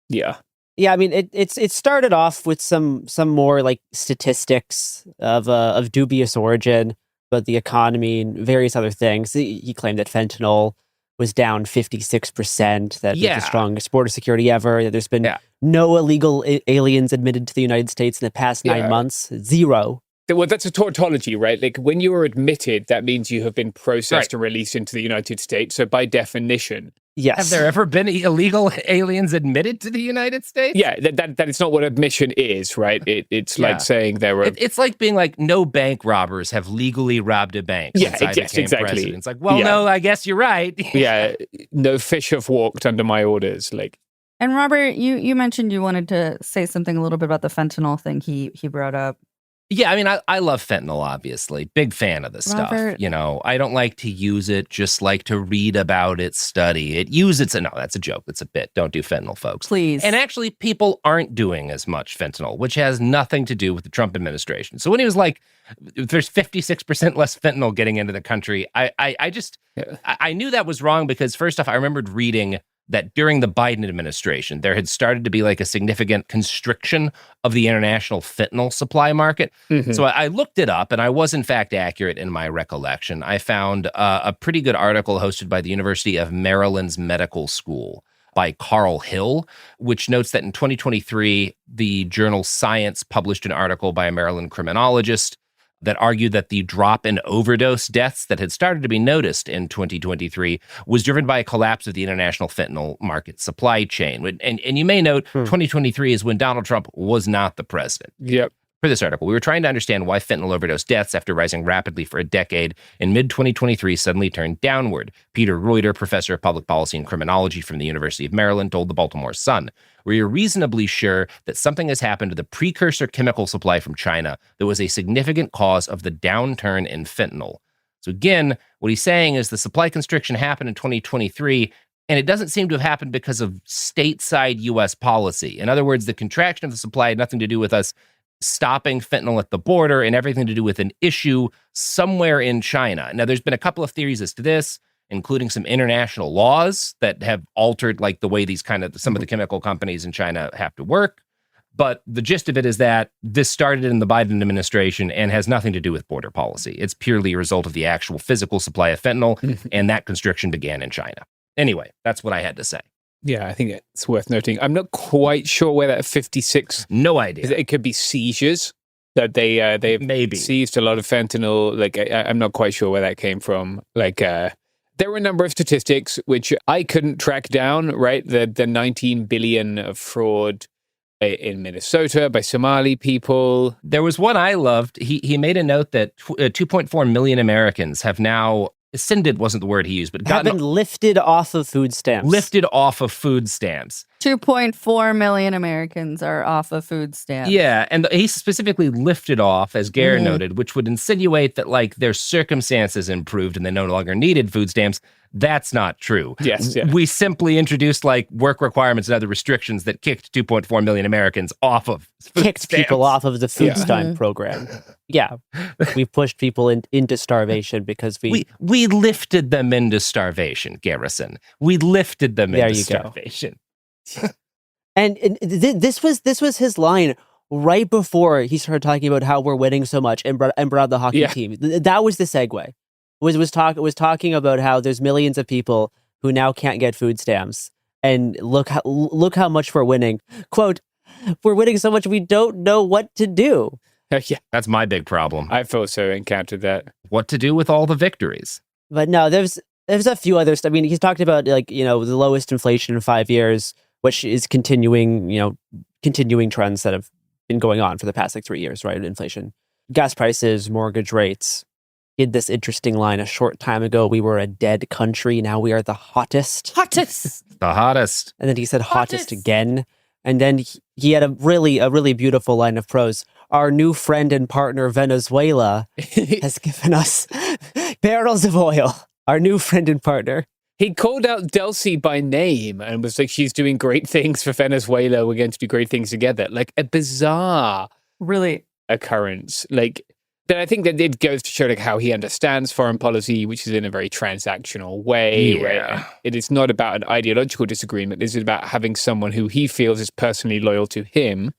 Yeah. Yeah, I mean, it started off with some more like statistics of dubious origin, but the economy and various other things. He claimed that fentanyl was down 56%, that was the strongest border security ever. There's been no illegal aliens admitted to the United States in the past 9 months. Zero. Well, that's a tautology, right? Like when you are admitted, that means you have been processed and released into the United States. So by definition, Yes. Have there ever been illegal aliens admitted to the United States? Yeah, that is not what admission is, right? It's like saying there were... It's like being like, no bank robbers have legally robbed a bank since I became president. It's like, well, no, I guess you're right. Yeah, no fish have walked under my orders. Like, and Robert, you mentioned you wanted to say something a little bit about the fentanyl thing he brought up. Yeah, I mean, I love fentanyl, obviously. Big fan of the stuff. You know, I don't like to use it, just like to read about it, study it, use it. No, that's a joke. That's a bit. Don't do fentanyl, folks. Please. And actually, people aren't doing as much fentanyl, which has nothing to do with the Trump administration. So when he was like, there's 56% less fentanyl getting into the country, I knew that was wrong because, first off, I remembered reading that during the Biden administration, there had started to be like a significant constriction of the international fentanyl supply market. Mm-hmm. So I looked it up, and I was in fact accurate in my recollection. I found a pretty good article hosted by the University of Maryland's Medical School by Carl Hill, which notes that in 2023, the journal Science published an article by a Maryland criminologist that argued that the drop in overdose deaths that had started to be noticed in 2023 was driven by a collapse of the international fentanyl market supply chain. And you may note 2023 is when Donald Trump was not the president. Yep. For this article, we were trying to understand why fentanyl overdose deaths, after rising rapidly for a decade, in mid-2023 suddenly turned downward. Peter Groyper, professor of public policy and criminology from the University of Maryland, told the Baltimore Sun, "We are reasonably sure that something has happened to the precursor chemical supply from China that was a significant cause of the downturn in fentanyl." So again, what he's saying is the supply constriction happened in 2023, and it doesn't seem to have happened because of stateside U.S. policy. In other words, the contraction of the supply had nothing to do with us stopping fentanyl at the border and everything to do with an issue somewhere in China. Now, there's been a couple of theories as to this, including some international laws that have altered like the way these some of the chemical companies in China have to work. But the gist of it is that this started in the Biden administration and has nothing to do with border policy. It's purely a result of the actual physical supply of fentanyl, and that constriction began in China. Anyway, that's what I had to say. Yeah, I think it's worth noting. I'm not quite sure where that 56... No idea. It could be seizures, that they've maybe seized a lot of fentanyl. Like, I'm not quite sure where that came from. Like, there were a number of statistics which I couldn't track down, right? The 19 billion of fraud in Minnesota by Somali people. There was one I loved. He made a note that 2.4 million Americans have now... Ascended wasn't the word he used, but have been lifted off of food stamps. Lifted off of food stamps. 2.4 million Americans are off of food stamps. Yeah, and he specifically lifted off, as Gare noted, which would insinuate that like their circumstances improved and they no longer needed food stamps. That's not true. Yes, yeah. We simply introduced like work requirements and other restrictions that kicked 2.4 million Americans off of food kicked stamps. People off of the food stamp program. Yeah, we pushed people into starvation because we lifted them into starvation, Garrison. We lifted them into starvation. And this was his line right before he started talking about how we're winning so much and brought out the hockey team. That was the segue. Was talking about how there's millions of people who now can't get food stamps, and look how much we're winning. Quote, "We're winning so much we don't know what to do." Yeah, that's my big problem. I've also encountered that. What to do with all the victories? But no, there's a few others. I mean, he's talked about like the lowest inflation in 5 years, which is continuing trends that have been going on for the past 3 years, right? Inflation, gas prices, mortgage rates. He had this interesting line a short time ago. We were a dead country. Now we are the hottest. Hottest. The hottest. And then he said hottest again. And then he had a really beautiful line of prose. Our new friend and partner, Venezuela, has given us barrels of oil. Our new friend and partner. He called out Delcy by name and was like, she's doing great things for Venezuela. We're going to do great things together. Like a bizarre occurrence. Like, but I think that it goes to show like how he understands foreign policy, which is in a very transactional way. Yeah. Right? It is not about an ideological disagreement. This is about having someone who he feels is personally loyal to him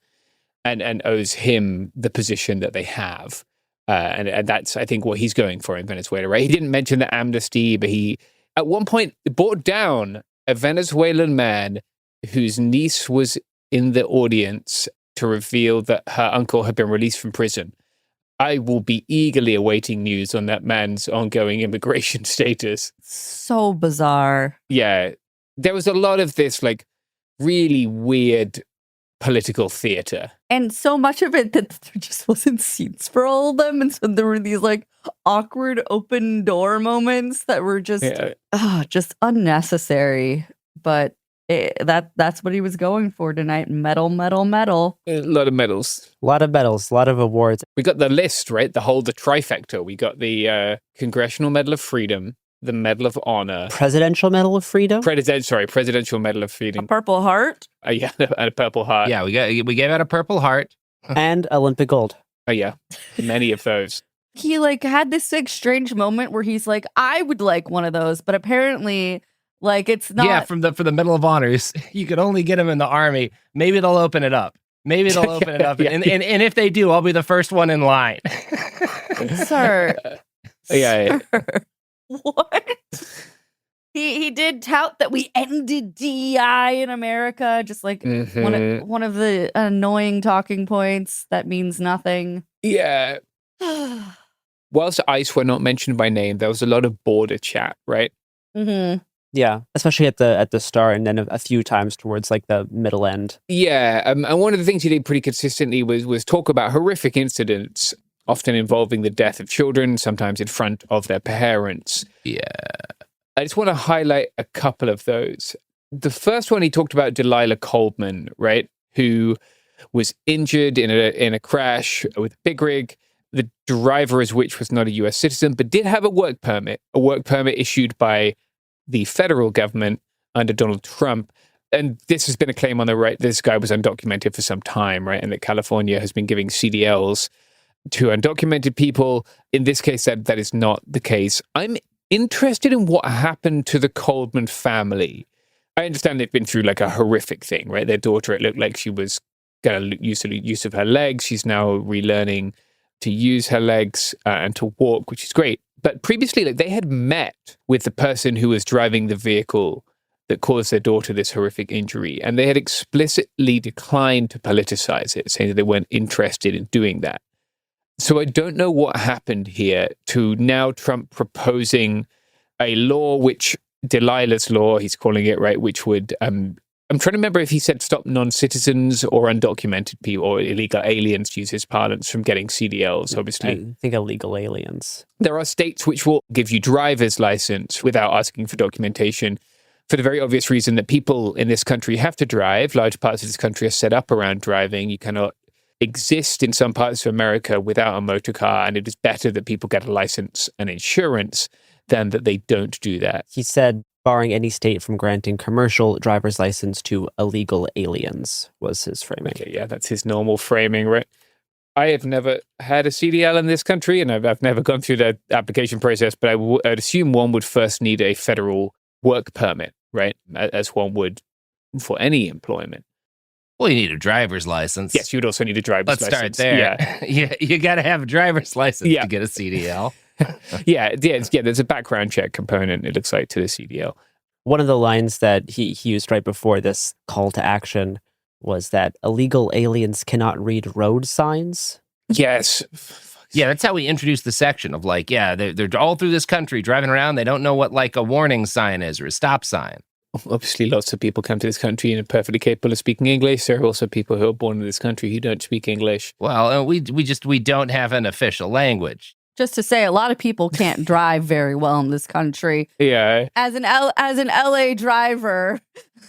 and owes him the position that they have. And that's, I think, what he's going for in Venezuela, right? He didn't mention the amnesty, but he, at one point, brought down a Venezuelan man whose niece was in the audience to reveal that her uncle had been released from prison. I will be eagerly awaiting news on that man's ongoing immigration status. So bizarre. Yeah. there was a lot of this like really weird political theater. And so much of it that there just wasn't seats for all of them. And so there were these like awkward open door moments that were just unnecessary. But that's what he was going for tonight. Medal, medal, medal. A lot of medals. A lot of medals, a lot of awards. We got the list, right? The trifecta. We got the Congressional Medal of Freedom, the Medal of Honor. Presidential Medal of Freedom? Presidential Medal of Freedom. A Purple Heart? Yeah, and a Purple Heart. Yeah, we gave out a Purple Heart. And Olympic Gold. Oh, yeah. Many of those. He like had this like strange moment where he's like, I would like one of those, but apparently like it's not. Yeah, for the Medal of Honors, you could only get them in the Army. Maybe they'll open it up. And if they do, I'll be the first one in line. Sir. Yeah. What? He did tout that we ended DEI in America, just like one of the annoying talking points that means nothing. Yeah. Whilst ICE were not mentioned by name, there was a lot of border chat, right? Mm-hmm. Yeah, especially at the start, and then a few times towards like the middle end. Yeah, and one of the things he did pretty consistently was talk about horrific incidents, often involving the death of children, sometimes in front of their parents. Yeah. I just want to highlight a couple of those. The first one, he talked about Delilah Coleman, right, who was injured in a crash with a big rig. The driver of which was not a U.S. citizen, but did have a work permit issued by the federal government under Donald Trump. And this has been a claim on the right. This guy was undocumented for some time, right? And that California has been giving CDLs to undocumented people. In this case, that is not the case. I'm interested in what happened to the Coleman family. I understand they've been through like a horrific thing, right? Their daughter, it looked like she was going to use of her legs. She's now relearning to use her legs and to walk, which is great. But previously, like they had met with the person who was driving the vehicle that caused their daughter this horrific injury, and they had explicitly declined to politicize it, saying that they weren't interested in doing that. So I don't know what happened here to now Trump proposing a law, which Delilah's law, he's calling it, right, which would, I'm trying to remember if he said stop non-citizens or undocumented people or illegal aliens, to use his parlance, from getting CDLs, obviously. I think illegal aliens. There are states which will give you driver's license without asking for documentation, for the very obvious reason that people in this country have to drive. Large parts of this country are set up around driving. You cannot exist in some parts of America without a motor car, and it is better that people get a license and insurance than that they don't do that. He said, barring any state from granting commercial driver's license to illegal aliens was his framing. Okay, yeah, that's his normal framing, right? I have never had a CDL in this country, and I've never gone through the application process, but I'd assume one would first need a federal work permit, right? As one would for any employment. Well, you need a driver's license. Yes, you'd also need a driver's license. Let's start there. Yeah. You got to have a driver's license to get a CDL. Yeah, there's a background check component, it looks like, to the CDL. One of the lines that he used right before this call to action was that illegal aliens cannot read road signs. Yes. Yeah, that's how we introduced the section of like, yeah, they're all through this country driving around. They don't know what like a warning sign is or a stop sign. Obviously, lots of people come to this country and are perfectly capable of speaking English. There are also people who are born in this country who don't speak English. Well, we don't have an official language. Just to say, a lot of people can't drive very well in this country. Yeah. As an LA driver,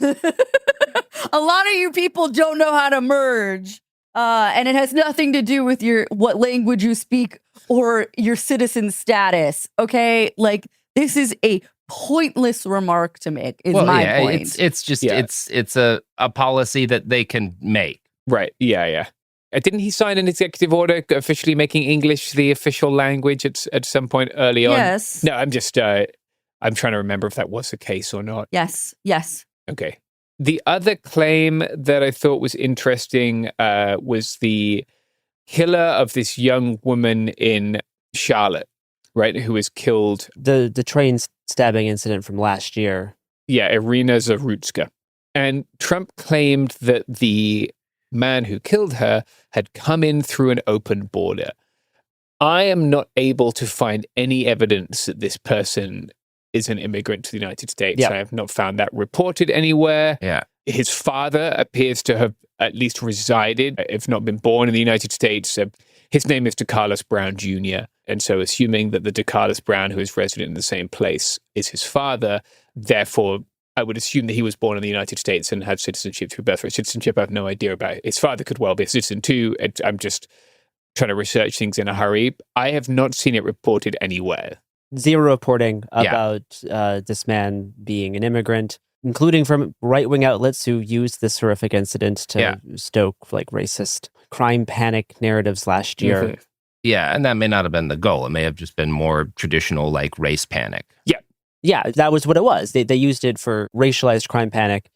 a lot of you people don't know how to merge. And it has nothing to do with what language you speak or your citizen status. Okay? Like, this is a pointless remark to make, is my point. It's just, it's a policy that they can make. Right. Yeah. Didn't he sign an executive order officially making English the official language at some point early on? Yes. No, I'm just, I'm trying to remember if that was the case or not. Yes. Okay. The other claim that I thought was interesting was the killer of this young woman in Charlotte, right, who was killed. The train stabbing incident from last year. Yeah, Irina Zarutska. And Trump claimed that the man who killed her had come in through an open border. I am not able to find any evidence that this person is an immigrant to the United States. Yeah. I have not found that reported anywhere. Yeah. His father appears to have at least resided, if not been born in the United States. His name is DeCarlos Brown Jr. And so assuming that the DeCarlos Brown, who is resident in the same place, is his father, therefore, I would assume that he was born in the United States and had citizenship through birthright citizenship. I have no idea about it. His father could well be a citizen too. I'm just trying to research things in a hurry. I have not seen it reported anywhere. Zero reporting about this man being an immigrant, including from right-wing outlets who used this horrific incident to stoke like racist crime panic narratives last year. Mm-hmm. Yeah, and that may not have been the goal. It may have just been more traditional like race panic. Yeah. Yeah, that was what it was. They used it for racialized crime panic.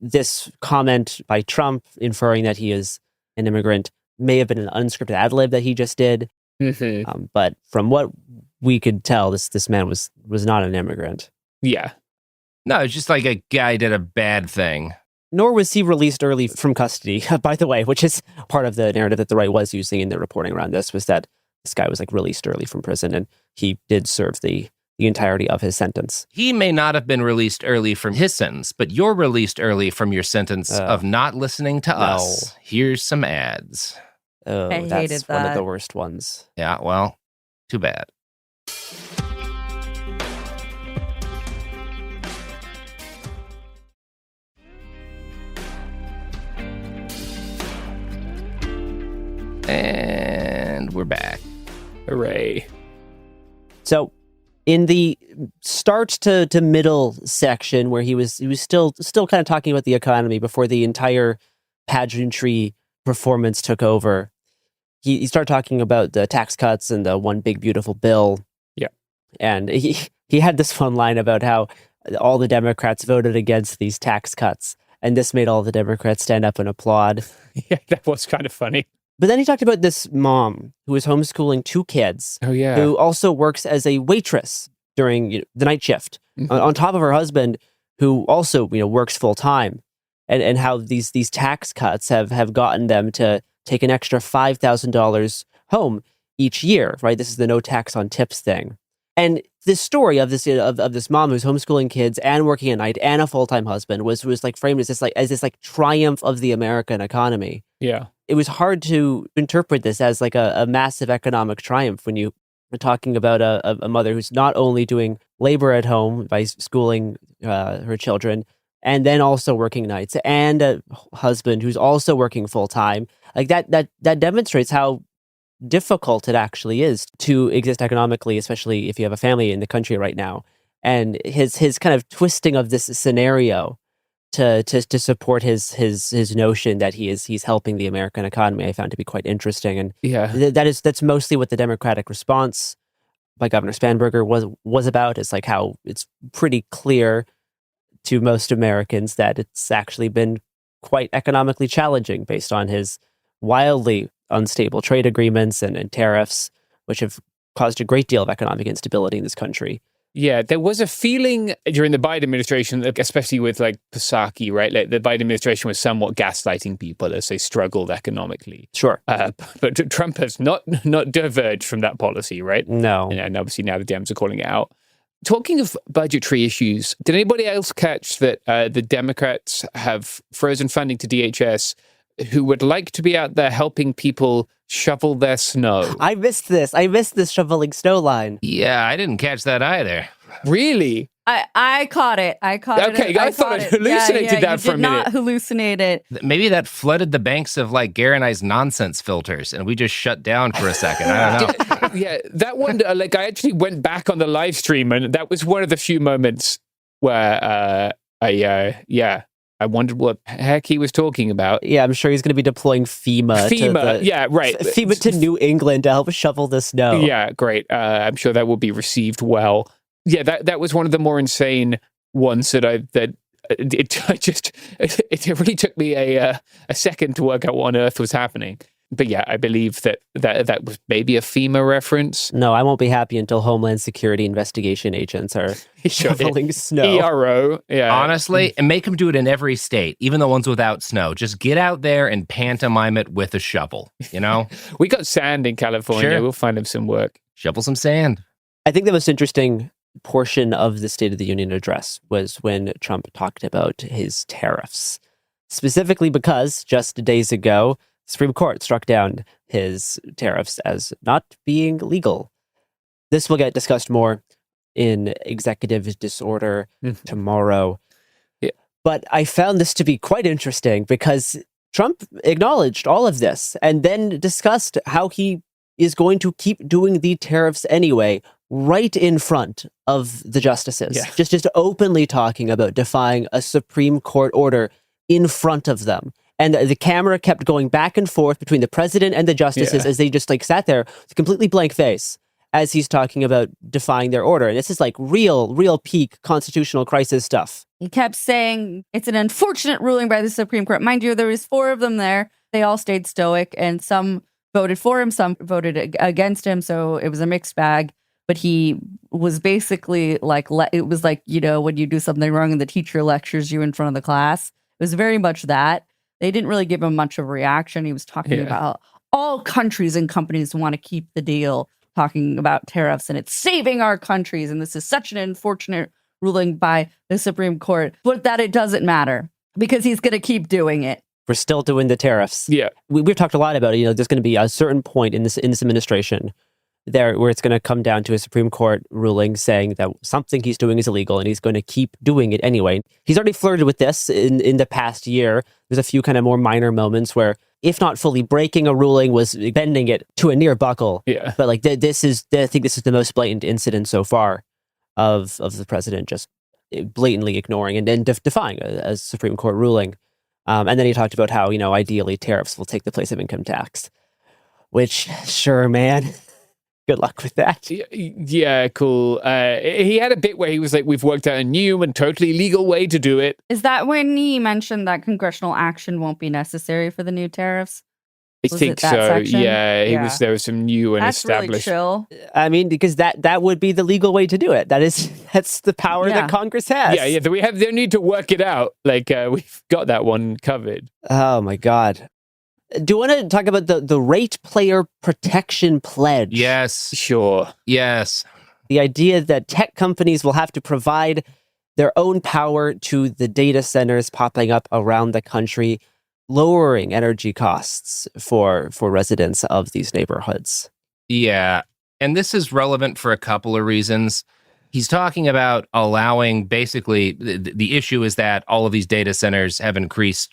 This comment by Trump inferring that he is an immigrant may have been an unscripted ad lib that he just did. Mm-hmm. But from what we could tell, this man was not an immigrant. Yeah. No, it's just like a guy did a bad thing. Nor was he released early from custody, by the way, which is part of the narrative that the right was using in their reporting around this, was that this guy was like released early from prison and he did serve the entirety of his sentence. He may not have been released early from his sentence, but you're released early from your sentence of not listening to us. Here's some ads. Oh, I that's hated one of that. the worst ones. Yeah, well, too bad. And we're back. Hooray. So in the start to middle section where he was still kind of talking about the economy before the entire pageantry performance took over, he started talking about the tax cuts and the one big beautiful bill. Yeah. And he had this fun line about how all the Democrats voted against these tax cuts, and this made all the Democrats stand up and applaud. Yeah, that was kind of funny. But then he talked about this mom who is homeschooling 2 kids. Oh, yeah. Who also works as a waitress during the night shift, on top of her husband, who also works full time, and how these tax cuts have gotten them to take an extra $5,000 home each year. Right, this is the no tax on tips thing. And this story of this mom who's homeschooling kids and working at night and a full time husband was like framed as this triumph of the American economy. Yeah. It was hard to interpret this as like a massive economic triumph when you were talking about a mother who's not only doing labor at home by schooling her children, and then also working nights, and a husband who's also working full time. Like that demonstrates how difficult it actually is to exist economically, especially if you have a family in the country right now. And his kind of twisting of this scenario to support his notion that he's helping the American economy, I found to be quite interesting. And that's mostly what the Democratic response by Governor Spanberger was about. It's like how it's pretty clear to most Americans that it's actually been quite economically challenging based on his wildly unstable trade agreements and tariffs, which have caused a great deal of economic instability in this country. Yeah, there was a feeling during the Biden administration, especially with like Psaki, right? Like the Biden administration was somewhat gaslighting people as they struggled economically. Sure. But Trump has not diverged from that policy, right? No. And obviously now the Dems are calling it out. Talking of budgetary issues, did anybody else catch that the Democrats have frozen funding to DHS who would like to be out there helping people shovel their snow? I missed this shoveling snow line. Yeah, I didn't catch that either. Really? I caught it. Okay, I thought I hallucinated that for a minute. You did not hallucinate it. Maybe that flooded the banks of like Gare and I's nonsense filters, and we just shut down for a second. I don't know. Yeah, that one. Like, I actually went back on the live stream, and that was one of the few moments where I wondered what the heck he was talking about. Yeah, I'm sure he's going to be deploying FEMA. Yeah, right. FEMA to New England to help shovel the snow. Yeah, great. I'm sure that will be received well. Yeah, that was one of the more insane ones that it really took me a second to work out what on earth was happening. But yeah, I believe that was maybe a FEMA reference. No, I won't be happy until Homeland Security investigation agents are shoveling snow. ERO, yeah. Honestly, and make them do it in every state, even the ones without snow. Just get out there and pantomime it with a shovel, We got sand in California. Sure. We'll find them some work. Shovel some sand. I think the most interesting portion of the State of the Union address was when Trump talked about his tariffs, specifically because just days ago, the Supreme Court struck down his tariffs as not being legal. This will get discussed more in executive disorder tomorrow. Yeah. But I found this to be quite interesting because Trump acknowledged all of this and then discussed how he is going to keep doing the tariffs anyway, right in front of the justices. Yeah. Just openly talking about defying a Supreme Court order in front of them. And the camera kept going back and forth between the president and the justices as they just like sat there with a completely blank face as he's talking about defying their order. And this is like real peak constitutional crisis stuff. He kept saying it's an unfortunate ruling by the Supreme Court. Mind you, there was 4 of them there. They all stayed stoic, and some voted for him, some voted against him. So it was a mixed bag. But he was basically like, it was like, you know, when you do something wrong and the teacher lectures you in front of the class. It was very much that. They didn't really give him much of a reaction. He was talking about all countries and companies want to keep the deal, talking about tariffs, and it's saving our countries. And this is such an unfortunate ruling by the Supreme Court, but that it doesn't matter because he's going to keep doing it. We're still doing the tariffs. Yeah. We've talked a lot about it. You know, there's going to be a certain point in this administration there where it's going to come down to a Supreme Court ruling saying that something he's doing is illegal and he's going to keep doing it anyway. He's already flirted with this in the past year. There's a few kind of more minor moments where, if not fully breaking a ruling, was bending it to a near buckle. Yeah. But like I think this is the most blatant incident so far of the president just blatantly ignoring and then defying a Supreme Court ruling. And then he talked about how, you know, ideally tariffs will take the place of income tax, which sure, man. Good luck with that. Yeah, cool. He had a bit where he was like, we've worked out a new and totally legal way to do it. Is that when he mentioned that congressional action won't be necessary for the new tariffs? I think so. Section? Yeah, there was some new and That's established. Really chill. I mean, because that would be the legal way to do it. That's the power that Congress has. Yeah. We have the need to work it out. Like we've got that one covered. Oh my God. Do you want to talk about the ratepayer protection pledge? Yes. Sure. Yes. The idea that tech companies will have to provide their own power to the data centers popping up around the country, lowering energy costs for residents of these neighborhoods. Yeah. And this is relevant for a couple of reasons. He's talking about allowing, basically, the issue is that all of these data centers have increased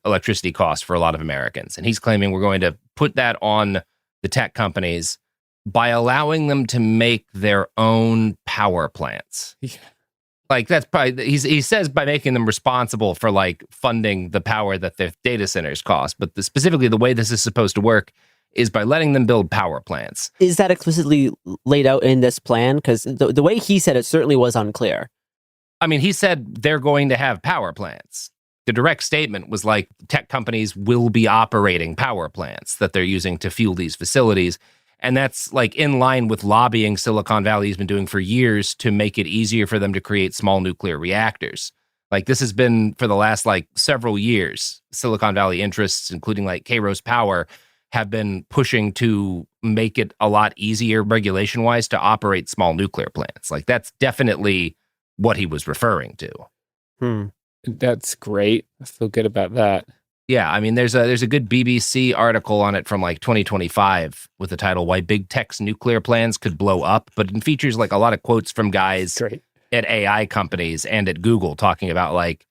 electricity costs for a lot of Americans. And he's claiming we're going to put that on the tech companies by allowing them to make their own power plants. Yeah. Like that's probably, he says by making them responsible for like funding the power that their data centers cost. But specifically the way this is supposed to work is by letting them build power plants. Is that explicitly laid out in this plan? Because the way he said it certainly was unclear. I mean, he said they're going to have power plants. The direct statement was like tech companies will be operating power plants that they're using to fuel these facilities. And that's like in line with lobbying Silicon Valley has been doing for years to make it easier for them to create small nuclear reactors. Like this has been for the last like several years. Silicon Valley interests, including like Kairos Power, have been pushing to make it a lot easier regulation wise to operate small nuclear plants. Like that's definitely what he was referring to. That's great. I feel good about that. Yeah, I mean, there's a good BBC article on it from like 2025 with the title "Why Big Tech's Nuclear Plans Could Blow Up," but it features like a lot of quotes from guys at AI companies and at Google talking about like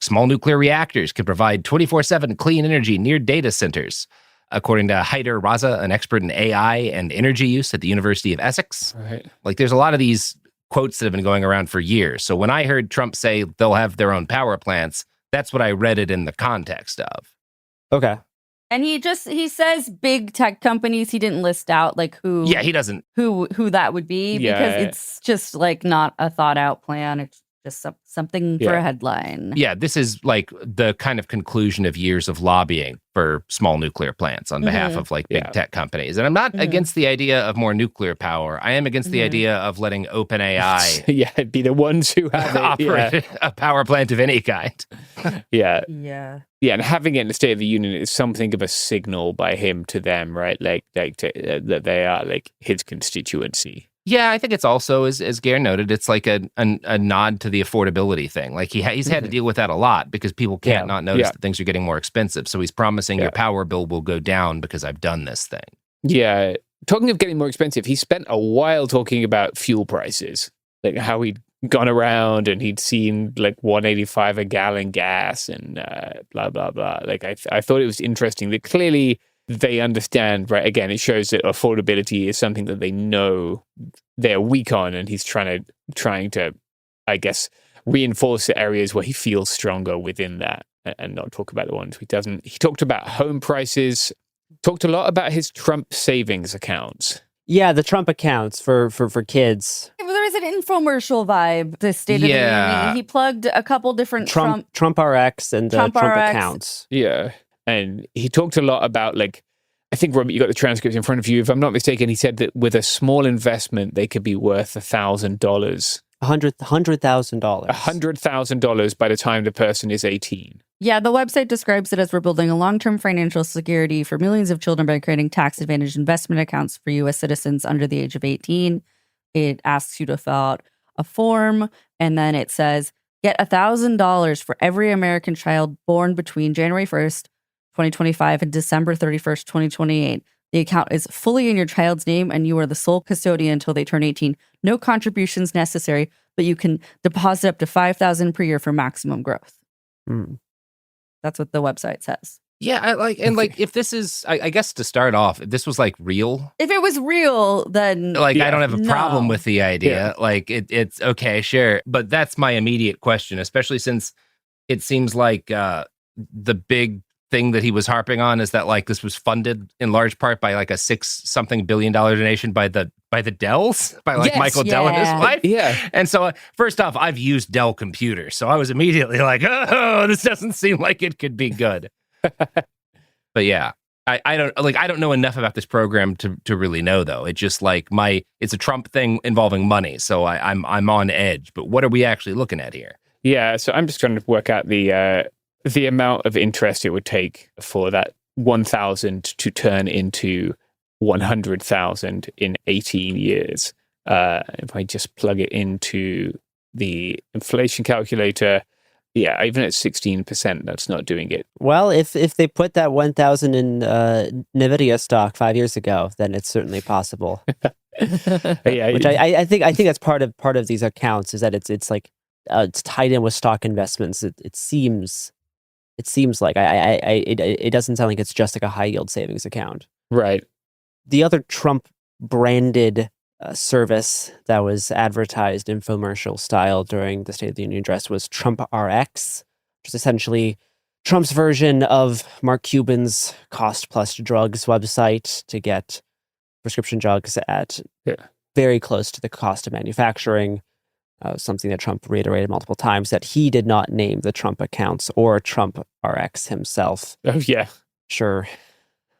small nuclear reactors could provide 24/7 clean energy near data centers, according to Haider Raza, an expert in AI and energy use at the University of Essex. Right. Like, there's a lot of these quotes that have been going around for years. So when I heard Trump say they'll have their own power plants, that's what I read it in the context of. Okay. And he says big tech companies. He didn't list out like who. Yeah, he doesn't. Who that would be because it's just like not a thought out plan. It's just something for a headline. Yeah, this is like the kind of conclusion of years of lobbying for small nuclear plants on behalf of like big tech companies. And I'm not against the idea of more nuclear power. I am against the idea of letting OpenAI be the ones who have operate a power plant of any kind. Yeah, and having it in the State of the Union is something of a signal by him to them, right? Like that they are like his constituency. Yeah, I think it's also, as Gare noted, it's like a nod to the affordability thing. Like he's had to deal with that a lot because people can't not notice that things are getting more expensive. So he's promising your power bill will go down because I've done this thing. Yeah. Talking of getting more expensive, he spent a while talking about fuel prices, like how he'd gone around and he'd seen like $1.85 a gallon gas and blah, blah, blah. Like I thought it was interesting that clearly they understand, right? Again, it shows that affordability is something that they know they're weak on, and he's trying to, I guess, reinforce the areas where he feels stronger within that and not talk about the ones he doesn't. He talked about home prices, talked a lot about his Trump savings accounts. Yeah, the Trump accounts for kids. There is an infomercial vibe, the State of the Union. He plugged a couple different Trump RX and Trump accounts. Yeah. And he talked a lot about, like, I think, Robert, you got the transcript in front of you. If I'm not mistaken, he said that with a small investment, they could be worth $1,000. $100,000. $100,000 by the time the person is 18. Yeah, the website describes it as we're building a long-term financial security for millions of children by creating tax-advantaged investment accounts for U.S. citizens under the age of 18. It asks you to fill out a form, and then it says, get $1,000 for every American child born between January 1st, 2025 and December 31st, 2028. The account is fully in your child's name, and you are the sole custodian until they turn 18. No contributions necessary, but you can deposit up to $5,000 per year for maximum growth. That's what the website says. Yeah, if this is, I guess to start off, if this was like real. If it was real, then I don't have a problem with the idea. Yeah. Like it's okay, sure. But that's my immediate question, especially since it seems like the big thing that he was harping on is that like this was funded in large part by like a $6-something billion donation by the Dells, by like Michael Dell and his wife. Yeah. And so first off, I've used Dell computers, so I was immediately like, oh, this doesn't seem like it could be good. But yeah, I don't know enough about this program to really know though. It's just like it's a Trump thing involving money, so I'm on edge. But what are we actually looking at here? Yeah, so I'm just trying to work out the amount of interest it would take for that 1,000 to turn into 100,000 in 18 years. If I just plug it into the inflation calculator, yeah, even at 16%, that's not doing it. Well, if they put that 1,000 in Nvidia stock 5 years ago, then it's certainly possible. Yeah, which I think that's part of these accounts is that it's like it's tied in with stock investments. It seems like it doesn't sound like it's just like a high yield savings account. Right. The other Trump branded service that was advertised infomercial style during the State of the Union address was Trump RX, which is essentially Trump's version of Mark Cuban's Cost Plus Drugs website to get prescription drugs at very close to the cost of manufacturing. Something that Trump reiterated multiple times, that he did not name the Trump accounts or Trump RX himself. Oh, yeah. Sure.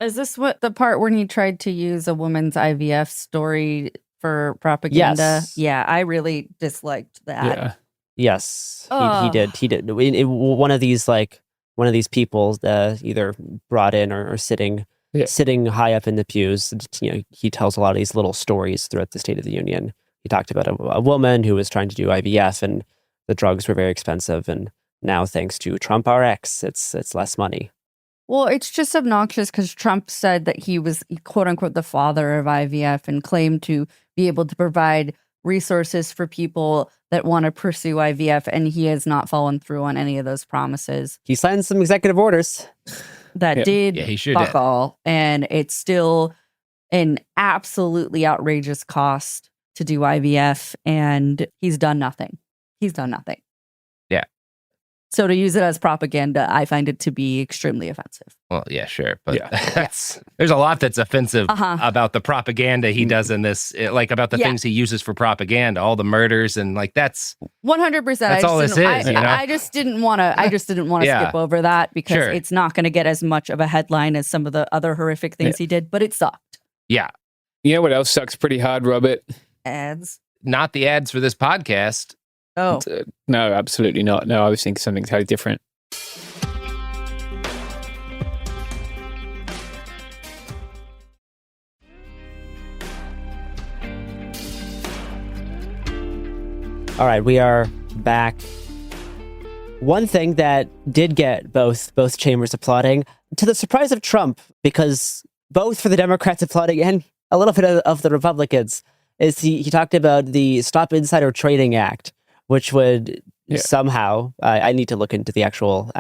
Is this what the part when he tried to use a woman's IVF story for propaganda? Yes. Yeah, I really disliked that. Yeah. Yes, he did. He did. One of these people either brought in or sitting high up in the pews. He tells a lot of these little stories throughout the State of the Union. He talked about a woman who was trying to do IVF, and the drugs were very expensive. And now, thanks to Trump RX, it's less money. Well, it's just obnoxious because Trump said that he was, quote unquote, the father of IVF and claimed to be able to provide resources for people that want to pursue IVF. And he has not fallen through on any of those promises. He signed some executive orders that did he sure fuck did. all. And it's still an absolutely outrageous cost to do IVF. And he's done nothing. Yeah. So to use it as propaganda, I find it to be extremely offensive. Well, yeah, sure. But there's a lot that's offensive about the propaganda he does in this, like about the things he uses for propaganda, all the murders and like that's 100%. That's all this is. I just didn't want to skip over that because it's not going to get as much of a headline as some of the other horrific things he did, but it sucked. Yeah. You know what else sucks pretty hard, Robert? Ads. Not the ads for this podcast. Oh. No, absolutely not. No, I was thinking something totally different. All right, we are back. One thing that did get both chambers applauding, to the surprise of Trump, because both for the Democrats applauding and a little bit of the Republicans, is he talked about the Stop Insider Trading Act, which would somehow, I need to look into the actual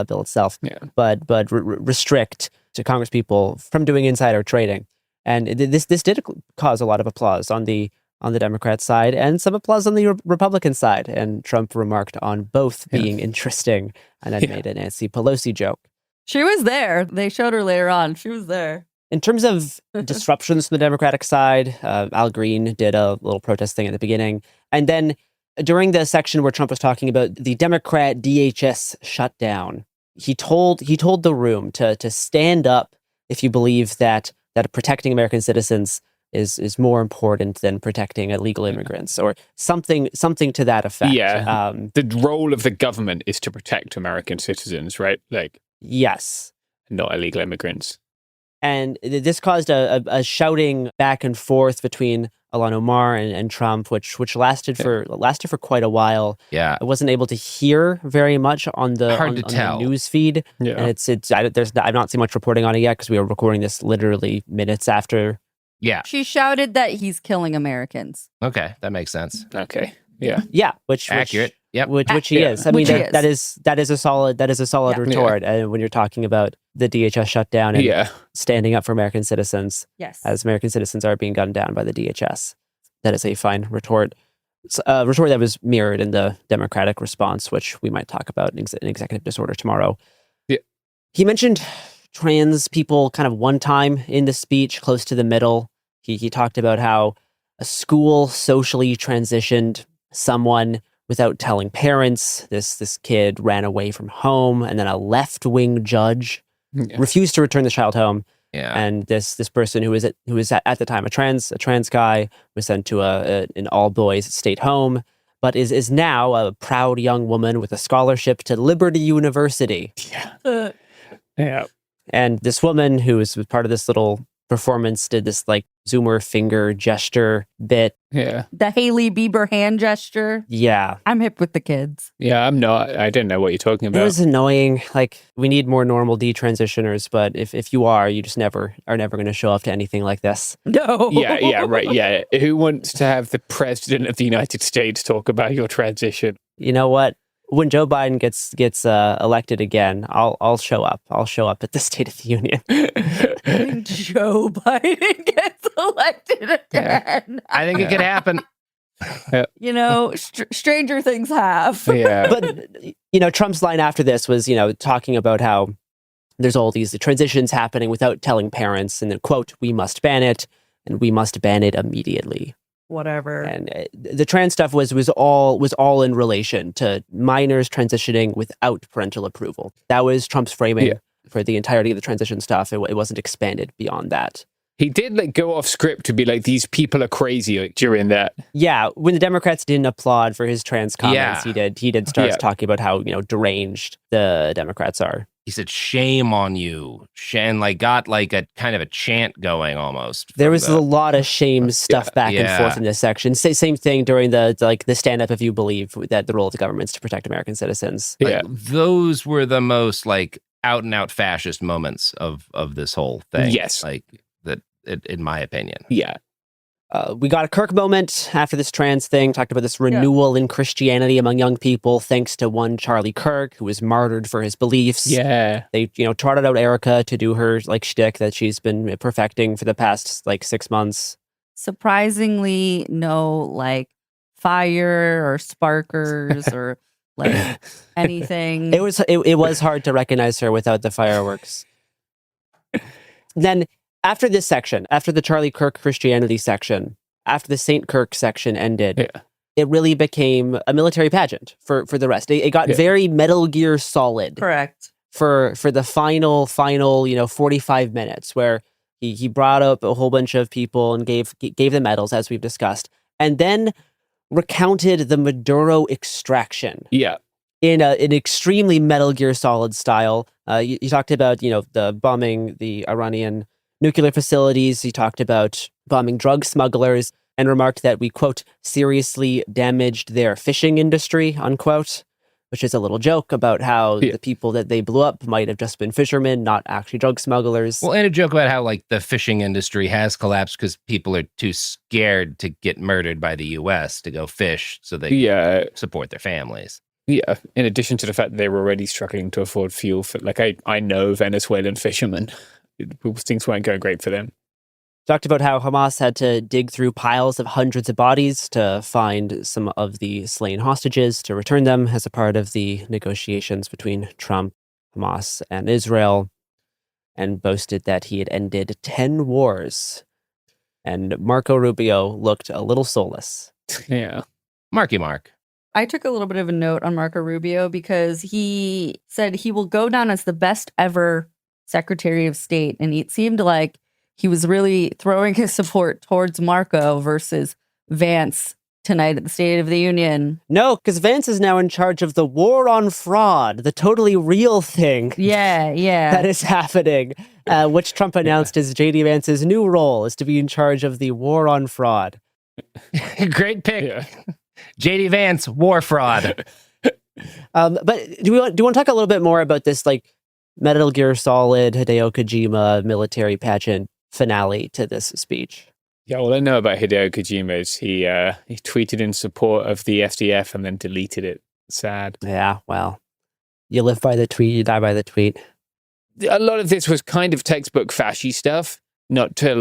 bill itself, but restrict to Congresspeople from doing insider trading. And this did cause a lot of applause on the Democrat side and some applause on the Republican side. And Trump remarked on both being interesting and then made a Nancy Pelosi joke. She was there. They showed her later on. She was there. In terms of disruptions from the Democratic side, Al Green did a little protest thing at the beginning. And then during the section where Trump was talking about the Democrat DHS shutdown, he told the room to stand up if you believe that protecting American citizens is more important than protecting illegal immigrants, or something to that effect. Yeah. The role of the government is to protect American citizens, right? Yes. Not illegal immigrants. And this caused a shouting back and forth between Ilhan Omar and Trump, which lasted for quite a while. Yeah, I wasn't able to hear very much on the news feed. Yeah, and I've not seen much reporting on it yet because we were recording this literally minutes after. Yeah, she shouted that he's killing Americans. Okay, that makes sense. Okay, yeah, which accurate. Yep. Which he is. I mean, that is a solid retort when you're talking about the DHS shutdown and standing up for American citizens. Yes. As American citizens are being gunned down by the DHS. That is a fine retort. It's a retort that was mirrored in the Democratic response, which we might talk about in executive disorder tomorrow. Yeah. He mentioned trans people kind of one time in the speech, close to the middle. He talked about how a school socially transitioned someone without telling parents. This kid ran away from home, and then a left-wing judge refused to return the child home. Yeah. And this person who was at the time a trans guy was sent to an all-boys state home, but is now a proud young woman with a scholarship to Liberty University. Yeah. Yeah. And this woman who was part of this little performance did this Zoomer finger gesture bit. Yeah. The Hailey Bieber hand gesture. Yeah. I'm hip with the kids. Yeah, I'm not. I don't know what you're talking about. It was annoying. We need more normal detransitioners, but if you are, you just are never going to show up to anything like this. No. Yeah, right. Yeah. Who wants to have the president of the United States talk about your transition? You know what? When Joe Biden gets elected again, I'll show up. I'll show up at the State of the Union. When Joe Biden gets elected again, I think it could happen. You know, stranger things have. Yeah. But Trump's line after this was talking about how there's all these transitions happening without telling parents, and then quote, "We must ban it, and we must ban it immediately." Whatever. And the trans stuff was all in relation to minors transitioning without parental approval. That was Trump's framing for the entirety of the transition stuff. It wasn't expanded beyond that. He did go off script to be like, these people are crazy during that. Yeah, when the Democrats didn't applaud for his trans comments, he did start talking about how deranged the Democrats are. He said, "Shame on you," and got a kind of a chant going almost. There was a lot of shame stuff back and forth in this section. Same thing during the stand up if you believe that the role of the government is to protect American citizens. Those were the most out and out fascist moments of this whole thing. Yes, in my opinion. Yeah. We got a Kirk moment after this trans thing, talked about this renewal in Christianity among young people, thanks to one Charlie Kirk, who was martyred for his beliefs. Yeah. They, trotted out Erica to do her shtick that she's been perfecting for the past 6 months. Surprisingly, no fire or sparkers or anything. It was hard to recognize her without the fireworks. Then after this section, after the Charlie Kirk Christianity section, after the Saint Kirk section ended, it really became a military pageant for the rest. It got very Metal Gear Solid. Correct. For the final 45 minutes where he brought up a whole bunch of people and gave them medals, as we've discussed, and then recounted the Maduro extraction. Yeah. In an extremely Metal Gear Solid style. You talked about, the bombing the Iranian nuclear facilities. He talked about bombing drug smugglers. and remarked that we, quote, seriously damaged their fishing industry, unquote, which is a little joke about how the people that they blew up might have just been fishermen, not actually drug smugglers. Well, and a joke about how like the fishing industry has collapsed because people are too scared to get murdered by the U.S. to go fish, so they support their families. Yeah, in addition to the fact that they were already struggling to afford fuel for, like, I know Venezuelan fishermen. Things weren't going great for them. Talked about how Hamas had to dig through piles of hundreds of bodies to find some of the slain hostages to return them as a part of the negotiations between Trump, Hamas, and Israel, and boasted that he had ended 10 wars. And Marco Rubio looked a little soulless. Yeah. Marky Mark. I took a little bit of a note on Marco Rubio because he said he will go down as the best ever Secretary of State. And it seemed like he was really throwing his support towards Marco versus Vance tonight at the State of the Union. No, because Vance is now in charge of the war on fraud, the totally real thing. Yeah. That is happening, which Trump announced as J.D. Vance's new role is to be in charge of the war on fraud. Great pick. Yeah. J.D. Vance, war fraud. But do you want to talk a little bit more about this, like, Metal Gear Solid, Hideo Kojima military pageant finale to this speech? Yeah, all I know about Hideo Kojima is he tweeted in support of the SDF and then deleted it. Sad. Yeah, well, you live by the tweet, you die by the tweet. A lot of this was kind of textbook fashy stuff, not to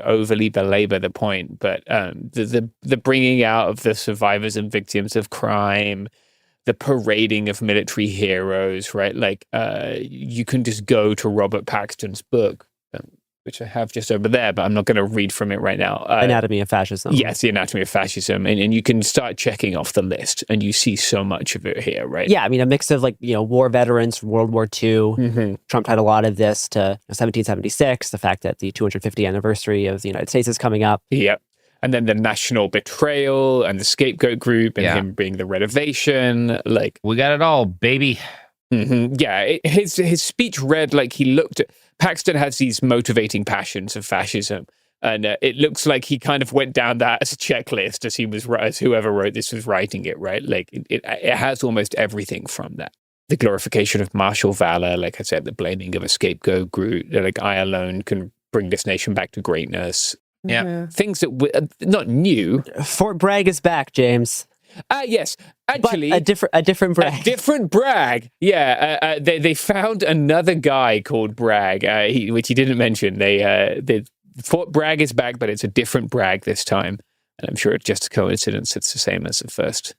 overly belabor the point, but the bringing out of the survivors and victims of crime, the parading of military heroes, right? Like, you can just go to Robert Paxton's book, which I have just over there, but I'm not going to read from it right now. Anatomy of Fascism. Yes, The Anatomy of Fascism. And you can start checking off the list, and you see so much of it here, right? Yeah, I mean, a mix of, like, war veterans from World War II. Mm-hmm. Trump had a lot of this to 1776, the fact that the 250th anniversary of the United States is coming up. Yep. And then the national betrayal and the scapegoat group and him being the renovation. Like, we got it all, baby. Mm-hmm. Yeah, his speech read like he looked at... Paxton has these motivating passions of fascism. And it looks like he kind of went down that as a checklist as whoever wrote this was writing it, right? Like, it has almost everything from that. The glorification of martial valor, like I said, the blaming of a scapegoat group, like, I alone can bring this nation back to greatness. Yeah. Things that not new. Fort Bragg is back, James. Yes. Actually, but a different Bragg. A different Bragg. Yeah. They found another guy called Bragg, which he didn't mention. Fort Bragg is back, but it's a different Bragg this time. And I'm sure it's just a coincidence. It's the same as the first.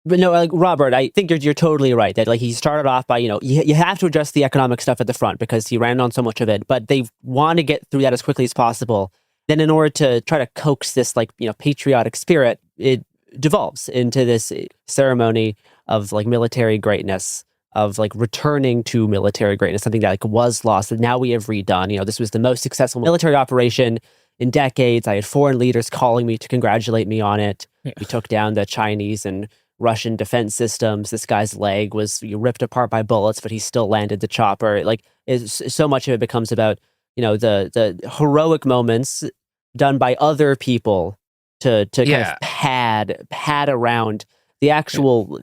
But no, like, Robert, I think you're totally right that, like, he started off by, you have to address the economic stuff at the front because he ran on so much of it, but they want to get through that as quickly as possible. Then in order to try to coax this, like, patriotic spirit, it devolves into this ceremony of, like, military greatness, of, like, returning to military greatness, something that, like, was lost that now we have redone. This was the most successful military operation in decades. I had foreign leaders calling me to congratulate me on it. Yeah. We took down the Chinese and Russian defense systems. This guy's leg was ripped apart by bullets, but he still landed the chopper. Like, so much of it becomes about, the heroic moments done by other people to kind of pad around the actual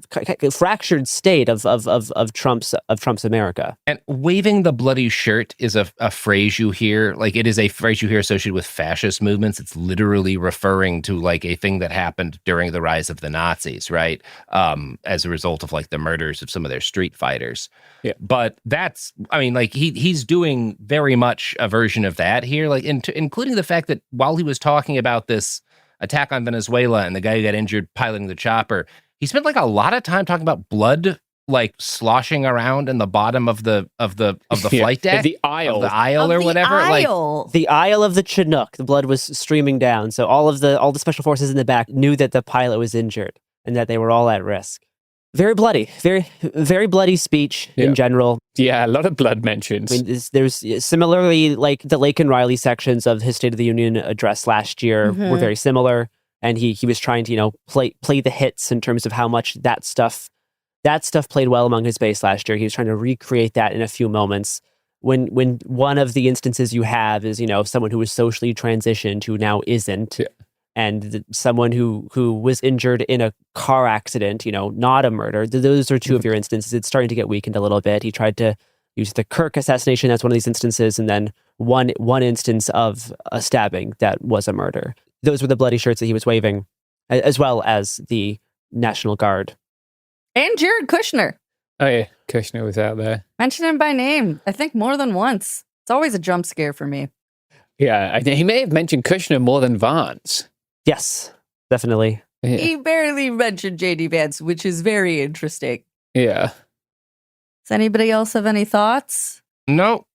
fractured state of Trump's America. And waving the bloody shirt is a phrase you hear. Like, it is a phrase you hear associated with fascist movements. It's literally referring to, like, a thing that happened during the rise of the Nazis, right? As a result of, like, the murders of some of their street fighters. Yeah. But that's, I mean, like, he's doing very much a version of that here, like, including the fact that while he was talking about this attack on Venezuela and the guy who got injured piloting the chopper, he spent, like, a lot of time talking about blood, like, sloshing around in the bottom of the flight deck, the aisle or whatever. Aisle. Like, the aisle of the Chinook. The blood was streaming down. So all the special forces in the back knew that the pilot was injured and that they were all at risk. Very bloody, very, very bloody speech in general. Yeah, a lot of blood mentions. I mean, there's similarly, like, the Lake and Riley sections of his State of the Union address last year were very similar. And he was trying to, play the hits in terms of how much that stuff played well among his base last year. He was trying to recreate that in a few moments. When one of the instances you have is, someone who was socially transitioned who now isn't. Yeah. and someone who was injured in a car accident, not a murder. Those are two of your instances. It's starting to get weakened a little bit. He tried to use the Kirk assassination as one of these instances, and then one instance of a stabbing that was a murder. Those were the bloody shirts that he was waving, as well as the National Guard. And Jared Kushner. Oh yeah, Kushner was out there. Mention him by name, I think more than once. It's always a jump scare for me. Yeah, I think he may have mentioned Kushner more than Vance. Yes, definitely. Yeah. He barely mentioned JD Vance, which is very interesting. Yeah. Does anybody else have any thoughts? No.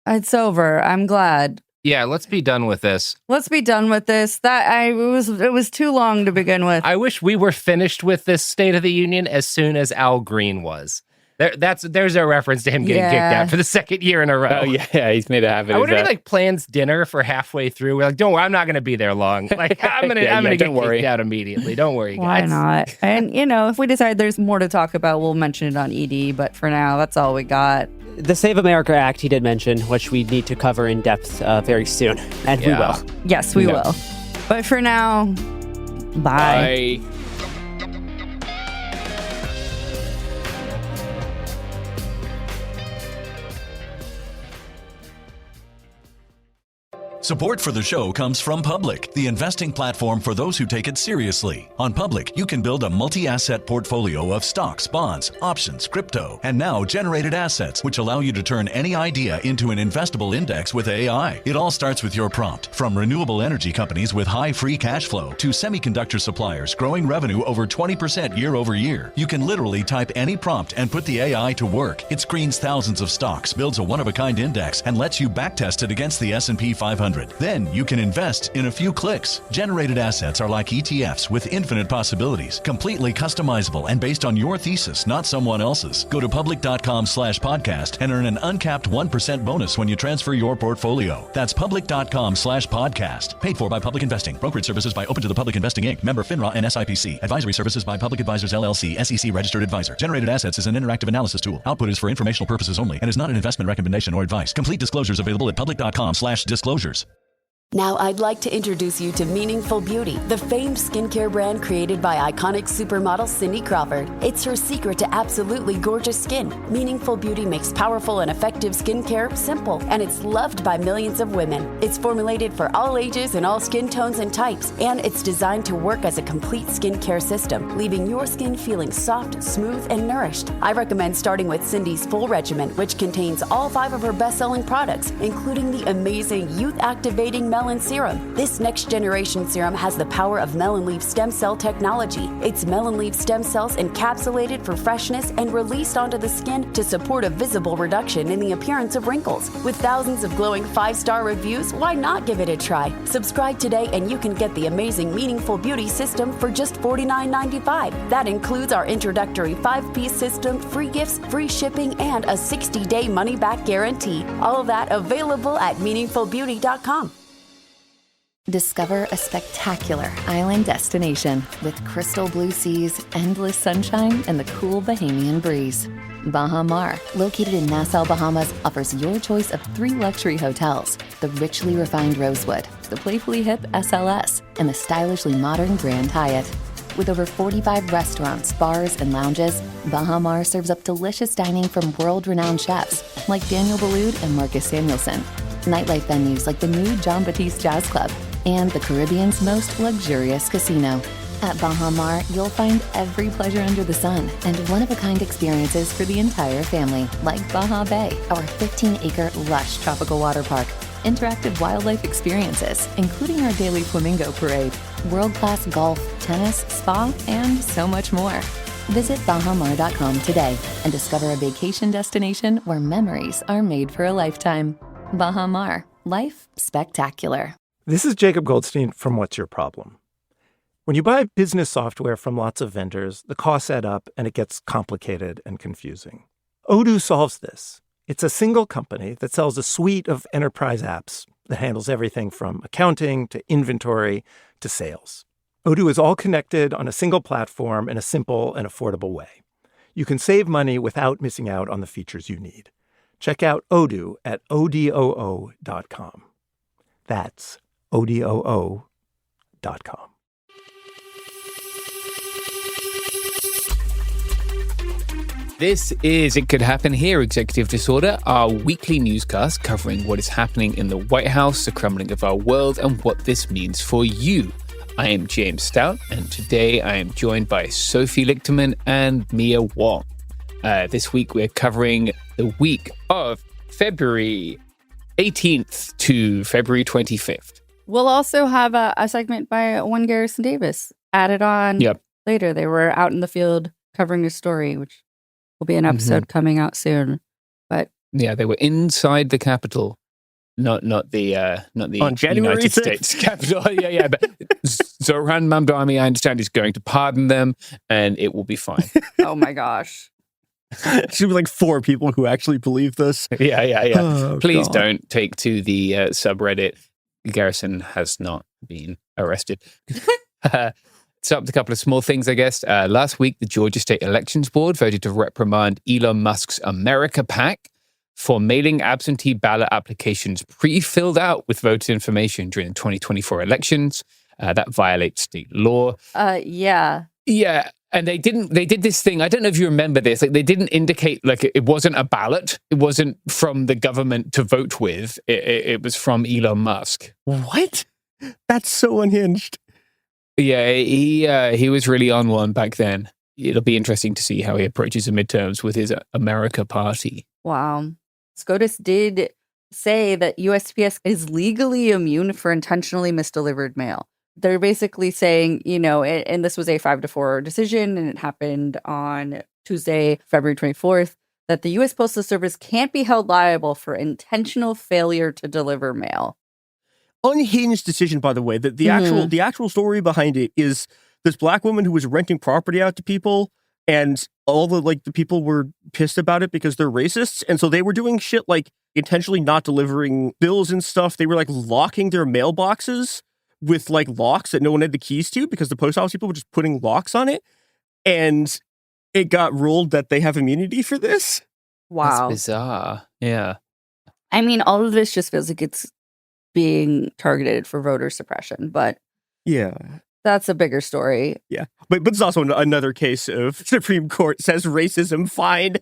It's over. I'm glad. Yeah, let's be done with this. Let's be done with this. It was too long to begin with. I wish we were finished with this State of the Union as soon as Al Green was. There's a reference to him getting kicked out for the second year in a row. Oh yeah, he's made a habit. I of wonder if that. he plans dinner for halfway through. We're like, don't worry, I'm not going to be there long. Like I'm gonna get kicked out immediately. Don't worry, Why guys. not? And if we decide there's more to talk about, we'll mention it on ED. But for now, that's all we got. The Save America Act he did mention, which we need to cover in depth very soon, and we will. Yes, we will. But for now, bye. Support for the show comes from Public, the investing platform for those who take it seriously. On Public, you can build a multi-asset portfolio of stocks, bonds, options, crypto, and now generated assets, which allow you to turn any idea into an investable index with AI. It all starts with your prompt. From renewable energy companies with high free cash flow to semiconductor suppliers growing revenue over 20% year over year, you can literally type any prompt and put the AI to work. It screens thousands of stocks, builds a one-of-a-kind index, and lets you backtest it against the S&P 500. Then you can invest in a few clicks. Generated assets are like ETFs with infinite possibilities, completely customizable and based on your thesis, not someone else's. Go to public.com/podcast and earn an uncapped 1% bonus when you transfer your portfolio. That's public.com/podcast. Paid for by Public Investing. Brokerage services by Open to the Public Investing Inc. Member FINRA and SIPC. Advisory services by Public Advisors LLC, SEC registered advisor. Generated assets is an interactive analysis tool. Output is for informational purposes only and is not an investment recommendation or advice. Complete disclosures available at public.com/disclosures. Now I'd like to introduce you to Meaningful Beauty, the famed skincare brand created by iconic supermodel Cindy Crawford. It's her secret to absolutely gorgeous skin. Meaningful Beauty makes powerful and effective skincare simple, and it's loved by millions of women. It's formulated for all ages and all skin tones and types, and it's designed to work as a complete skincare system, leaving your skin feeling soft, smooth, and nourished. I recommend starting with Cindy's full regimen, which contains all 5 of her best-selling products, including the amazing youth-activating Melon Serum. This next-generation serum has the power of melon leaf stem cell technology. It's melon leaf stem cells encapsulated for freshness and released onto the skin to support a visible reduction in the appearance of wrinkles. With thousands of glowing 5-star reviews, why not give it a try? Subscribe today and you can get the amazing Meaningful Beauty system for just $49.95. That includes our introductory 5-piece system, free gifts, free shipping, and a 60-day money-back guarantee. All of that available at meaningfulbeauty.com. Discover a spectacular island destination with crystal blue seas, endless sunshine, and the cool Bahamian breeze. Baha Mar, located in Nassau, Bahamas, offers your choice of 3 luxury hotels: the richly refined Rosewood, the playfully hip SLS, and the stylishly modern Grand Hyatt. With over 45 restaurants, bars, and lounges, Baha Mar serves up delicious dining from world-renowned chefs like Daniel Boulud and Marcus Samuelson. Nightlife venues like the new John Batiste Jazz Club, and the Caribbean's most luxurious casino. At Baha Mar, you'll find every pleasure under the sun and one-of-a-kind experiences for the entire family, like Baha Bay, our 15-acre lush tropical water park, interactive wildlife experiences, including our daily flamingo parade, world-class golf, tennis, spa, and so much more. Visit bahamar.com today and discover a vacation destination where memories are made for a lifetime. Baha Mar, life spectacular. This is Jacob Goldstein from What's Your Problem? When you buy business software from lots of vendors, the costs add up and it gets complicated and confusing. Odoo solves this. It's a single company that sells a suite of enterprise apps that handles everything from accounting to inventory to sales. Odoo is all connected on a single platform in a simple and affordable way. You can save money without missing out on the features you need. Check out Odoo at odoo.com. That's odoo.com. MinifulBeauty.com. This is It Could Happen Here, Executive Disorder, our weekly newscast covering what is happening in the White House, the crumbling of our world, and what this means for you. I am James Stout, and today I am joined by Sophie Lichterman and Mia Wong. This week we're covering the week of February 18th to February 25th. We'll also have a segment by one Garrison Davis added on later. They were out in the field covering a story, which will be an episode coming out soon. But yeah, they were inside the Capitol, not the on January United 6th. States Capitol. yeah. But Zohran Mamdani, I understand, is going to pardon them, and it will be fine. oh my gosh. Should be like 4 people who actually believe this. Yeah. Oh, Please God. don't take to the subreddit. Garrison has not been arrested. So up a couple of small things, I guess. Last week, the Georgia State Elections Board voted to reprimand Elon Musk's America PAC for mailing absentee ballot applications pre-filled out with voter information during the 2024 elections. That violates state law. Yeah. Yeah. And they did this thing. I don't know if you remember this. Like, they didn't indicate, like, it wasn't a ballot. It wasn't from the government to vote with. It was from Elon Musk. What? That's so unhinged. Yeah, he was really on one back then. It'll be interesting to see how he approaches the midterms with his America Party. Wow. SCOTUS did say that USPS is legally immune for intentionally misdelivered mail. They're basically saying, and this was a 5-4 decision, and it happened on Tuesday, February 24th, that the U.S. Postal Service can't be held liable for intentional failure to deliver mail. Unhinged decision, by the way. That the actual story behind it is this black woman who was renting property out to people, and all the people were pissed about it because they're racists, and so they were doing shit like intentionally not delivering bills and stuff. They were like locking their mailboxes with like locks that no one had the keys to because the post office people were just putting locks on it, and it got ruled that they have immunity for this. Wow. That's bizarre. Yeah. I mean, all of this just feels like it's being targeted for voter suppression, but yeah, that's a bigger story. Yeah, but it's also another case of Supreme Court says racism fine.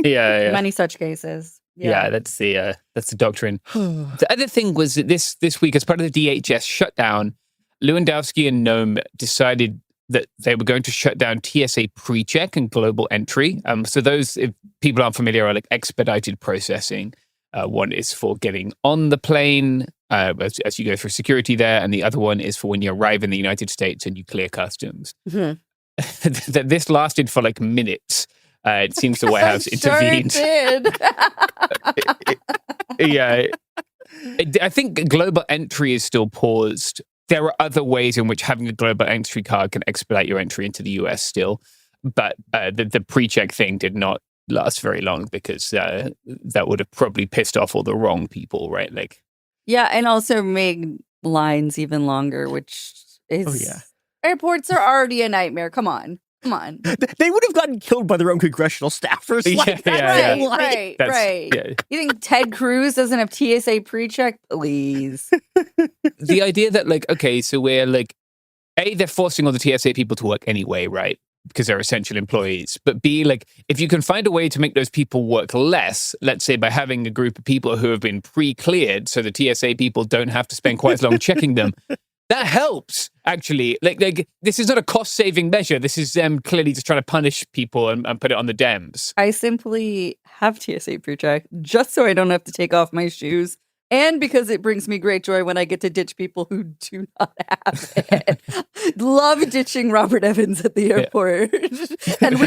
Yeah. Many such cases. Yeah, that's the doctrine. The other thing was that this week, as part of the DHS shutdown, Lewandowski and Noem decided that they were going to shut down TSA PreCheck and Global Entry. So those, if people aren't familiar, are like expedited processing. One is for getting on the plane as you go through security there, and the other one is for when you arrive in the United States and you clear customs. This lasted for like minutes. It seems the White House intervened. Yeah. I think global entry is still paused. There are other ways in which having a global entry card can expedite your entry into the US still. But the pre-check thing did not last very long because that would have probably pissed off all the wrong people, right? Like, yeah, and also made lines even longer, which is... Airports are already a nightmare. Come on. They would have gotten killed by their own congressional staffers. Right. Yeah. You think Ted Cruz doesn't have TSA pre-check? Please. The idea that, like, okay, so we're like, A, they're forcing all the TSA people to work anyway, right? Because they're essential employees. But B, like, if you can find a way to make those people work less, let's say by having a group of people who have been pre-cleared so the TSA people don't have to spend quite as long checking them, that helps, actually. Like this is not a cost-saving measure. This is them clearly just trying to punish people and put it on the Dems. I simply have TSA pre-check just so I don't have to take off my shoes, and because it brings me great joy when I get to ditch people who do not have it. Love ditching Robert Evans at the airport. And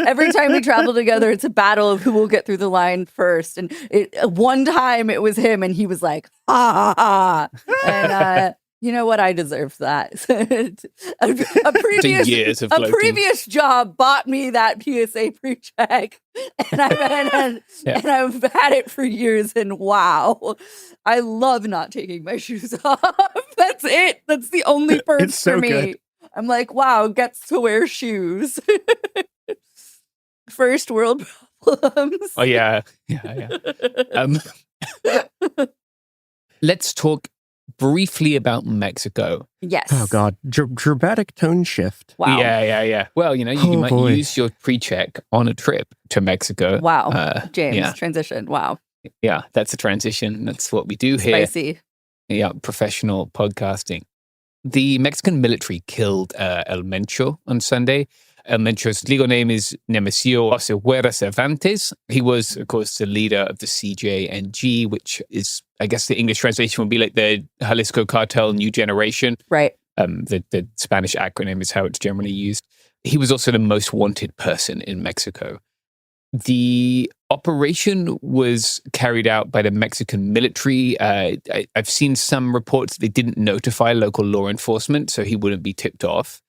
every time we travel together, it's a battle of who will get through the line first. And one time it was him, and he was like, ha, ha, ha. And you know what? I deserve that. a previous job bought me that PSA pre-check, and I've had it for years. And wow, I love not taking my shoes off. That's it. That's the only perk for me. Good. I'm like, wow, gets to wear shoes. First world problems. Oh yeah. Let's talk briefly about Mexico. Yes. Oh God, dramatic tone shift. Wow. Yeah. Well, you might use your pre-check on a trip to Mexico. Wow. James, yeah. transition. Wow. Yeah, that's a transition. That's what we do here. Spicy. Yeah, professional podcasting. The Mexican military killed El Mencho on Sunday. El Mencho's legal name is Nemesio Oseguera Cervantes. He was, of course, the leader of the CJNG, which is, I guess the English translation would be like the Jalisco Cartel New Generation. Right. The Spanish acronym is how it's generally used. He was also the most wanted person in Mexico. The operation was carried out by the Mexican military. I've seen some reports that they didn't notify local law enforcement, so he wouldn't be tipped off.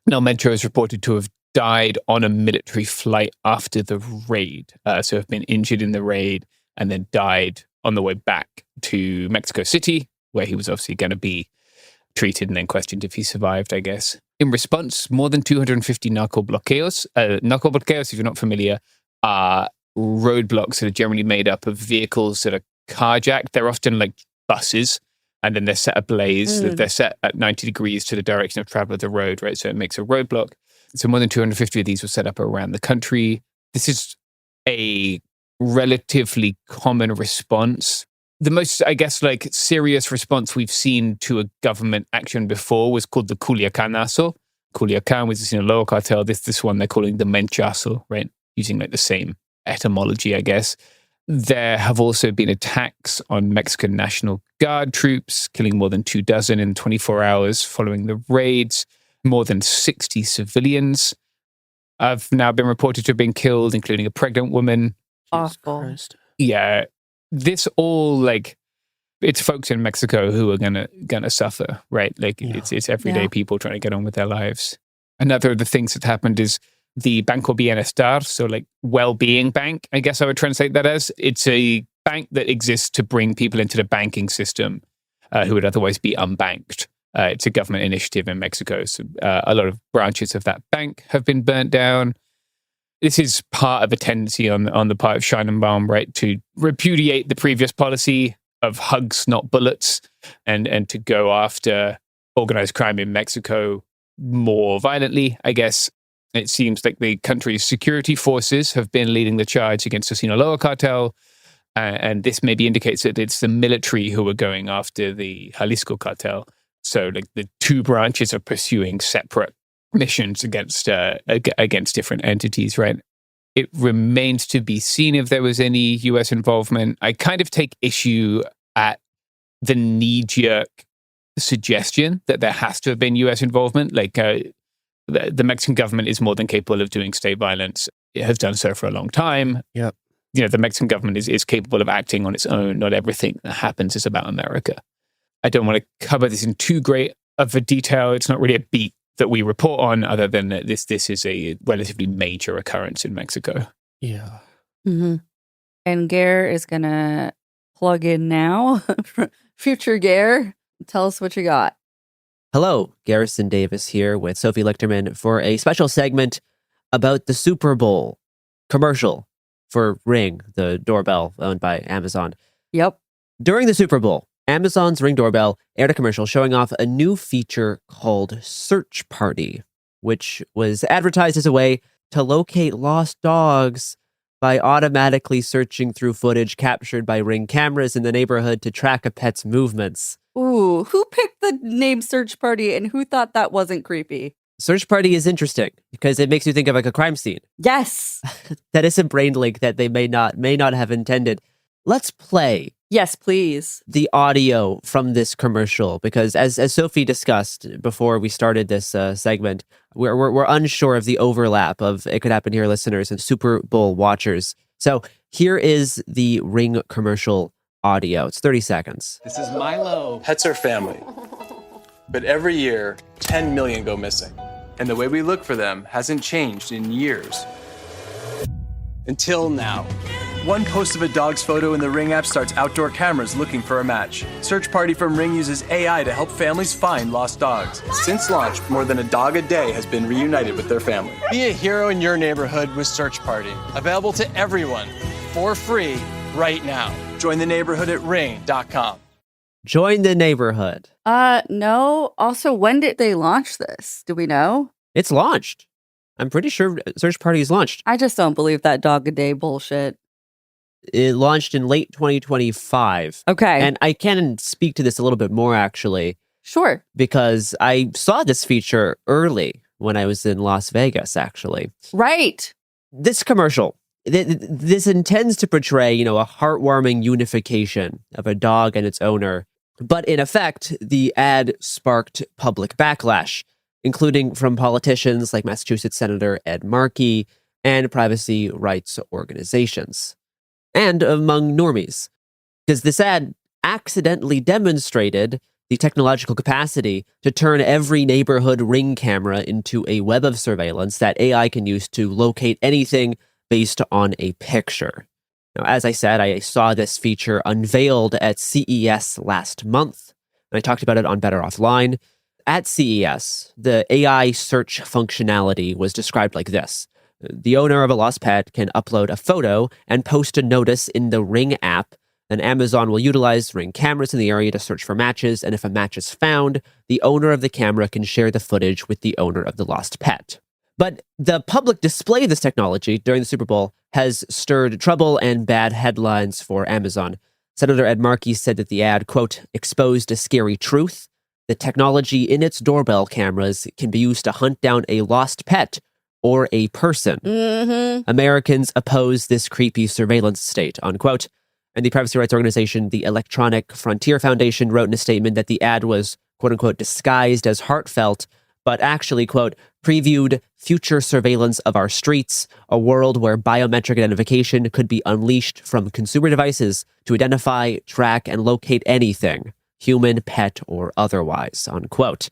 Now, Mencho is reported to have died on a military flight after the raid, so have been injured in the raid and then died on the way back to Mexico City, where he was obviously going to be treated and then questioned if he survived, I guess. In response, more than 250 narco bloqueos. Narco bloqueos, if you're not familiar, are roadblocks that are generally made up of vehicles that are carjacked. They're often like buses, and then they're set ablaze. They're set at 90 degrees to the direction of travel of the road, right? So it makes a roadblock. So more than 250 of these were set up around the country. This is a relatively common response. The most, I guess, like serious response we've seen to a government action before was called the Culiacanazo. Culiacan was the Sinaloa cartel. This one they're calling the Menchazo, right? Using like the same etymology, I guess. There have also been attacks on Mexican National Guard troops, killing more than 24 in 24 hours following the raids. More than 60 civilians have now been reported to have been killed, including a pregnant woman. Awful. Yeah. This all, like, it's folks in Mexico who are gonna suffer, right? Like, it's everyday people trying to get on with their lives. Another of the things that happened is the Banco Bienestar, so like well-being bank, I guess I would translate that as. It's a bank that exists to bring people into the banking system who would otherwise be unbanked. It's a government initiative in Mexico. So a lot of branches of that bank have been burnt down. This is part of a tendency on the part of Sheinbaum, right, to repudiate the previous policy of hugs, not bullets, and to go after organized crime in Mexico more violently, I guess. It seems like the country's security forces have been leading the charge against the Sinaloa cartel, and this maybe indicates that it's the military who are going after the Jalisco cartel. So, like, the two branches are pursuing separate missions against different entities, right? It remains to be seen if there was any U.S. involvement. I kind of take issue at the knee-jerk suggestion that there has to have been U.S. involvement. Like, the Mexican government is more than capable of doing state violence. It has done so for a long time. Yep. The Mexican government is capable of acting on its own. Not everything that happens is about America. I don't want to cover this in too great of a detail. It's not really a beat that we report on, other than that this is a relatively major occurrence in Mexico. Yeah. Mm-hmm. And Gare is going to plug in now. Future Gare, tell us what you got. Hello, Garrison Davis here with Sophie Lichterman for a special segment about the Super Bowl commercial for Ring, the doorbell owned by Amazon. Yep. During the Super Bowl, Amazon's Ring doorbell aired a commercial showing off a new feature called Search Party, which was advertised as a way to locate lost dogs by automatically searching through footage captured by Ring cameras in the neighborhood to track a pet's movements. Ooh, who picked the name Search Party and who thought that wasn't creepy? Search Party is interesting because it makes you think of like a crime scene. Yes. That is a brain link that they may not have intended. Let's play. Yes, please. The audio from this commercial, because as Sophie discussed before we started this segment, we're unsure of the overlap of It Could Happen Here listeners and Super Bowl watchers. So here is the Ring commercial audio. It's 30 seconds. This is Milo. Pets are family. But every year, 10 million go missing. And the way we look for them hasn't changed in years. Until now. One post of a dog's photo in the Ring app starts outdoor cameras looking for a match. Search Party from Ring uses AI to help families find lost dogs. Since launch, more than a dog a day has been reunited with their family. Be a hero in your neighborhood with Search Party. Available to everyone for free right now. Join the neighborhood at ring.com. Join the neighborhood. No. Also, when did they launch this? Do we know? It's launched. I'm pretty sure Search Party is launched. I just don't believe that dog a day bullshit. It launched in late 2025. Okay. And I can speak to this a little bit more, actually. Sure. Because I saw this feature early when I was in Las Vegas, actually. Right. This commercial, this intends to portray, a heartwarming unification of a dog and its owner. But in effect, the ad sparked public backlash, including from politicians like Massachusetts Senator Ed Markey and privacy rights organizations, and among normies. Because this ad accidentally demonstrated the technological capacity to turn every neighborhood Ring camera into a web of surveillance that AI can use to locate anything based on a picture. Now, as I said, I saw this feature unveiled at CES last month, and I talked about it on Better Offline. At CES, the AI search functionality was described like this. The owner of a lost pet can upload a photo and post a notice in the Ring app. Then Amazon will utilize Ring cameras in the area to search for matches, and if a match is found, the owner of the camera can share the footage with the owner of the lost pet. But the public display of this technology during the Super Bowl has stirred trouble and bad headlines for Amazon. Senator Ed Markey said that the ad, quote, exposed a scary truth. The technology in its doorbell cameras can be used to hunt down a lost pet or a person. Mm-hmm. Americans oppose this creepy surveillance state, unquote. And the privacy rights organization, the Electronic Frontier Foundation, wrote in a statement that the ad was, quote unquote, disguised as heartfelt, but actually, quote, previewed future surveillance of our streets, a world where biometric identification could be unleashed from consumer devices to identify, track, and locate anything, human, pet, or otherwise, unquote.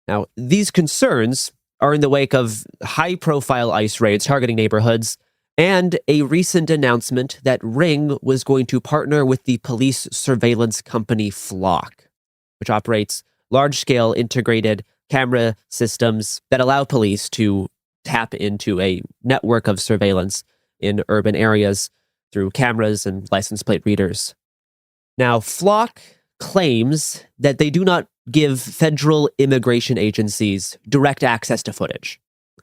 Now, these concerns are in the wake of high-profile ICE raids targeting neighborhoods and a recent announcement that Ring was going to partner with the police surveillance company Flock, which operates large-scale integrated camera systems that allow police to tap into a network of surveillance in urban areas through cameras and license plate readers. Now, Flock claims that they do not give federal immigration agencies direct access to footage.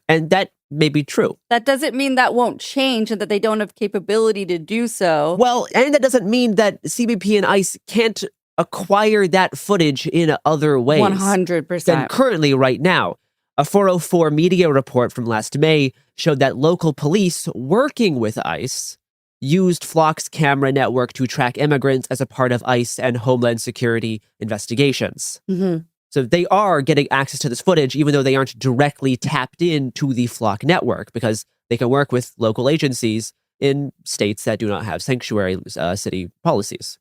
And that may be true. That doesn't mean that won't change and that they don't have capability to do so. Well, and that doesn't mean that CBP and ICE can't acquire that footage in other ways 100%. than currently right now. A 404 media report from last May showed that local police working with ICE used Flock's camera network to track immigrants as a part of ICE and Homeland Security investigations. Mm-hmm. So they are getting access to this footage, even though they aren't directly tapped into the Flock network, because they can work with local agencies in states that do not have sanctuary city policies.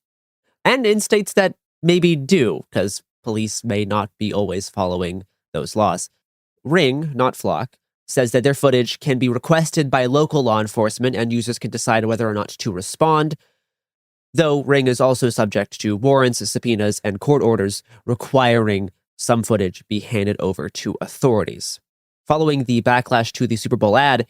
And in states that maybe do, because police may not be always following those laws. Ring, not Flock, says that their footage can be requested by local law enforcement and users can decide whether or not to respond, though Ring is also subject to warrants, subpoenas, and court orders requiring some footage be handed over to authorities. Following the backlash to the Super Bowl ad,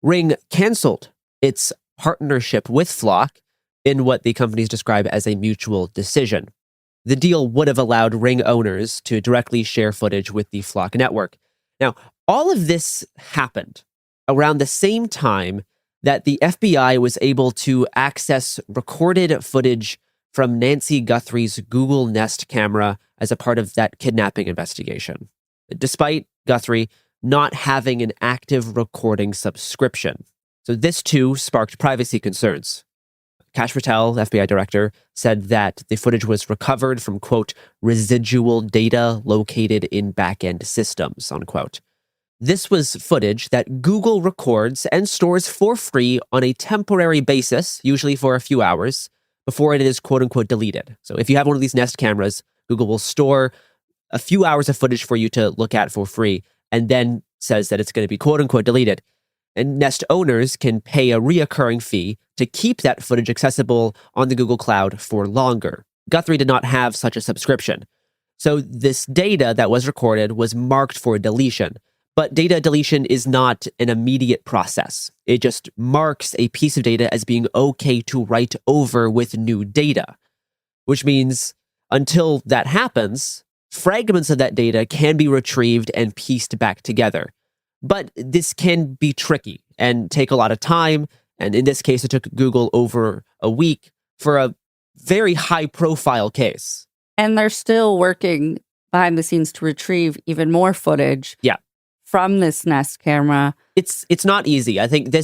Ring canceled its partnership with Flock in what the companies describe as a mutual decision. The deal would have allowed Ring owners to directly share footage with the Flock network. Now, all of this happened around the same time that the FBI was able to access recorded footage from Nancy Guthrie's Google Nest camera as a part of that kidnapping investigation, despite Guthrie not having an active recording subscription. So this too sparked privacy concerns. Kash Patel, FBI director, said that the footage was recovered from, quote, residual data located in back-end systems, unquote. This was footage that Google records and stores for free on a temporary basis, usually for a few hours, before it is, quote unquote, deleted. So if you have one of these Nest cameras, Google will store a few hours of footage for you to look at for free, and then says that it's going to be, quote unquote, deleted. And Nest owners can pay a reoccurring fee to keep that footage accessible on the Google Cloud for longer. Guthrie did not have such a subscription. So this data that was recorded was marked for deletion. But data deletion is not an immediate process. It just marks a piece of data as being okay to write over with new data, which means Until that happens, fragments of that data can be retrieved and pieced back together. But this can be tricky and take a lot of time. And in this case, it took Google over a week for a very high-profile case. And they're still working behind the scenes to retrieve even more footage from this Nest camera. It's not easy. I think the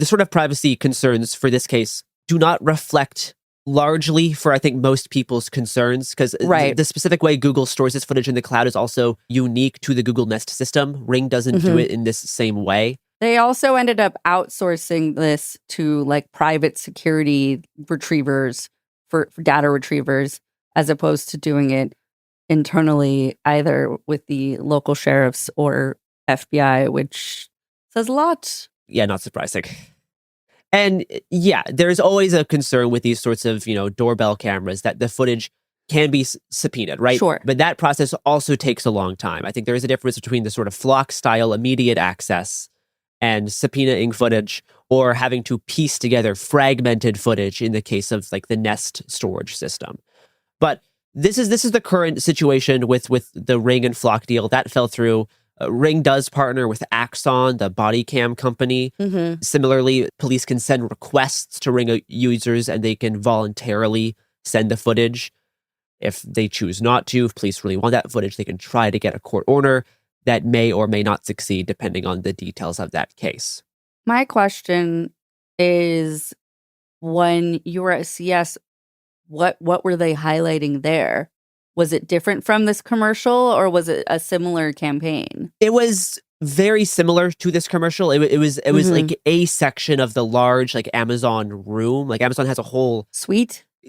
sort of privacy concerns for this case do not reflect largely for, I think, most people's concerns, because the specific way Google stores this footage in the cloud is also unique to the Google Nest system. Ring doesn't do it in this same way. They also ended up outsourcing this to like private security retrievers for data retrievers, as opposed to doing it internally, either with the local sheriffs or FBI, which says a lot. Yeah, not surprising. And yeah, there's always a concern with these sorts of, doorbell cameras that the footage can be subpoenaed, right? Sure. But that process also takes a long time. I think there is a difference between the sort of flock-style immediate access and subpoenaing footage, or having to piece together fragmented footage in the case of like the Nest storage system. But this is the current situation with the Ring and Flock deal. That fell through. Ring does partner with Axon, the body cam company. Similarly, police can send requests to Ring users and they can voluntarily send the footage. If they choose not to, if police really want that footage, they can try to get a court order that may or may not succeed depending on the details of that case. My question is, when you were at CS, what were they highlighting there? Was it different from this commercial, or was it a similar campaign? It was very similar to this commercial. It was like a section of the large like Amazon room. Like Amazon has a whole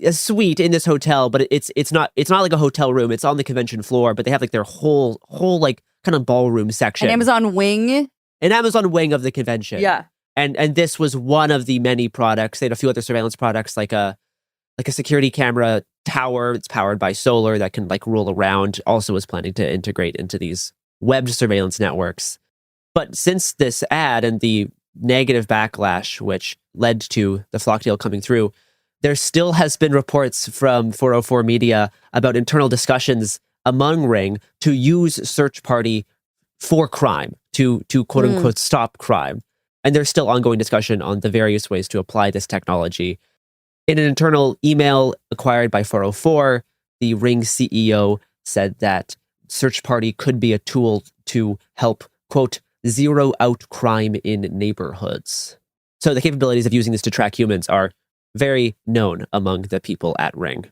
a suite in this hotel, but it's not like a hotel room. It's on the convention floor, but they have like their whole like kind of ballroom section. An Amazon wing? An Amazon wing of the convention. Yeah. And this was one of the many products. They had a few other surveillance products, like a security camera tower. It's powered by solar that can like roll around. Also was planning to integrate into these webbed surveillance networks. But since this ad and the negative backlash, which led to the Flock deal coming through, there still has been reports from 404 Media about internal discussions among Ring to use Search Party for crime, to quote unquote stop crime. And there's still ongoing discussion on the various ways to apply this technology. In an internal email acquired by 404, the Ring CEO said that Search Party could be a tool to help, quote, zero out crime in neighborhoods. So the capabilities of using this to track humans are very known among the people at Ring.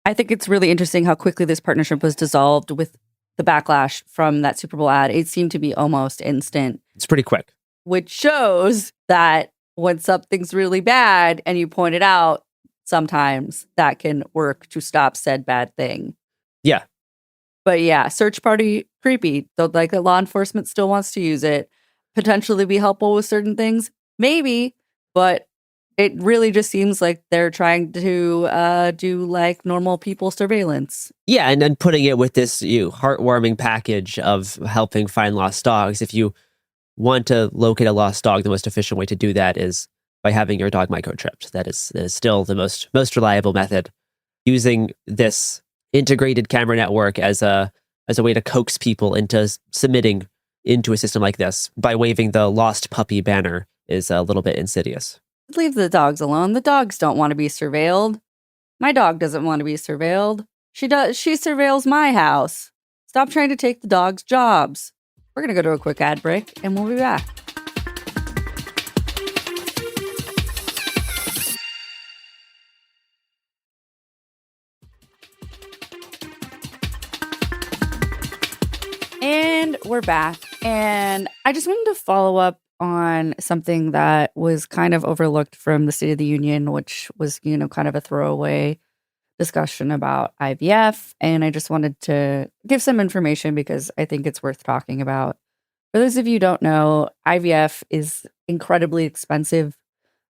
I think it's really interesting how quickly this partnership was dissolved with the backlash from that Super Bowl ad. It seemed to be almost instant. It's pretty quick. Which shows that when something's really bad and you point it out, sometimes that can work to stop said bad thing. Yeah. But yeah, Search Party, creepy. Though, like, the law enforcement still wants to use it, potentially be helpful with certain things. Maybe, but it really just seems like they're trying to do like normal people surveillance. Yeah, and then putting it with this heartwarming package of helping find lost dogs. If you want to locate a lost dog, the most efficient way to do that is by having your dog microchipped. That is still the most reliable method. Using this integrated camera network as a way to coax people into submitting into a system like this by waving the lost puppy banner is a little bit insidious. Leave the dogs alone. The dogs don't want to be surveilled. My dog doesn't want to be surveilled. She does. She surveils my house. Stop trying to take the dog's jobs. We're going to go to a quick ad break and we'll be back. And we're back. And I just wanted to follow up on something that was kind of overlooked from the State of the Union, which was, kind of a throwaway discussion about IVF. And I just wanted to give some information because I think it's worth talking about. For those of you who don't know, IVF is incredibly expensive.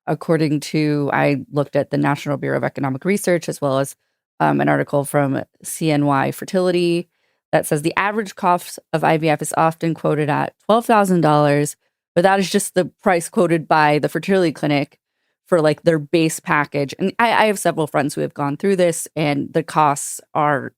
According to, I looked at the National Bureau of Economic Research, as well as an article from CNY Fertility that says the average cost of IVF is often quoted at $12,000, but that is just the price quoted by the fertility clinic. for like their base package. And I have several friends who have gone through this, and the costs are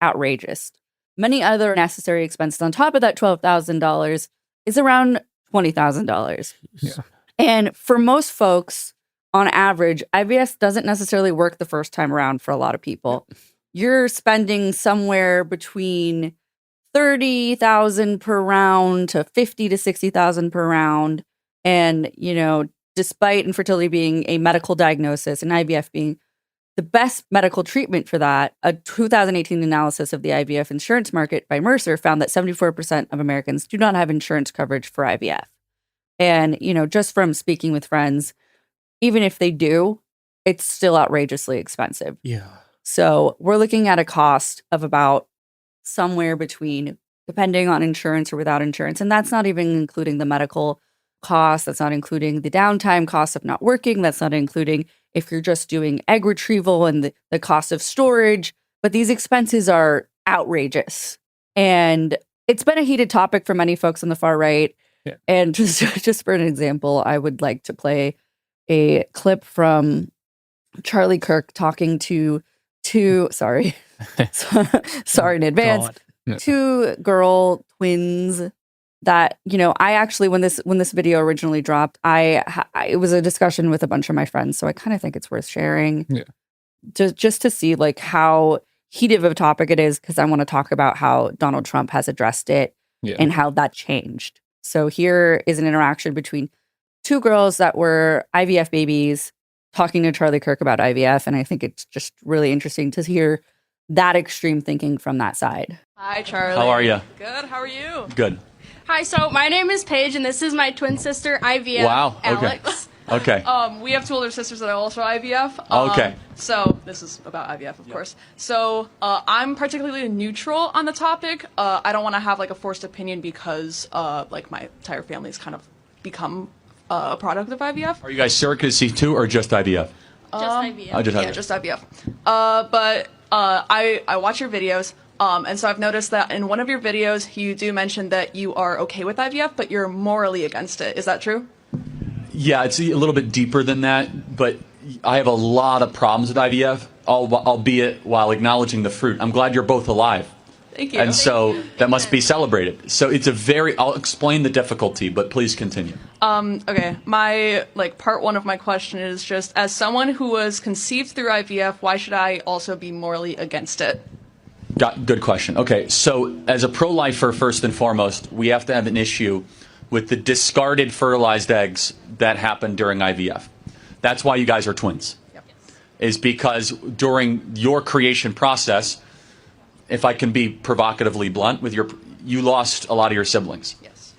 outrageous. Many other necessary expenses on top of that $12,000 is around $20,000. Yeah. And for most folks, on average, IVF doesn't necessarily work the first time around for a lot of people. You're spending somewhere between $30,000 per round to $50,000 to $60,000 per round. And, you know, despite infertility being a medical diagnosis and IVF being the best medical treatment for that, a 2018 analysis of the IVF insurance market by Mercer found that 74% of Americans do not have insurance coverage for IVF. And, you know, just from speaking with friends, even if they do, it's still outrageously expensive. Yeah. So we're looking at a cost of about somewhere between, depending on insurance or without insurance, and that's not even including the medical costs. That's not including the downtime costs of not working. That's not including if you're just doing egg retrieval and the cost of storage. But these expenses are outrageous. And it's been a heated topic for many folks on the far right. Yeah. And just for an example, I would like to play a clip from Charlie Kirk talking to two, sorry in advance, two girl twins that, you know, I actually, when this video originally dropped, it was a discussion with a bunch of my friends. So I kind of think it's worth sharing just to see like how heated of a topic it is. Cause I want to talk about how Donald Trump has addressed it and how that changed. So here is an interaction between two girls that were IVF babies talking to Charlie Kirk about IVF. And I think it's just really interesting to hear that extreme thinking from that side. Hi, Charlie. How are you? Good. How are you? Good. Hi. So my name is Paige, and this is my twin sister, IVF. Wow. Okay. Alex. Okay. We have two older sisters that are also IVF. Okay. So this is about IVF, of course. So I'm particularly neutral on the topic. I don't want to have like a forced opinion because like my entire family has kind of become a product of IVF. Are you guys surrogacy too, or just IVF? Just IVF. Oh, just Yeah, IVF. just IVF. But I watch your videos, and so I've noticed that in one of your videos, you do mention that you are okay with IVF, but you're morally against it. Is that true? Yeah, it's a little bit deeper than that, but I have a lot of problems with IVF, albeit while acknowledging the fruit. I'm glad you're both alive. Thank you. And so that must be celebrated. So it's I'll explain the difficulty, but please continue. Okay, my part one of my question is just, as someone who was conceived through IVF, why should I also be morally against it? Good question. Okay, so as a pro-lifer, first and foremost, we have to have an issue with the discarded fertilized eggs that happen during IVF. That's why you guys are twins. Yep. Is because during your creation process, if I can be provocatively blunt, you lost a lot of your siblings. Yes.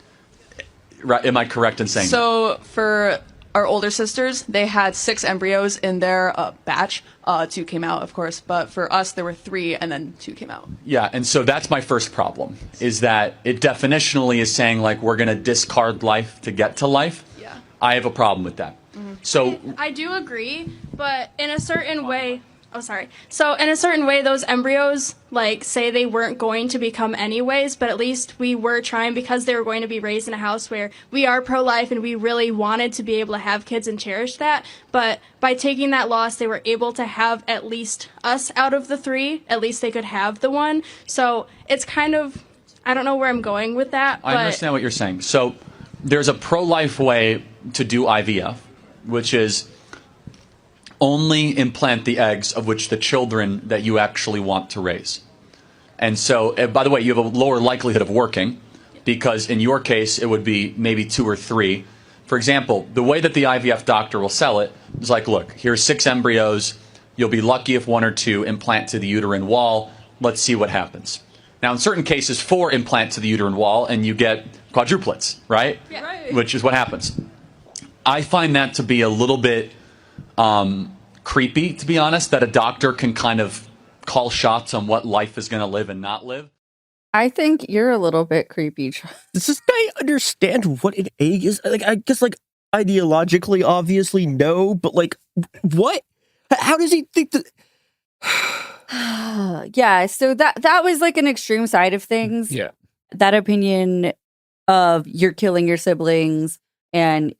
Right? Am I correct in saying that? So for our older sisters, they had 6 embryos in their batch. 2 came out, of course, but for us, there were 3, and then 2 came out. Yeah, and so that's my first problem, is that it definitionally is saying, like, we're going to discard life to get to life. Yeah. I have a problem with that. So I do agree, but in a certain way, So in a certain way, those embryos, say they weren't going to become anyways, but at least we were trying because they were going to be raised in a house where we are pro-life and we really wanted to be able to have kids and cherish that. But by taking that loss, they were able to have at least us out of the 3. At least they could have the 1. So it's kind of, I don't know where I'm going with that. I understand what you're saying. So there's a pro-life way to do IVF, which is only implant the eggs of which the children that you actually want to raise. And so, by the way, you have a lower likelihood of working because in your case, it would be maybe 2 or 3. For example, the way that the IVF doctor will sell it is like, look, here's 6 embryos. You'll be lucky if 1 or 2 implant to the uterine wall. Let's see what happens. Now, in certain cases, 4 implant to the uterine wall and you get quadruplets, right? Yeah. Right. Which is what happens. I find that to be a little bit creepy, to be honest, that a doctor can kind of call shots on what life is going to live and not live. I think you're a little bit creepy. Does this guy understand what an egg is? I guess, ideologically, obviously, no, but, what? How does he think that? Yeah, so that was, an extreme side of things. Yeah. That opinion of you're killing your siblings and,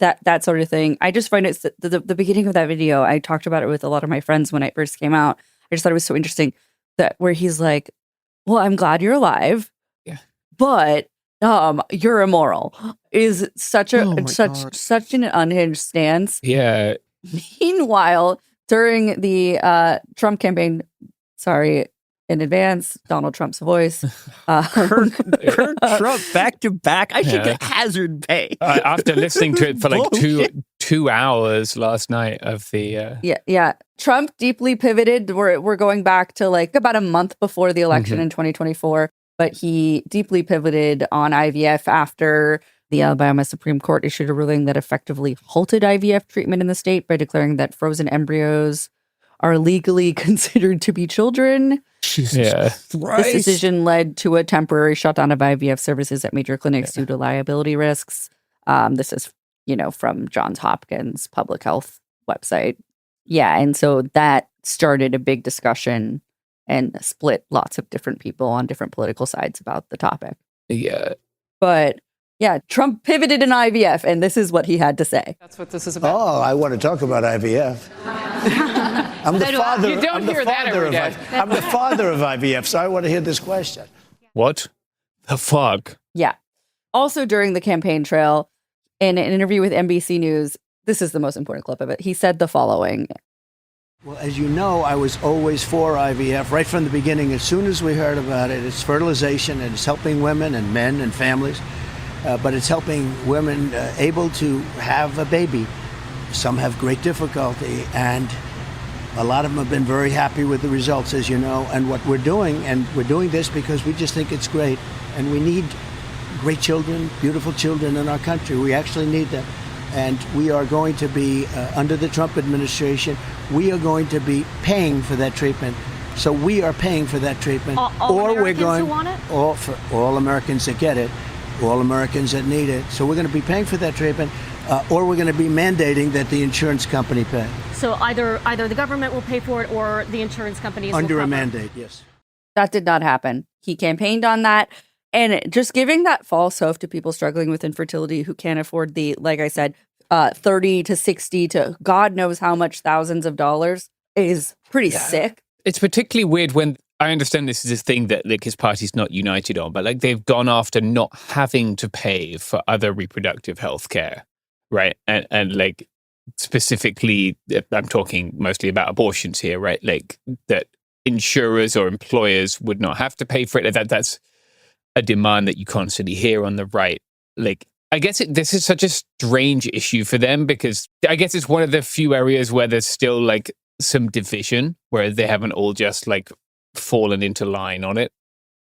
that sort of thing. I just find it the beginning of that video. I talked about it with a lot of my friends when it first came out. I just thought it was so interesting that where he's like, "Well, I'm glad you're alive, but you're immoral," is such an unhinged stance. Yeah. Meanwhile, during the Trump campaign, sorry in advance, Donald Trump's voice. Kirk Trump back to back. I should get hazard pay. After listening to it for like two hours last night of the Yeah. Trump deeply pivoted. We're going back to like about a month before the election in 2024, but he deeply pivoted on IVF after the Alabama Supreme Court issued a ruling that effectively halted IVF treatment in the state by declaring that frozen embryos are legally considered to be children. Jesus Christ. This decision led to a temporary shutdown of IVF services at major clinics due to liability risks. This is, from Johns Hopkins Public Health website. Yeah, and so that started a big discussion and split lots of different people on different political sides about the topic. Yeah. But yeah, Trump pivoted in IVF, and this is what he had to say. That's what this is about. Oh, I want to talk about IVF. I'm the father. You don't hear that every day. I'm the father of IVF, so I want to hear this question. What the fuck? Yeah. Also during the campaign trail, in an interview with NBC News, this is the most important clip of it. He said the following. Well, as you know, I was always for IVF right from the beginning. As soon as we heard about it, it's fertilization and it's helping women and men and families. But it's helping women able to have a baby. Some have great difficulty, and a lot of them have been very happy with the results, as you know. And what we're doing, and we're doing this because we just think it's great, and we need great children, beautiful children in our country. We actually need them. And we are going to be, under the Trump administration, we are going to be paying for that treatment. So we are paying for that treatment. All Americans who want it? For all Americans that get it. All Americans that need it. So we're going to be paying for that treatment, or we're going to be mandating that the insurance company pay. So either the government will pay for it or the insurance companies under will a cover. Mandate, yes. That did not happen. He campaigned on that. And just giving that false hope to people struggling with infertility who can't afford the, like I said, 30 to 60 to God knows how much thousands of dollars is pretty sick. It's particularly weird when I understand this is a thing that like his party's not united on, but like they've gone after not having to pay for other reproductive health care, right? And like specifically, I'm talking mostly about abortions here, right? Like that insurers or employers would not have to pay for it. That's a demand that you constantly hear on the right. Like, I guess this is such a strange issue for them because I guess it's one of the few areas where there's still like some division where they haven't all just like fallen into line on it.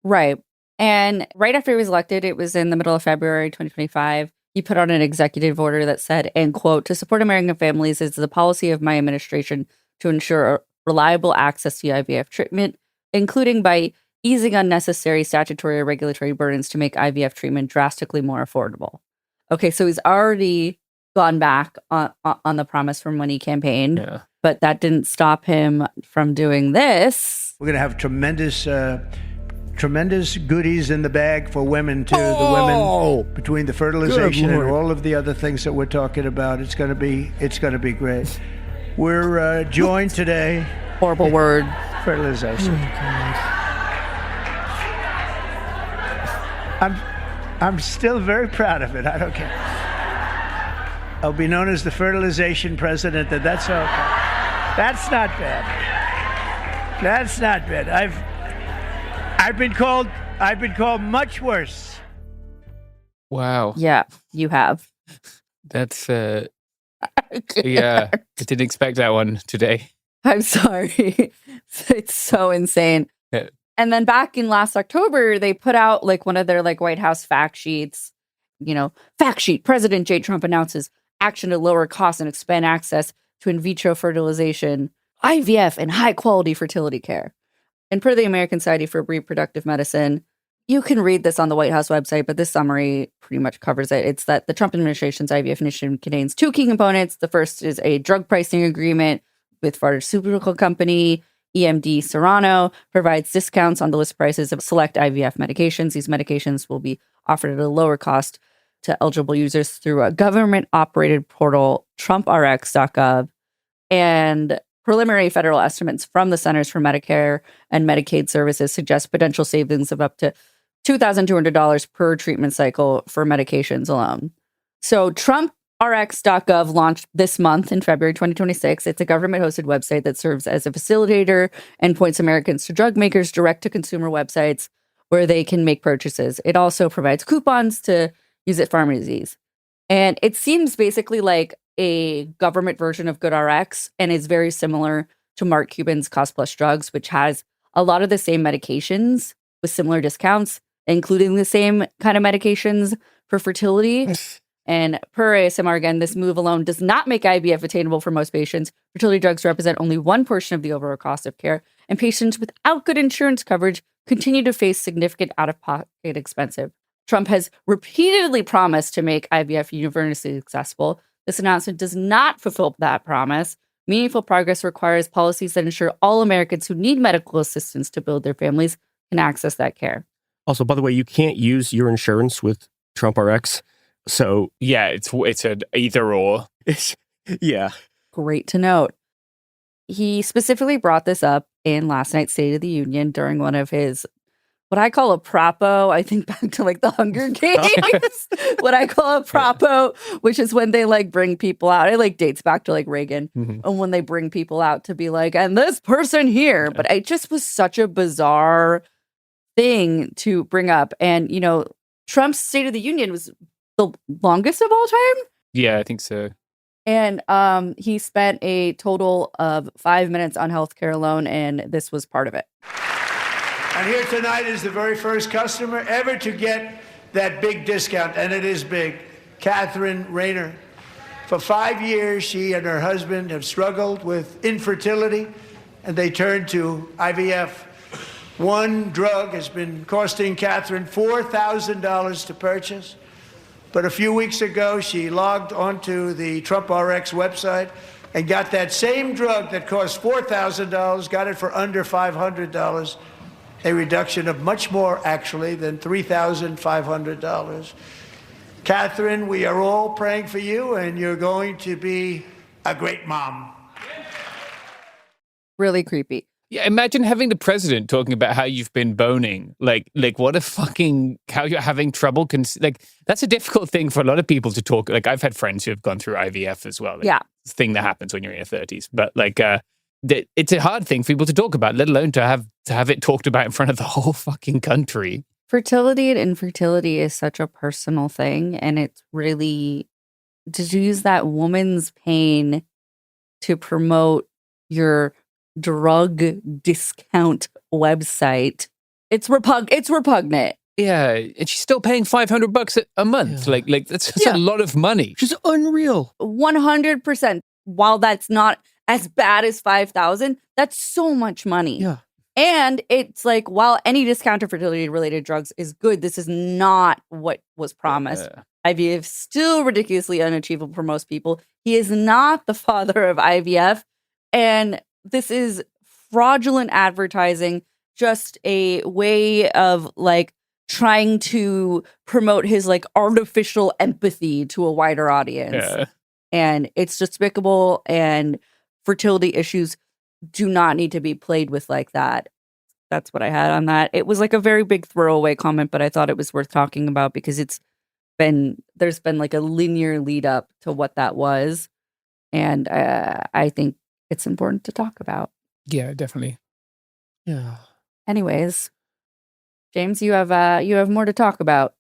Right. And right after he was elected, it was in the middle of February 2025, he put out an executive order that said, and quote, "To support American families is the policy of my administration to ensure reliable access to IVF treatment, including by easing unnecessary statutory or regulatory burdens to make IVF treatment drastically more affordable." Okay, so he's already gone back on the promise from when he campaigned, but that didn't stop him from doing this. We're going to have tremendous goodies in the bag for women too. The women, between the fertilization and all of the other things that we're talking about, it's going to be great. We're joined today. Horrible word. Fertilization. Oh, God. I'm still very proud of it. I don't care. I'll be known as the fertilization president. That's okay. That's not bad. That's not bad. I've been called much worse. Wow. Yeah, you have. That's yeah. I didn't expect that one today. I'm sorry. It's so insane. Yeah. And then back in last October, they put out like one of their like White House fact sheets. Fact sheet: President J. Trump announces action to lower costs and expand access to in vitro fertilization, IVF, and high quality fertility care. And per the American Society for Reproductive Medicine, you can read this on the White House website, but this summary pretty much covers it. It's that the Trump administration's IVF initiative contains two key components. The first is a drug pricing agreement with pharmaceutical company EMD Serrano, provides discounts on the list prices of select IVF medications. These medications will be offered at a lower cost to eligible users through a government-operated portal, TrumpRx.gov, and preliminary federal estimates from the Centers for Medicare and Medicaid Services suggest potential savings of up to $2,200 per treatment cycle for medications alone. So TrumpRx.gov launched this month in February 2026. It's a government-hosted website that serves as a facilitator and points Americans to drug makers' direct-to-consumer websites where they can make purchases. It also provides coupons to use at pharmacies. And it seems basically like a government version of GoodRx and is very similar to Mark Cuban's Cost Plus Drugs, which has a lot of the same medications with similar discounts, including the same kind of medications for fertility. And per ASMR, again, this move alone does not make IVF attainable for most patients. Fertility drugs represent only one portion of the overall cost of care, and patients without good insurance coverage continue to face significant out-of-pocket expenses. Trump has repeatedly promised to make IVF universally accessible. This announcement does not fulfill that promise. Meaningful progress requires policies that ensure all Americans who need medical assistance to build their families can access that care. Also, by the way, you can't use your insurance with TrumpRx. So yeah, it's an either or. Yeah. Great to note. He specifically brought this up in last night's State of the Union during one of his, what I call a propo, I think back to like the Hunger Games, what I call a propo, which is when they like bring people out. It like dates back to like Reagan, and when they bring people out to be like, and this person here. But it just was such a bizarre thing to bring up. And, you know, Trump's State of the Union was the longest of all time. Yeah, I think so. And he spent a total of 5 minutes on healthcare alone, and this was part of it. And here tonight is the very first customer ever to get that big discount, and it is big, Catherine Rayner. For 5 years, she and her husband have struggled with infertility, and they turned to IVF. One drug has been costing Catherine $4,000 to purchase. But a few weeks ago, she logged onto the TrumpRx website and got that same drug that cost $4,000, got it for under $500, a reduction of much more, actually, than $3,500. Catherine, we are all praying for you, and you're going to be a great mom. Really creepy. Yeah, imagine having the president talking about how you've been boning. Like what a fucking, how you're having trouble. That's a difficult thing for a lot of people to talk. Like, I've had friends who have gone through IVF as well. Like, yeah. It's a thing that happens when you're in your 30s. But like, it's a hard thing for people to talk about, let alone to have it talked about in front of the whole fucking country. Fertility and infertility is such a personal thing. And it's really to use that woman's pain to promote your drug discount website. It's repugnant. Yeah, and she's still paying $500 a month. Yeah. Like that's a lot of money. She's unreal. 100%. While that's not as bad as $5,000, that's so much money. Yeah. And it's like, while any discount to fertility related drugs is good, this is not what was promised. IVF is still ridiculously unachievable for most people. He is not the father of IVF, and this is fraudulent advertising, just a way of like trying to promote his like artificial empathy to a wider audience. Yeah. And it's despicable, and fertility issues do not need to be played with like that. That's what I had on that. It was like a very big throwaway comment, but I thought it was worth talking about because there's been like a linear lead up to what that was. And I think it's important to talk about. Yeah, definitely. Yeah. Anyways, James, you have more to talk about.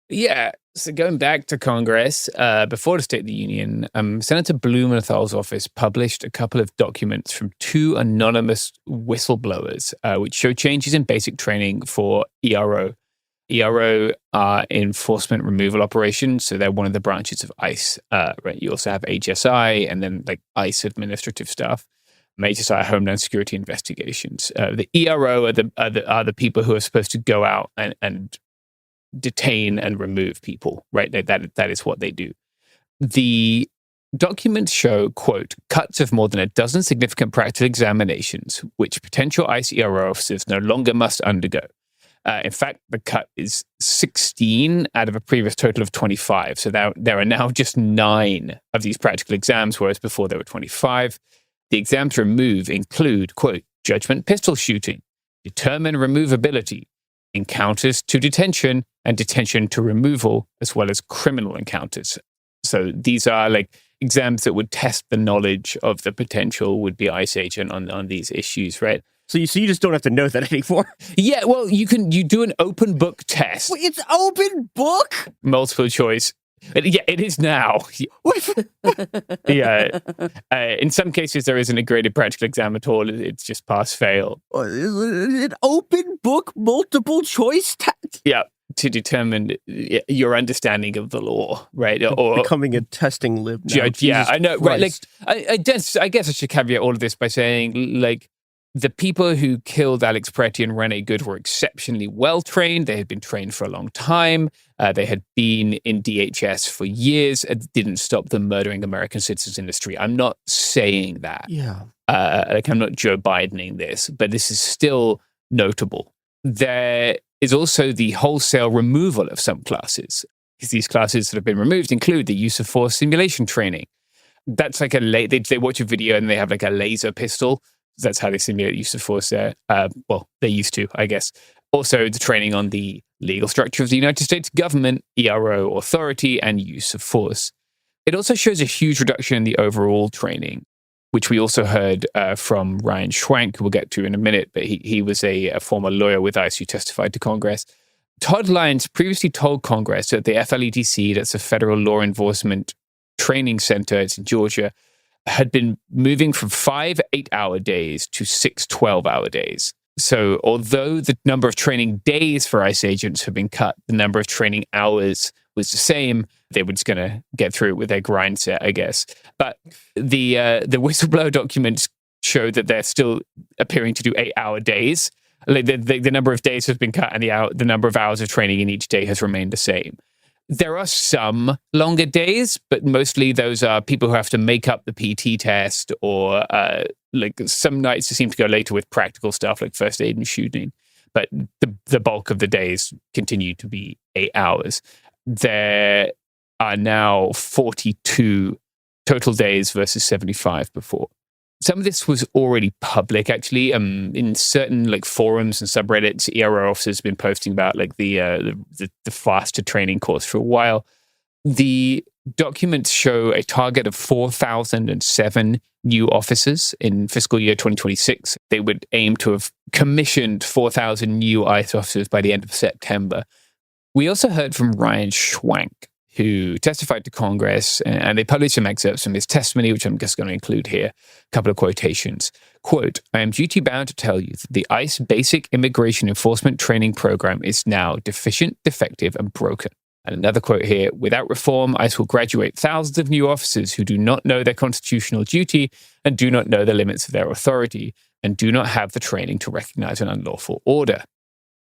Yeah. So going back to Congress, before the State of the Union, Senator Blumenthal's office published a couple of documents from two anonymous whistleblowers, which show changes in basic training for ERO. ERO are enforcement removal operations, so they're one of the branches of ICE. Right? You also have HSI, and then like ICE administrative stuff. HSI, Homeland Security Investigations. The ERO are the people who are supposed to go out and detain and remove people. Right? That is what they do. The documents show, quote, cuts of more than a dozen significant practical examinations, which potential ICE ERO officers no longer must undergo. In fact, the cut is 16 out of a previous total of 25. So there are now just 9 of these practical exams, whereas before there were 25. The exams removed include, quote, judgment pistol shooting, determine removability, encounters to detention, and detention to removal, as well as criminal encounters. So these are like exams that would test the knowledge of the potential would-be ICE agent on these issues, right? So you just don't have to know that anymore. Yeah, well, you do an open book test. Wait, it's open book? Multiple choice. Yeah, it is now. Yeah. In some cases, there isn't a graded practical exam at all. It's just pass fail. An open book multiple choice test? Yeah, to determine your understanding of the law, right? Or becoming a testing lib now. Judge, yeah, I know. Christ. Right, like I guess I should caveat all of this by saying, like, the people who killed Alex Pretty and Rene Good were exceptionally well trained. They had been trained for a long time. They had been in DHS for years. It didn't stop them murdering American citizens in the street. I'm not saying that. Yeah. Like, I'm not Joe Bidening this, but this is still notable. There is also the wholesale removal of some classes. These classes that have been removed include the use of force simulation training. That's like they watch a video and they have like a laser pistol. That's how they simulate use of force there. Well, they used to, I guess. Also, the training on the legal structure of the United States government, ERO authority, and use of force. It also shows a huge reduction in the overall training, which we also heard from Ryan Schwank, who we'll get to in a minute, but he was a former lawyer with ICE who testified to Congress. Todd Lyons previously told Congress that the FLETC, that's a federal law enforcement training center, it's in Georgia, had been moving from 5 8-hour days to 6 12-hour days. So although the number of training days for ICE agents have been cut, the number of training hours was the same. They were just going to get through it with their grind set, I guess. But the whistleblower documents show that they're still appearing to do 8-hour days. Like the number of days has been cut and the number of hours of training in each day has remained the same. There are some longer days, but mostly those are people who have to make up the PT test, or like some nights seem to go later with practical stuff like first aid and shooting. But the bulk of the days continue to be 8 hours. There are now 42 total days versus 75 before. Some of this was already public, actually. In certain like forums and subreddits, ERO officers have been posting about like the faster training course for a while. The documents show a target of 4,007 new officers in fiscal year 2026. They would aim to have commissioned 4,000 new ICE officers by the end of September. We also heard from Ryan Schwank, who testified to Congress, and they published some excerpts from his testimony, which I'm just going to include here. A couple of quotations. Quote, I am duty-bound to tell you that the ICE Basic Immigration Enforcement Training Program is now deficient, defective, and broken. And another quote here, without reform, ICE will graduate thousands of new officers who do not know their constitutional duty and do not know the limits of their authority and do not have the training to recognize an unlawful order.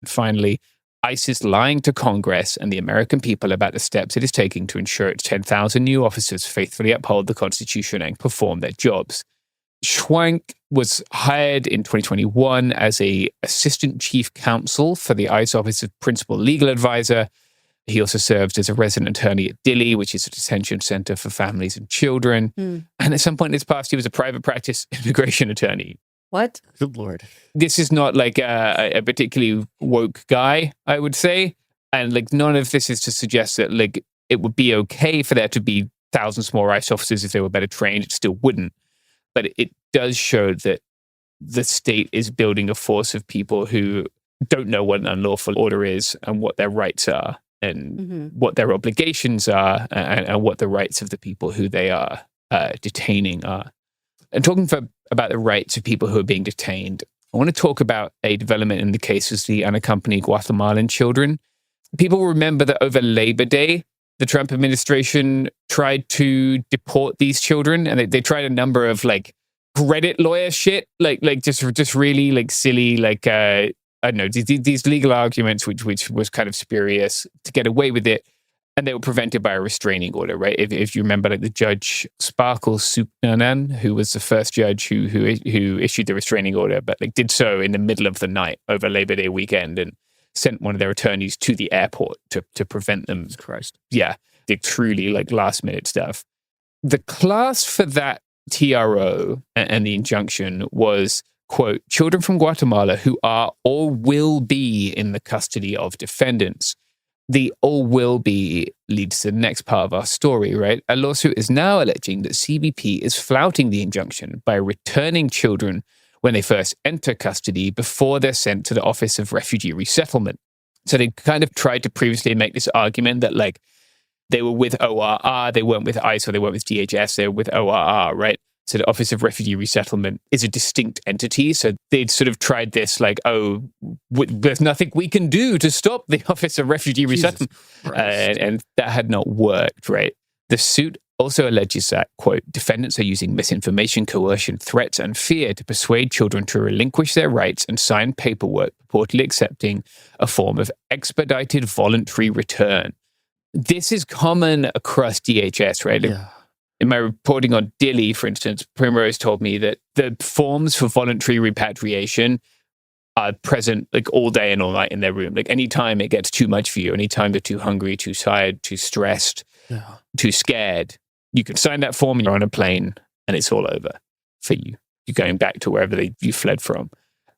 And finally, ICE is lying to Congress and the American people about the steps it is taking to ensure its 10,000 new officers faithfully uphold the Constitution and perform their jobs. Schwank was hired in 2021 as an assistant chief counsel for the ICE Office of Principal Legal Advisor. He also served as a resident attorney at Dilley, which is a detention center for families and children. And at some point in his past, he was a private practice immigration attorney. What? Good Lord. This is not like a particularly woke guy, I would say. And like none of this is to suggest that like it would be okay for there to be thousands more ICE officers if they were better trained. It still wouldn't. But it does show that the state is building a force of people who don't know what an unlawful order is and what their rights are and what their obligations are and what the rights of the people who they are detaining are. And talking about the rights of people who are being detained, I want to talk about a development in the case of the unaccompanied Guatemalan children. People remember that over Labor Day, the Trump administration tried to deport these children, and they tried a number of like Reddit lawyer shit, like just really like silly, like I don't know, these legal arguments, which was kind of spurious to get away with it. And they were prevented by a restraining order, right? If you remember, like the judge Sparkle Supnanan, who was the first judge who issued the restraining order, but like did so in the middle of the night over Labor Day weekend, and sent one of their attorneys to the airport to prevent them. Christ. Yeah, the truly like last minute stuff. The class for that TRO and the injunction was, quote, children from Guatemala who are or will be in the custody of defendants. The or will be leads to the next part of our story, right? A lawsuit is now alleging that CBP is flouting the injunction by returning children when they first enter custody before they're sent to the Office of Refugee Resettlement. So they kind of tried to previously make this argument that like they were with ORR, they weren't with ICE, or they weren't with DHS, they were with ORR, right? So the Office of Refugee Resettlement is a distinct entity. So they'd sort of tried this like, there's nothing we can do to stop the Office of Refugee Resettlement. And that had not worked, right? The suit also alleges that, quote, defendants are using misinformation, coercion, threats, and fear to persuade children to relinquish their rights and sign paperwork purportedly accepting a form of expedited voluntary return. This is common across DHS, right? Yeah. In my reporting on Dilly, for instance, Primrose told me that the forms for voluntary repatriation are present like all day and all night in their room. Like anytime it gets too much for you, anytime they're too hungry, too tired, too stressed, too scared, you can sign that form and you're on a plane and it's all over for you. You're going back to wherever you fled from.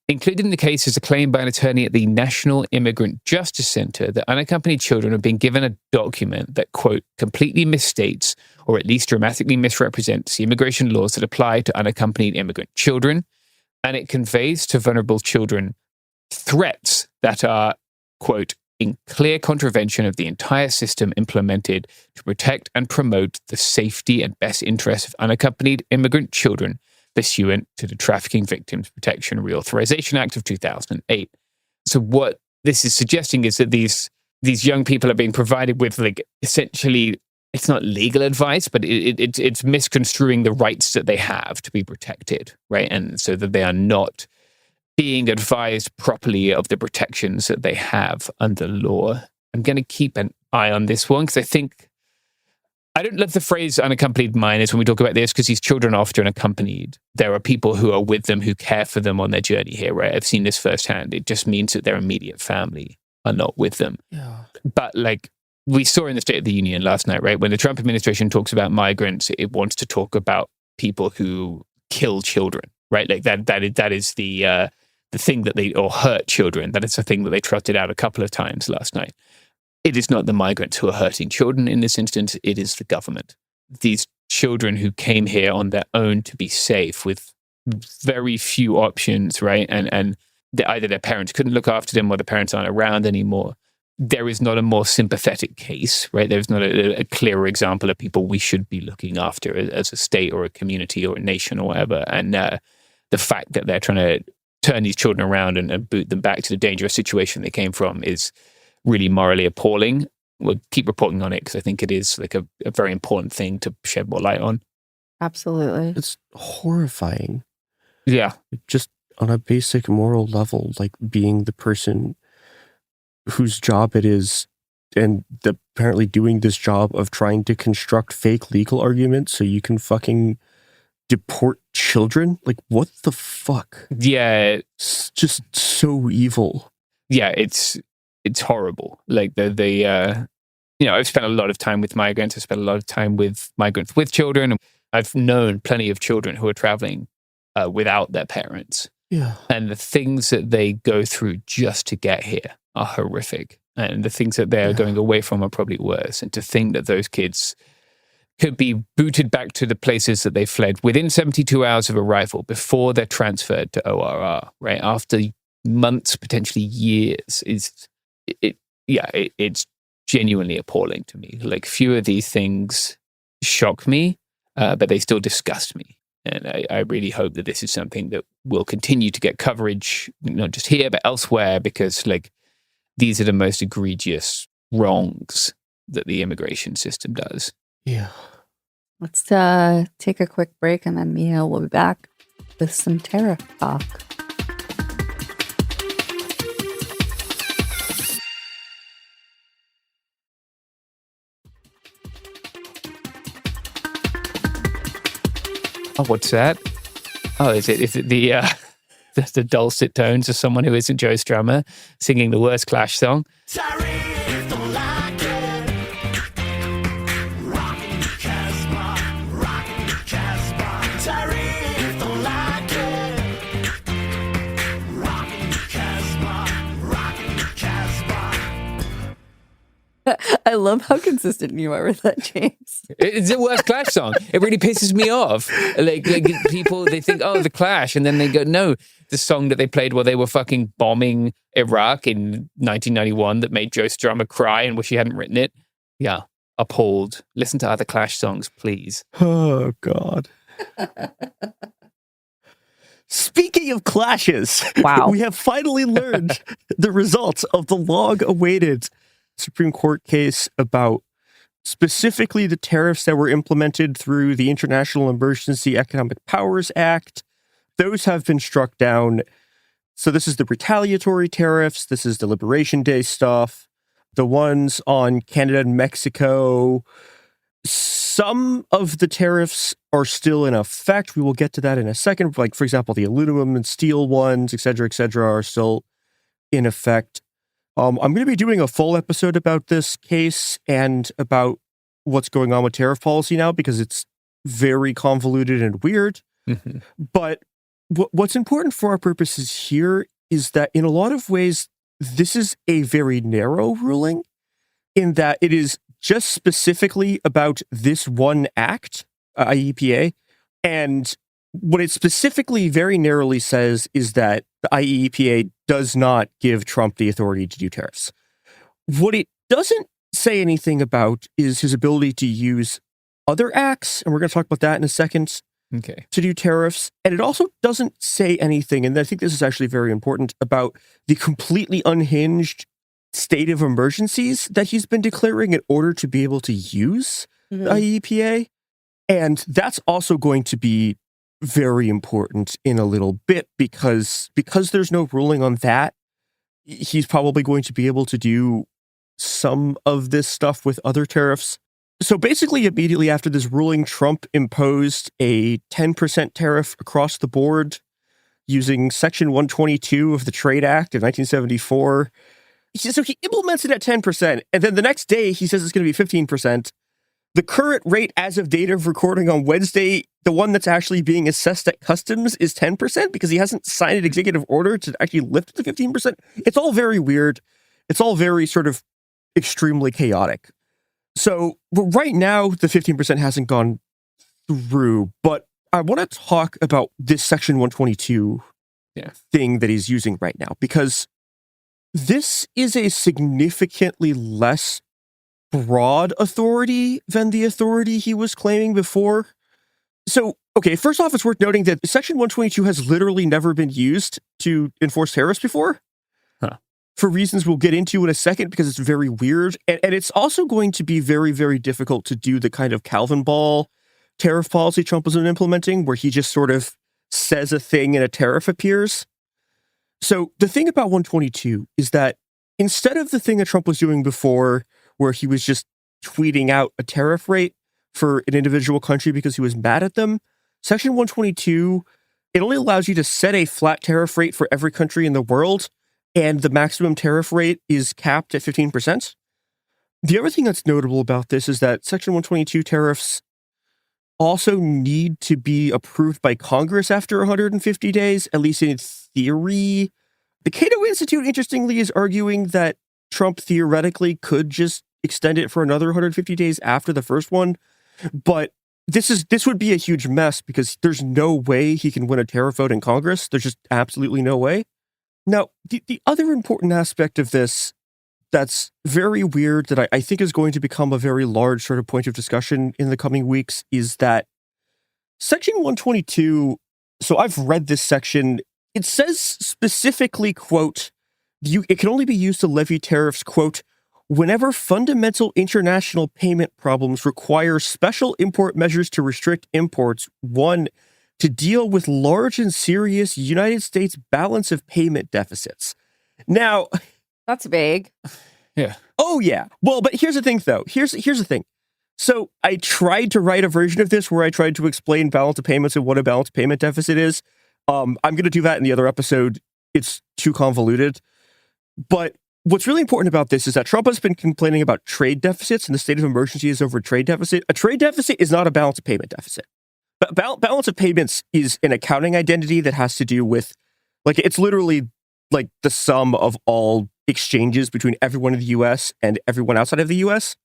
Included in the case is a claim by an attorney at the National Immigrant Justice Center that unaccompanied children have been given a document that, quote, completely misstates or at least dramatically misrepresents the immigration laws that apply to unaccompanied immigrant children, and it conveys to vulnerable children threats that are, quote, in clear contravention of the entire system implemented to protect and promote the safety and best interests of unaccompanied immigrant children pursuant to the Trafficking Victims Protection and Reauthorization Act of 2008. So what this is suggesting is that these young people are being provided with, like, essentially, it's not legal advice, but it's misconstruing the rights that they have to be protected, right? And so that they are not being advised properly of the protections that they have under law. I'm going to keep an eye on this one because I don't love the phrase unaccompanied minors when we talk about this because these children are often accompanied. There are people who are with them who care for them on their journey here, right? I've seen this firsthand. It just means that their immediate family are not with them. Yeah. But like we saw in the State of the Union last night, right? When the Trump administration talks about migrants, it wants to talk about people who kill children, right? Like that is the thing that or hurt children. That is the thing that they trotted out a couple of times last night. It is not the migrants who are hurting children in this instance. It is the government. These children who came here on their own to be safe with very few options, right? And either their parents couldn't look after them or the parents aren't around anymore. There is not a more sympathetic case, right? There's not a clearer example of people we should be looking after as a state or a community or a nation or whatever. And the fact that they're trying to turn these children around and boot them back to the dangerous situation they came from is really morally appalling. We'll keep reporting on it because I think it is like a very important thing to shed more light on. Absolutely. It's horrifying. Yeah. Just on a basic moral level, like being the person whose job it is and apparently doing this job of trying to construct fake legal arguments so you can fucking deport children. Like, what the fuck? Yeah. It's just so evil. Yeah, it's horrible. Like I've spent a lot of time with migrants. I've spent a lot of time with migrants with children. I've known plenty of children who are traveling without their parents. Yeah. And the things that they go through just to get here are horrific. And the things that they're going away from are probably worse. And to think that those kids could be booted back to the places that they fled within 72 hours of arrival before they're transferred to ORR, right? After months, potentially years, it's genuinely appalling to me. Like, few of these things shock me, but they still disgust me. And I really hope that this is something that will continue to get coverage, not just here, but elsewhere, because like these are the most egregious wrongs that the immigration system does. Yeah. Let's take a quick break and then Mia will be back with some tariff talk. Oh, what's that? Oh, is it the the dulcet tones of someone who isn't Joe Strummer singing the worst Clash song. I love how consistent you are with that, James. It's the worst Clash song. It really pisses me off. Like people, they think, oh, the Clash, and then they go, no, the song that they played while they were fucking bombing Iraq in 1991 that made Joe Strummer cry and wish he hadn't written it. Yeah, appalled. Listen to other Clash songs, please. Oh, God. Speaking of clashes, wow, we have finally learned the results of the long-awaited Supreme Court case about specifically the tariffs that were implemented through the International Emergency Economic Powers Act. Those have been struck down. So this is the retaliatory tariffs. This is the Liberation Day stuff. The ones on Canada and Mexico. Some of the tariffs are still in effect. We will get to that in a second. Like, for example, the aluminum and steel ones, et cetera, are still in effect. I'm going to be doing a full episode about this case and about what's going on with tariff policy now because it's very convoluted and weird. Mm-hmm. But what's important for our purposes here is that in a lot of ways, this is a very narrow ruling in that it is just specifically about this one act, IEEPA. And what it specifically very narrowly says is that the IEEPA does not give Trump the authority to do tariffs. What it doesn't say anything about is his ability to use other acts, and we're going to talk about that in a second, okay, to do tariffs. And it also doesn't say anything, and I think this is actually very important, about the completely unhinged state of emergencies that he's been declaring in order to be able to use the IEEPA. And that's also going to be very important in a little bit because there's no ruling on that. He's probably going to be able to do some of this stuff with other tariffs. So basically, immediately after this ruling, Trump imposed a 10% tariff across the board using Section 122 of the Trade Act of 1974. So he implements it at 10%, and then the next day he says it's going to be 15%. The current rate as of date of recording on Wednesday, the one that's actually being assessed at customs is 10% because he hasn't signed an executive order to actually lift the 15%. It's all very weird. It's all very sort of extremely chaotic. So right now, the 15% hasn't gone through, but I want to talk about this Section 122 thing that he's using right now because this is a significantly less broad authority than the authority he was claiming before. So, okay, first off, it's worth noting that Section 122 has literally never been used to enforce tariffs before. For reasons we'll get into in a second, because it's very weird. And it's also going to be very, very difficult to do the kind of Calvin Ball tariff policy Trump was implementing, where he just sort of says a thing and a tariff appears. So the thing about 122 is that instead of the thing that Trump was doing before, where he was just tweeting out a tariff rate for an individual country because he was mad at them, Section 122, it only allows you to set a flat tariff rate for every country in the world, and the maximum tariff rate is capped at 15%. The other thing that's notable about this is that Section 122 tariffs also need to be approved by Congress after 150 days, at least in theory. The Cato Institute, interestingly, is arguing that Trump theoretically could just extend it for another 150 days after the first one. But this would be a huge mess because there's no way he can win a tariff vote in Congress. There's just absolutely no way. Now, the other important aspect of this that's very weird that I think is going to become a very large sort of point of discussion in the coming weeks is that Section 122, so I've read this section, it says specifically, quote, it can only be used to levy tariffs, quote, whenever fundamental international payment problems require special import measures to restrict imports, one, to deal with large and serious United States balance of payment deficits. Now, that's vague. Yeah. Oh, yeah. Well, but here's the thing, though. Here's the thing. So I tried to write a version of this where I tried to explain balance of payments and what a balance of payment deficit is. I'm going to do that in the other episode. It's too convoluted. But what's really important about this is that Trump has been complaining about trade deficits, and the state of emergency is over a trade deficit. A trade deficit is not a balance of payment deficit. But balance of payments is an accounting identity that has to do with, like, it's literally like the sum of all exchanges between everyone in the U.S. and everyone outside of the U.S.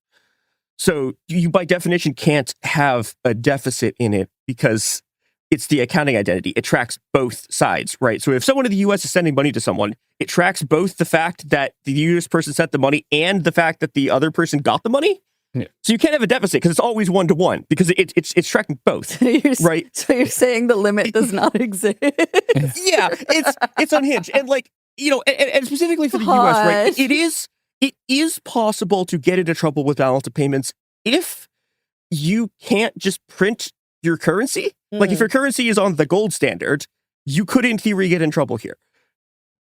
So you, by definition, can't have a deficit in it because it's the accounting identity. It tracks both sides, right? So if someone in the U.S. is sending money to someone, it tracks both the fact that the U.S. person sent the money and the fact that the other person got the money. Yeah. So you can't have a deficit because it's always 1-to-1 because it's tracking both, right? So you're saying the limit does not exist? Yeah, it's unhinged, and like, you know, and specifically for the U.S., right? It is possible to get into trouble with balance of payments if you can't just print your currency. Like if your currency is on the gold standard, you could in theory get in trouble here.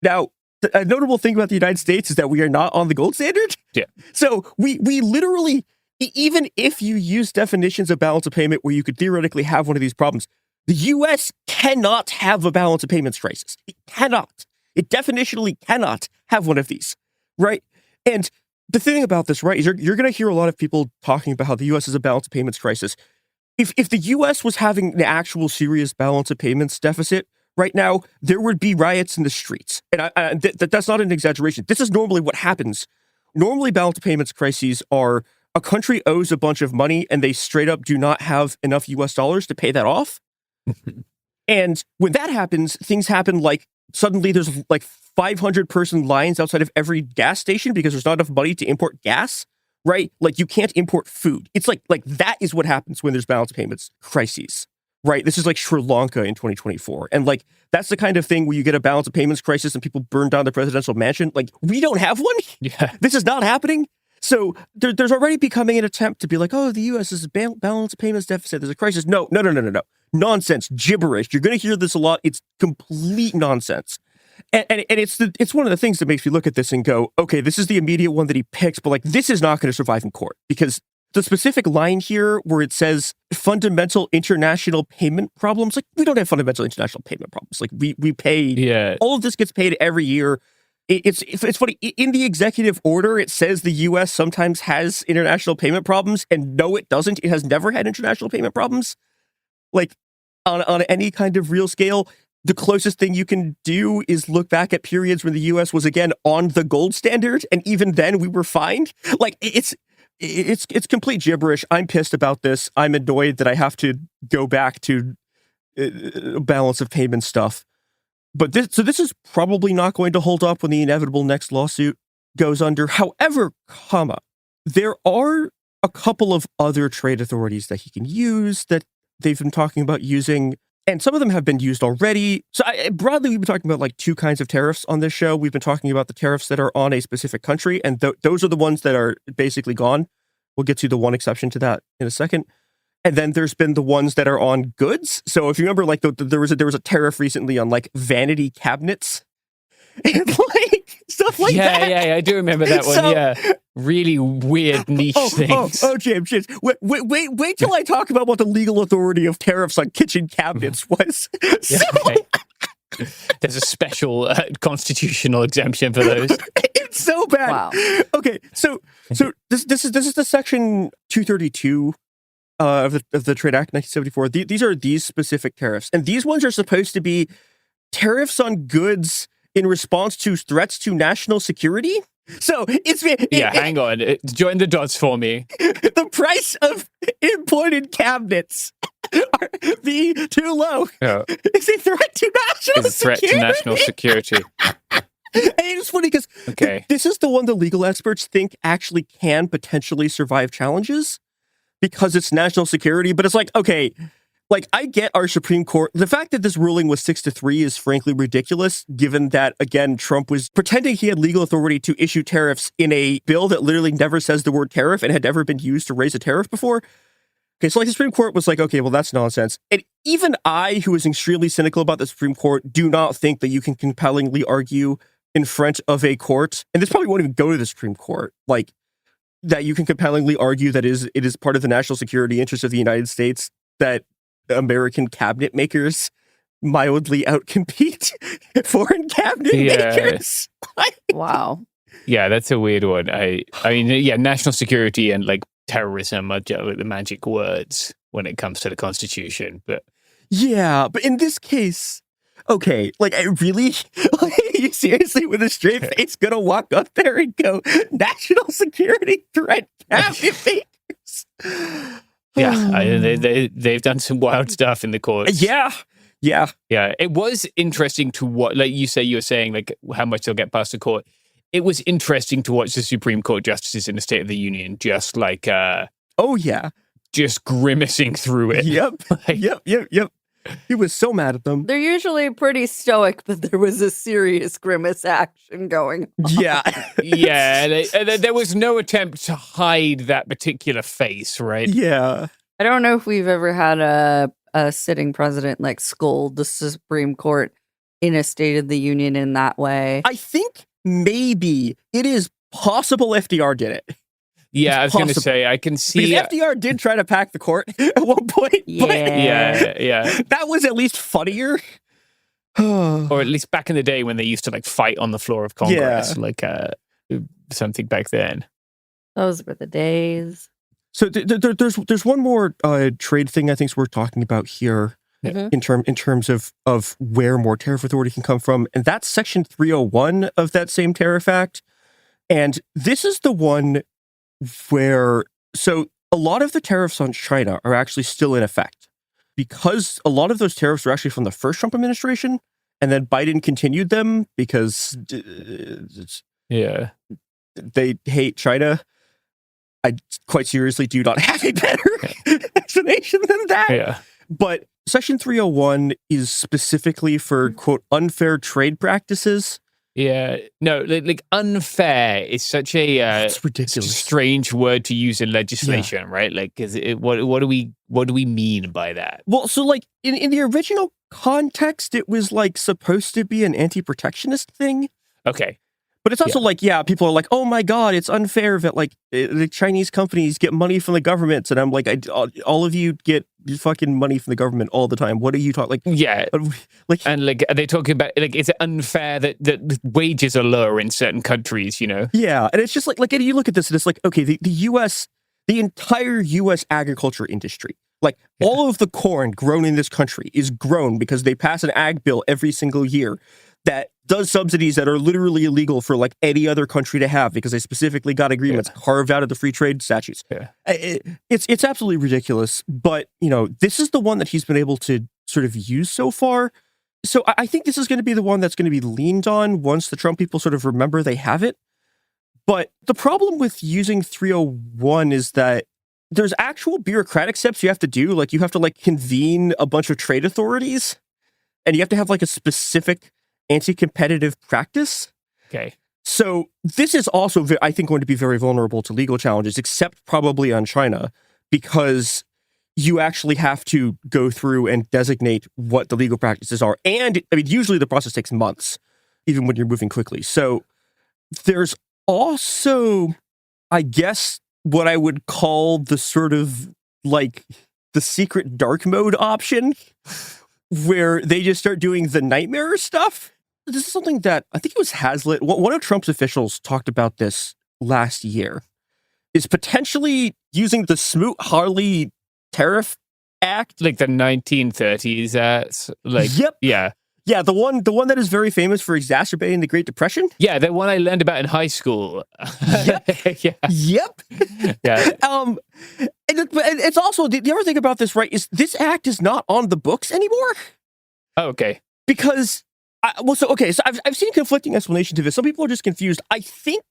Now, a notable thing about the United States is that we are not on the gold standard. Yeah. So we literally, even if you use definitions of balance of payment where you could theoretically have one of these problems, the U.S. cannot have a balance of payments crisis. It cannot. It definitionally cannot have one of these, right? And the thing about this, right, is you're going to hear a lot of people talking about how the U.S. is a balance of payments crisis. If the U.S. was having an actual serious balance of payments deficit right now, there would be riots in the streets. And that's not an exaggeration. This is normally what happens. Normally, balance of payments crises are a country owes a bunch of money and they straight up do not have enough U.S. dollars to pay that off. And when that happens, things happen like suddenly there's like 500-person lines outside of every gas station because there's not enough money to import gas. Right? Like you can't import food. It's like that is what happens when there's balance of payments crises, right? This is like Sri Lanka in 2024. And like, that's the kind of thing where you get a balance of payments crisis and people burn down the presidential mansion. Like, we don't have one. Yeah. This is not happening. So there's already becoming an attempt to be like, oh, the U.S. is a balance of payments deficit. There's a crisis. No. Nonsense. Gibberish. You're going to hear this a lot. It's complete nonsense. And it's one of the things that makes me look at this and go, okay, this is the immediate one that he picks, but like this is not going to survive in court because the specific line here where it says fundamental international payment problems, like we don't have fundamental international payment problems. Like we pay, all of this gets paid every year. It's funny, in the executive order, it says the U.S. sometimes has international payment problems, and no, it doesn't. It has never had international payment problems, like on any kind of real scale. The closest thing you can do is look back at periods when the U.S. was again on the gold standard, and even then we were fine. Like it's complete gibberish. I'm pissed about this. I'm annoyed that I have to go back to balance of payment stuff. But this is probably not going to hold up when the inevitable next lawsuit goes under. However, there are a couple of other trade authorities that he can use that they've been talking about using. And some of them have been used already. So broadly, we've been talking about like two kinds of tariffs on this show. We've been talking about the tariffs that are on a specific country, and those are the ones that are basically gone. We'll get to the one exception to that in a second. And then there's been the ones that are on goods. So if you remember, like there was a tariff recently on like vanity cabinets and like stuff like that. Yeah, I do remember that one. So, yeah, really weird niche things. James, wait till I talk about what the legal authority of tariffs on kitchen cabinets was. There's a special constitutional exemption for those. It's so bad. Wow. Okay, so this is the section 232 of the Trade Act 1974. These are these specific tariffs, and these ones are supposed to be tariffs on goods in response to threats to national security. So hang on. Join the dots for me. The price of imported cabinets are being too low. Yeah. Is a threat to national security. It's a threat to national security. And it's funny because this is the one the legal experts think actually can potentially survive challenges because it's national security. But it's like, okay, like, I get our Supreme Court. The fact that this ruling was 6-3 is frankly ridiculous, given that, again, Trump was pretending he had legal authority to issue tariffs in a bill that literally never says the word tariff and had never been used to raise a tariff before. Okay, so like the Supreme Court was like, okay, well, that's nonsense. And even I, who is extremely cynical about the Supreme Court, do not think that you can compellingly argue in front of a court, and this probably won't even go to the Supreme Court, like, that you can compellingly argue that it is part of the national security interest of the United States that American cabinet makers mildly outcompete foreign cabinet makers. Wow. Yeah, that's a weird one. I mean, yeah, national security and like terrorism are the magic words when it comes to the Constitution. But yeah, but in this case, okay, like I really, you seriously with a straight face gonna walk up there and go, national security threat cabinet makers? Yeah, they've done some wild stuff in the courts. Yeah. It was interesting to what, like you were saying, like how much they'll get past the court. It was interesting to watch the Supreme Court justices in the State of the Union just like, just grimacing through it. Yep. He was so mad at them. They're usually pretty stoic, but there was a serious grimace action going on. Yeah. There was no attempt to hide that particular face, right? Yeah. I don't know if we've ever had a sitting president like scold the Supreme Court in a State of the Union in that way. I think maybe it is possible FDR did it. Yeah, I was going to say, I can see... Because FDR did try to pack the court at one point. Yeah. That was at least funnier. Or at least back in the day when they used to like fight on the floor of Congress, like something back then. Those were the days. So there's one more trade thing I think we're talking about here in terms of where more tariff authority can come from, and that's Section 301 of that same tariff act. And this is the one where, so a lot of the tariffs on China are actually still in effect because a lot of those tariffs are actually from the first Trump administration, and then Biden continued them because they hate China. I quite seriously do not have a better explanation than that. Yeah. But Section 301 is specifically for, quote, unfair trade practices. Yeah, no, like unfair is such a it's ridiculous, strange word to use in legislation, right? Like, what do we mean by that? Well, so like in the original context, it was like supposed to be an anti-protectionist thing. Okay. But it's also like, people are like, oh my God, it's unfair that like the Chinese companies get money from the government. And I'm like, all of you get fucking money from the government all the time. What are you talking? And like, are they talking about like, is it unfair that wages are lower in certain countries, you know? Yeah. And it's just like you look at this and it's like, okay, the U.S., the entire U.S. agriculture industry, like all of the corn grown in this country is grown because they pass an ag bill every single year that does subsidies that are literally illegal for like any other country to have because they specifically got agreements carved out of the free trade statutes. Yeah. It's absolutely ridiculous. But, you know, this is the one that he's been able to sort of use so far. So I think this is going to be the one that's going to be leaned on once the Trump people sort of remember they have it. But the problem with using 301 is that there's actual bureaucratic steps you have to do. Like you have to like convene a bunch of trade authorities and you have to have like a specific anti-competitive practice. Okay. So this is also, I think, going to be very vulnerable to legal challenges, except probably on China, because you actually have to go through and designate what the legal practices are. And I mean, usually the process takes months, even when you're moving quickly. So there's also, I guess, what I would call the sort of like the secret dark mode option, where they just start doing the nightmare stuff. This is something that I think it was Hazlitt. One of Trump's officials talked about this last year, is potentially using the Smoot-Hawley Tariff Act. Like the 1930s. Yeah, the one that is very famous for exacerbating the Great Depression. Yeah, the one I learned about in high school. Yep. Yeah. And it's also, the other thing about this, right, is this act is not on the books anymore. Oh, okay. Because, so I've seen conflicting explanations of it. Some people are just confused. I think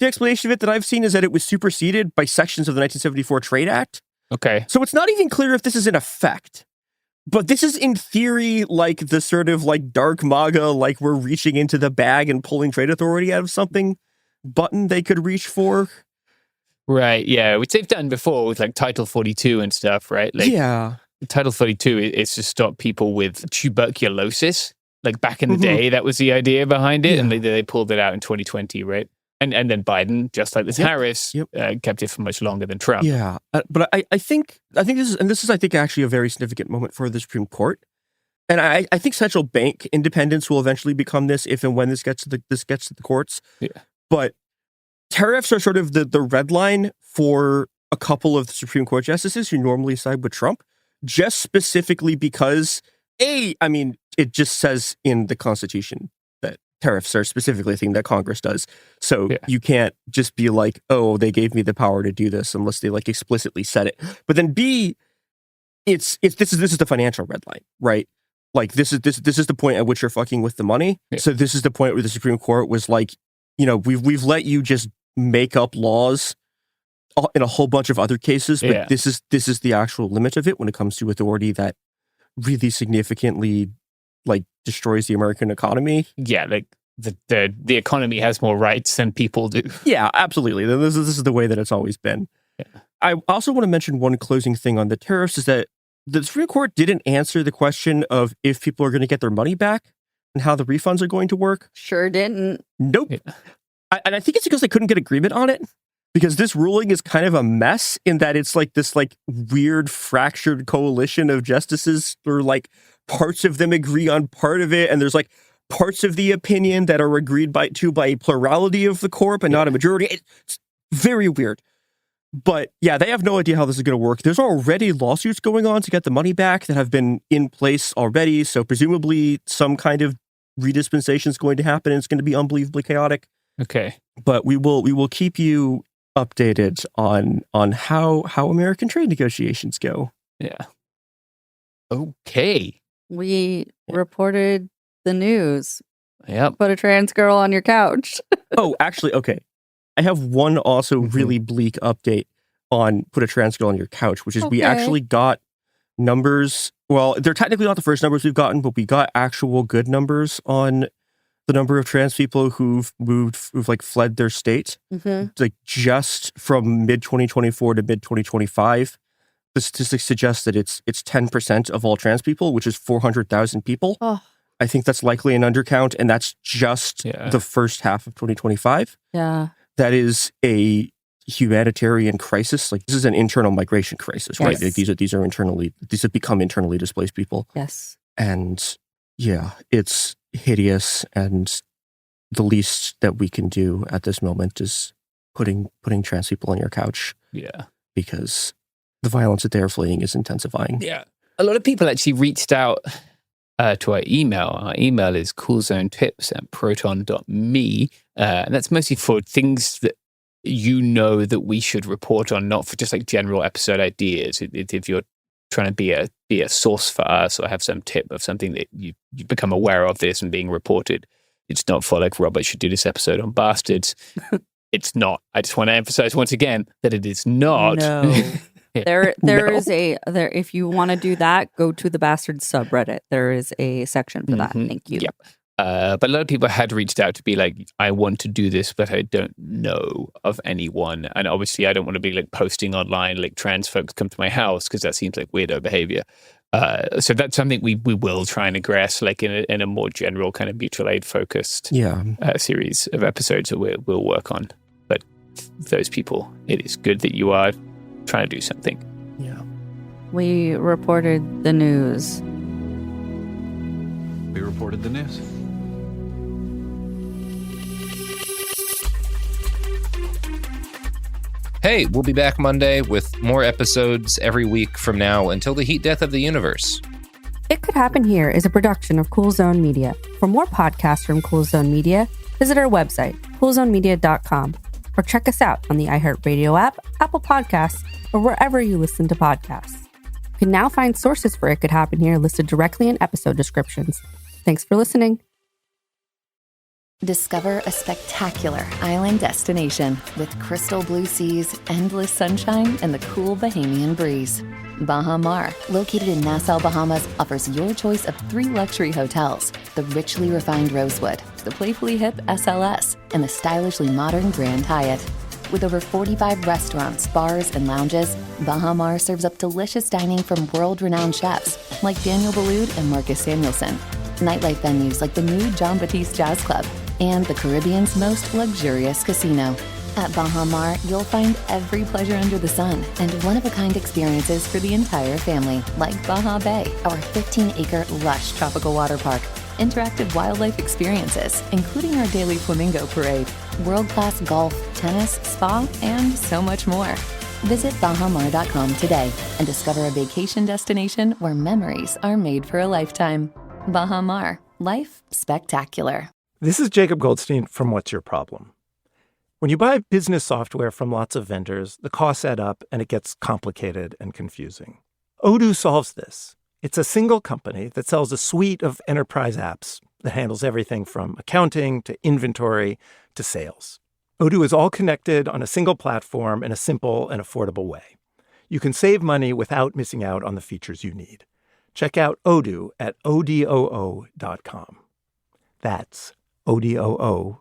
the explanation of it that I've seen is that it was superseded by sections of the 1974 Trade Act. Okay. So it's not even clear if this is in effect. But this is in theory like the sort of like dark MAGA, like we're reaching into the bag and pulling trade authority out of something button they could reach for. Right, yeah, which they've done before with like Title 42 and stuff, right? Like, yeah. Title 42 is to stop people with tuberculosis. Like back in the day, that was the idea behind it, and they pulled it out in 2020, right? And then Biden, just like the tariffs, kept it for much longer than Trump. Yeah, but I think this is I think actually a very significant moment for the Supreme Court. And I think central bank independence will eventually become this if and when this gets to the courts. Yeah. But tariffs are sort of the red line for a couple of the Supreme Court justices who normally side with Trump, just specifically because, it just says in the Constitution that tariffs are specifically a thing that Congress does. So you can't just be like, oh, they gave me the power to do this unless they like explicitly said it. But then B, this is the financial red line, right? Like this is the point at which you're fucking with the money. Yeah. So this is the point where the Supreme Court was like, we've let you just make up laws in a whole bunch of other cases, but this is the actual limit of it when it comes to authority that really significantly like destroys the American economy. Yeah, like the economy has more rights than people do. Yeah, absolutely. This is the way that it's always been. Yeah. I also want to mention one closing thing on the tariffs is that the Supreme Court didn't answer the question of if people are going to get their money back and how the refunds are going to work. Sure didn't. Nope. Yeah. And I think it's because they couldn't get agreement on it. Because this ruling is kind of a mess in that it's like this like weird fractured coalition of justices, or like parts of them agree on part of it, and there's like parts of the opinion that are agreed by a plurality of the corp and not a majority. It's very weird. But yeah, they have no idea how this is going to work. There's already lawsuits going on to get the money back that have been in place already. So presumably some kind of redispensation is going to happen and it's going to be unbelievably chaotic. Okay. But we will keep you updated on how American trade negotiations go. Yeah. Okay. We reported the news. Yep. Put a trans girl on your couch. Oh, actually, okay. I have one also really bleak update on put a trans girl on your couch, which is we actually got numbers. Well, they're technically not the first numbers we've gotten, but we got actual good numbers on the number of trans people who've like fled their state. Like just from mid 2024 to mid 2025, the statistics suggest that it's 10% of all trans people, which is 400,000 people. Oh. I think that's likely an undercount, and that's just the first half of 2025. Yeah. That is a humanitarian crisis. Like this is an internal migration crisis, right? Like these have become internally displaced people. Yes. And yeah, it's hideous, and the least that we can do at this moment is putting trans people on your couch. Yeah. Because the violence that they're fleeing is intensifying. Yeah. A lot of people actually reached out to our email. Our email is coolzonetips@proton.me. And that's mostly for things that that we should report on, not for just like general episode ideas. If you're trying to be a source for us or have some tip of something that you become aware of this and being reported, it's not for like Robert should do this episode on bastards. It's not. I just want to emphasize once again that it is not. No. There is if you want to do that, go to the Bastards subreddit. There is a section for that. Thank you. Yep. But a lot of people had reached out to be like, I want to do this, but I don't know of anyone. And obviously I don't want to be like posting online, like trans folks come to my house, because that seems like weirdo behavior. So that's something we will try and address, like in a more general kind of mutual aid focused series of episodes that we'll work on. But those people, it is good that you are trying to do something. Yeah. We reported the news. We reported the news. Hey, we'll be back Monday with more episodes every week from now until the heat death of the universe. It Could Happen Here is a production of Cool Zone Media. For more podcasts from Cool Zone Media, visit our website, coolzonemedia.com, or check us out on the iHeartRadio app, Apple Podcasts, or wherever you listen to podcasts. You can now find sources for It Could Happen Here listed directly in episode descriptions. Thanks for listening. Discover a spectacular island destination with crystal blue seas, endless sunshine, and the cool Bahamian breeze. Baha Mar, located in Nassau, Bahamas, offers your choice of 3 luxury hotels: the richly refined Rosewood, the playfully hip SLS, and the stylishly modern Grand Hyatt. With over 45 restaurants, bars, and lounges, Baha Mar serves up delicious dining from world-renowned chefs like Daniel Boulud and Marcus Samuelson. Nightlife venues like the new Jean Baptiste Jazz Club and the Caribbean's most luxurious casino. At Baha Mar, you'll find every pleasure under the sun and one-of-a-kind experiences for the entire family, like Baha Bay, our 15-acre lush tropical water park, interactive wildlife experiences, including our daily flamingo parade, world-class golf, tennis, spa, and so much more. Visit bahamar.com today and discover a vacation destination where memories are made for a lifetime. Baha Mar, life spectacular. This is Jacob Goldstein from What's Your Problem? When you buy business software from lots of vendors, the costs add up and it gets complicated and confusing. Odoo solves this. It's a single company that sells a suite of enterprise apps that handles everything from accounting to inventory to sales. Odoo is all connected on a single platform in a simple and affordable way. You can save money without missing out on the features you need. Check out Odoo at odoo.com. That's odoo.com.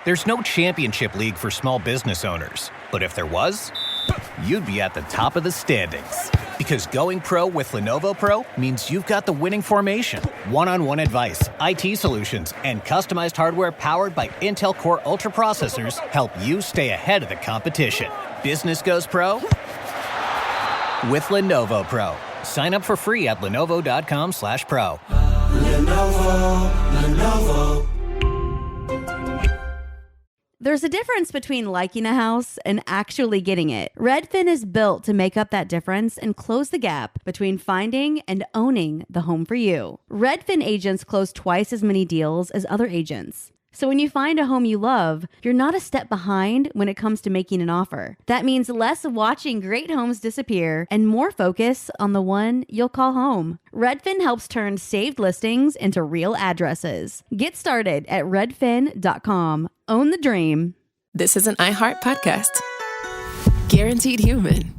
There's no championship league for small business owners, but if there was, you'd be at the top of the standings. Because going pro with Lenovo Pro means you've got the winning formation, one-on-one advice, IT solutions, and customized hardware powered by Intel Core Ultra processors help you stay ahead of the competition. Business goes pro with Lenovo Pro. Sign up for free at lenovo.com/pro. Lenovo. There's a difference between liking a house and actually getting it. Redfin is built to make up that difference and close the gap between finding and owning the home for you. Redfin agents close twice as many deals as other agents. So when you find a home you love, you're not a step behind when it comes to making an offer. That means less watching great homes disappear and more focus on the one you'll call home. Redfin helps turn saved listings into real addresses. Get started at redfin.com. Own the dream. This is an iHeart podcast. Guaranteed Human.